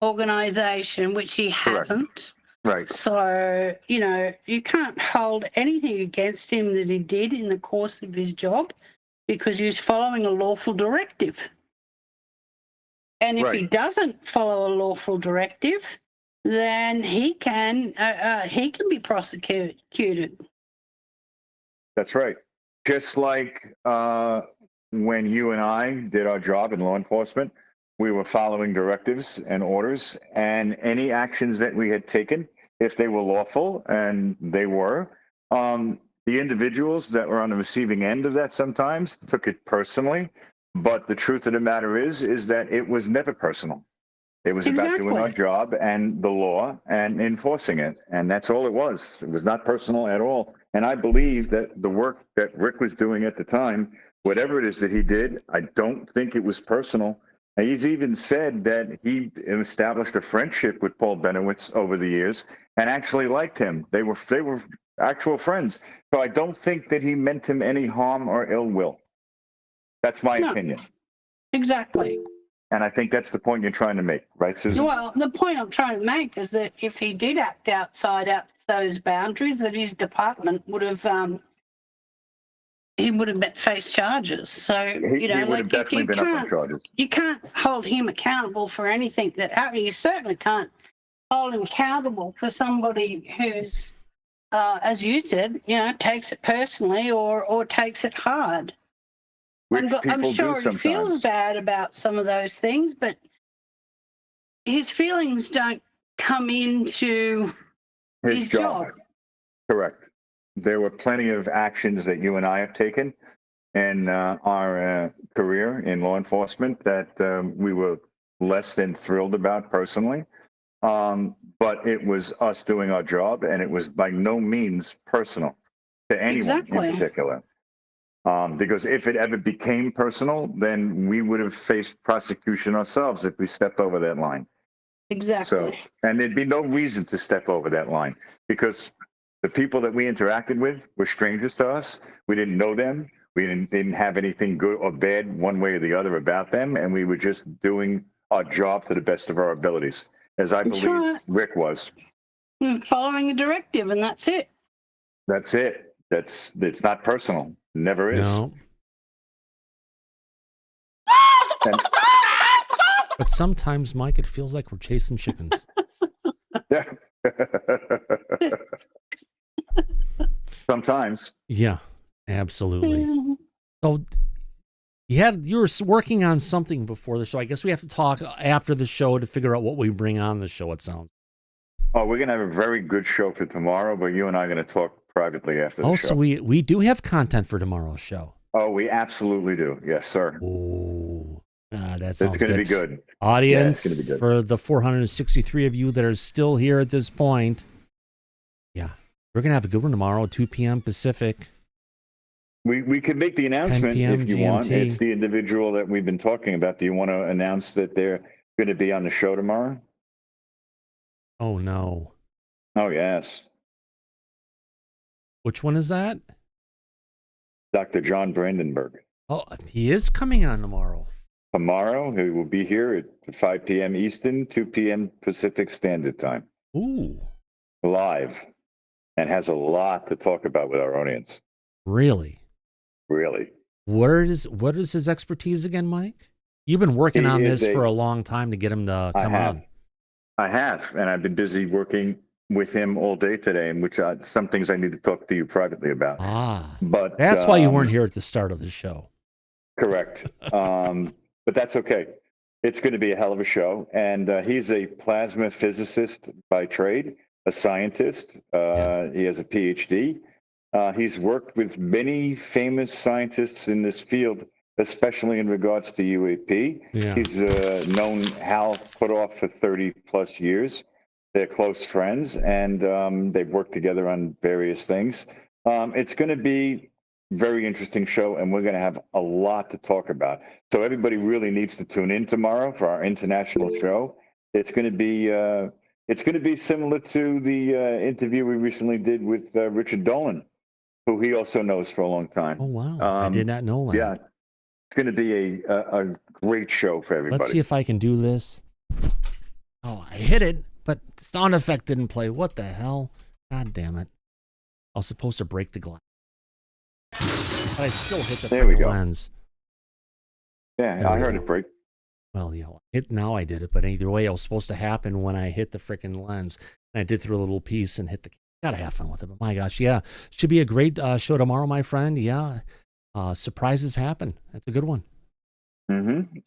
organization, which he hasn't. Right. So, you can't hold anything against him that he did in the course of his job because he was following a lawful directive. And if he doesn't follow a lawful directive, then he can be prosecuted. That's right. Just like when you and I did our job in law enforcement, we were following directives and orders, and any actions that we had taken, if they were lawful, and they were, the individuals that were on the receiving end of that sometimes took it personally. But the truth of the matter is that it was never personal. It was about doing our job and the law and enforcing it. And that's all it was. It was not personal at all. And I believe that the work that Rick was doing at the time, whatever it is that he did, I don't think it was personal. And he's even said that he established a friendship with Paul Benowitz over the years and actually liked him. They were actual friends. So I don't think that he meant him any harm or ill will. That's my opinion. Exactly. And I think that's the point you're trying to make, right, Susan? Well, the point I'm trying to make is that if he did act outside those boundaries, that his department would have he would have faced charges. So He would have definitely been up on charges. You can't hold him accountable for anything that happened. You certainly can't hold him accountable for somebody who's, as you said, takes it personally or takes it hard. I'm sure he feels bad about some of those things, but his feelings don't come into his job. Correct. There were plenty of actions that you and I have taken in our career in law enforcement that we were less than thrilled about personally. But it was us doing our job, and it was by no means personal to anyone in particular. Because if it ever became personal, then we would have faced prosecution ourselves if we stepped over that line. Exactly. So, and there'd be no reason to step over that line because the people that we interacted with were strangers to us. We didn't know them. We didn't have anything good or bad one way or the other about them. And we were just doing our job to the best of our abilities, as I believe Rick was. Following a directive, and that's it. That's it. It's not personal. Never is. No. But sometimes, Mike, it feels like we're chasing chickens. Yeah. Sometimes. Yeah, absolutely. So you were working on something before the show. I guess we have to talk after the show to figure out what we bring on the show, it sounds. Oh, we're going to have a very good show for tomorrow, but you and I are going to talk privately after the show. So we do have content for tomorrow's show. Oh, we absolutely do. Yes, sir. Oh, that sounds It's going to be good. Audience, yeah, it's gonna be good. For the 463 of you that are still here at this point, yeah, we're going to have a good one tomorrow, 2 p.m. Pacific. We could make the announcement 10 p.m. if you GMT. want. It's the individual that we've been talking about. Do you want to announce that they're going to be on the show tomorrow? Oh, no. Oh, yes. Which one is that? Dr. John Brandenburg. Oh, he is coming on tomorrow. Tomorrow, he will be here at 5 p.m. Eastern, 2 p.m. Pacific Standard Time. Ooh. Live. And has a lot to talk about with our audience. Really? Really. What is his expertise again, Mike? You've been working on this for a long time to get him to come on. I have, and I've been busy working with him all day today, in which some things I need to talk to you privately about. But That's why you weren't here at the start of the show. Correct. But that's okay. It's going to be a hell of a show. And he's a plasma physicist by trade, a scientist. He has a PhD. He's worked with many famous scientists in this field, especially in regards to UAP. Yeah. He's known Hal Puthoff for 30 plus years. They're close friends, and they've worked together on various things. It's going to be a very interesting show, and we're going to have a lot to talk about. So everybody really needs to tune in tomorrow for our international show. It's going to be similar to the interview we recently did with Richard Dolan, who he also knows for a long time. Oh, wow. I did not know that. Yeah. It's going to be a great show for everybody. Let's see if I can do this. Oh, I hit it, but the sound effect didn't play. What the hell? God damn it. I was supposed to break the glass. But I still hit the lens. Yeah, I heard it break. Well, now I did it, but either way, it was supposed to happen when I hit the freaking lens. And I did through a little piece and hit the Gotta have fun with it. But my gosh, yeah. Should be a great show tomorrow, my friend. Yeah. Surprises happen. That's a good one. Mm-hmm.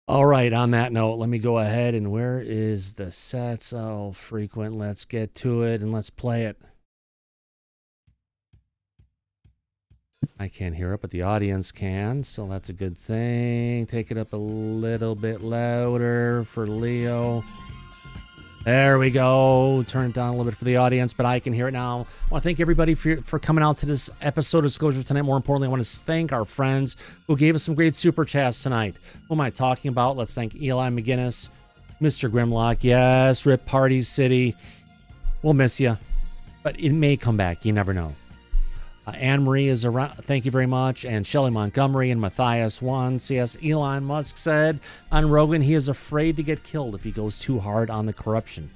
All right. On that note, let me go ahead and where is the sets? Oh, frequent. Let's get to it and let's play it. I can't hear it, but the audience can, so that's a good thing. Take it up a little bit louder for Leo. There we go. Turn it down a little bit for the audience, but I can hear it now. I want to thank everybody for coming out to this episode of Disclosure tonight. More importantly, I want to thank our friends who gave us some great super chats tonight. Who am I talking about? Let's thank Eli McGinnis, Mr. Grimlock. Yes, Rip Party City. We'll miss you, but it may come back. You never know. Anne Marie is around. Thank you very much. And Shelley Montgomery and Matthias One. CS Elon Musk said on Rogan he is afraid to get killed if he goes too hard on the corruption.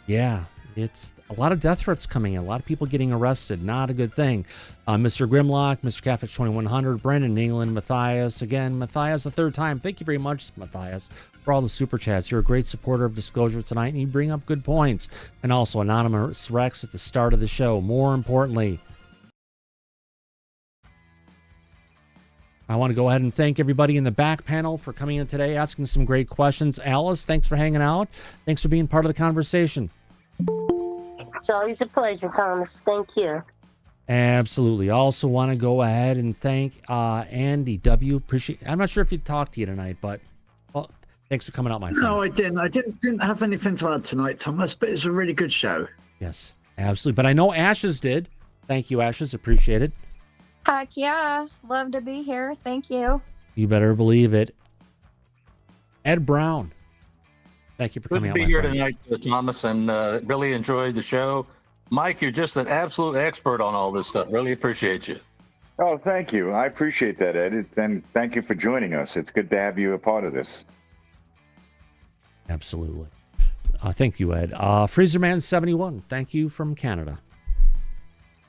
Yeah, it's a lot of death threats coming in. A lot of people getting arrested. Not a good thing. Mr. Grimlock, Mr. Catfish 2100, Brendan England, Matthias. Again, Matthias a third time. Thank you very much, Matthias, for all the super chats. You're a great supporter of Disclosure tonight, and you bring up good points. And also Anonymous Rex at the start of the show. More importantly, I want to go ahead and thank everybody in the back panel for coming in today, asking some great questions. Alice, thanks for hanging out. Thanks for being part of the conversation. It's always a pleasure, Thomas. Thank you. Absolutely. Also want to go ahead and thank Andy W. Appreciate. I'm not sure if he talked to you tonight, but well, thanks for coming out, my friend. No, I didn't. I didn't have anything to add tonight, Thomas, but it's a really good show. Yes, absolutely. But I know Ashes did. Thank you, Ashes. Appreciate it. Heck yeah. Love to be here. Thank you. You better believe it. Ed Brown. Thank you for Good coming to out, be here friend. tonight, Thomas, and really enjoyed the show. Mike, you're just an absolute expert on all this stuff. Really appreciate you. Oh, thank you. I appreciate that, Ed. And thank you for joining us. It's good to have you a part of this. Absolutely. Thank you, Ed. Freezerman71, thank you from Canada.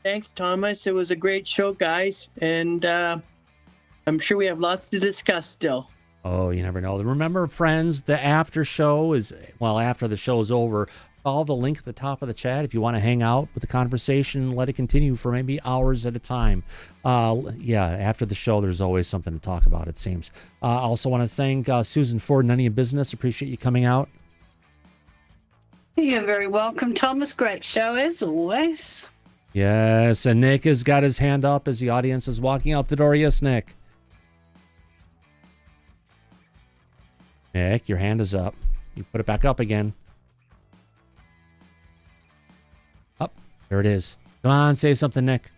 Thanks, Thomas. It was a great show, guys. And I'm sure we have lots to discuss still. Oh, you never know. Remember, friends, the after show is, well, after the show is over, follow the link at the top of the chat if you want to hang out with the conversation and let it continue for maybe hours at a time. Yeah, after the show, there's always something to talk about, it seems. I also want to thank Susan Ford, None of Your Business. Appreciate you coming out. You're very welcome, Thomas. Great show as always. Yes, and Nick has got his hand up as the audience is walking out the door. Yes, Nick. Nick, your hand is up. You put it back up again. Up. There it is. Come on, say something, Nick.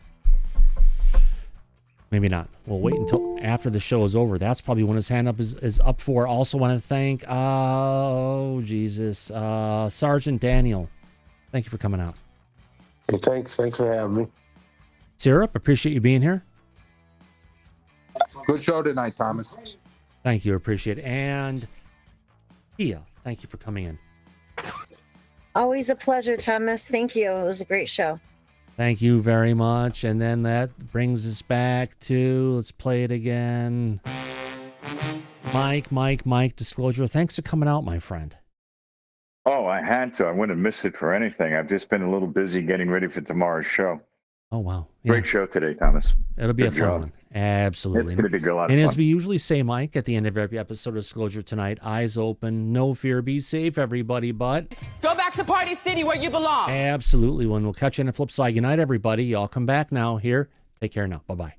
Maybe not. We'll wait until after the show is over. That's probably when his hand up is up for. Also want to thank, Sergeant Daniel. Thank you for coming out. Hey, thanks for having me. Syrup, appreciate you being here. Good show tonight, Thomas. Thank you, appreciate it. And Pia, thank you for coming in. Always a pleasure, Thomas. Thank you. It was a great show. Thank you very much. And then that brings us back to, let's play it again. Mike, Disclosure. Thanks for coming out, my friend. Oh, I had to. I wouldn't have missed it for anything. I've just been a little busy getting ready for tomorrow's show. Oh, wow. Great show today, Thomas. It'll be Good a fun job. one. Absolutely. It's going to be a lot of And fun. as we usually say, Mike, at the end of every episode of Disclosure tonight, eyes open, no fear, be safe, everybody, but... Go back to Party City where you belong. Absolutely. When we'll catch you on the flip side. Good night, everybody. Y'all come back now here. Take care now. Bye-bye.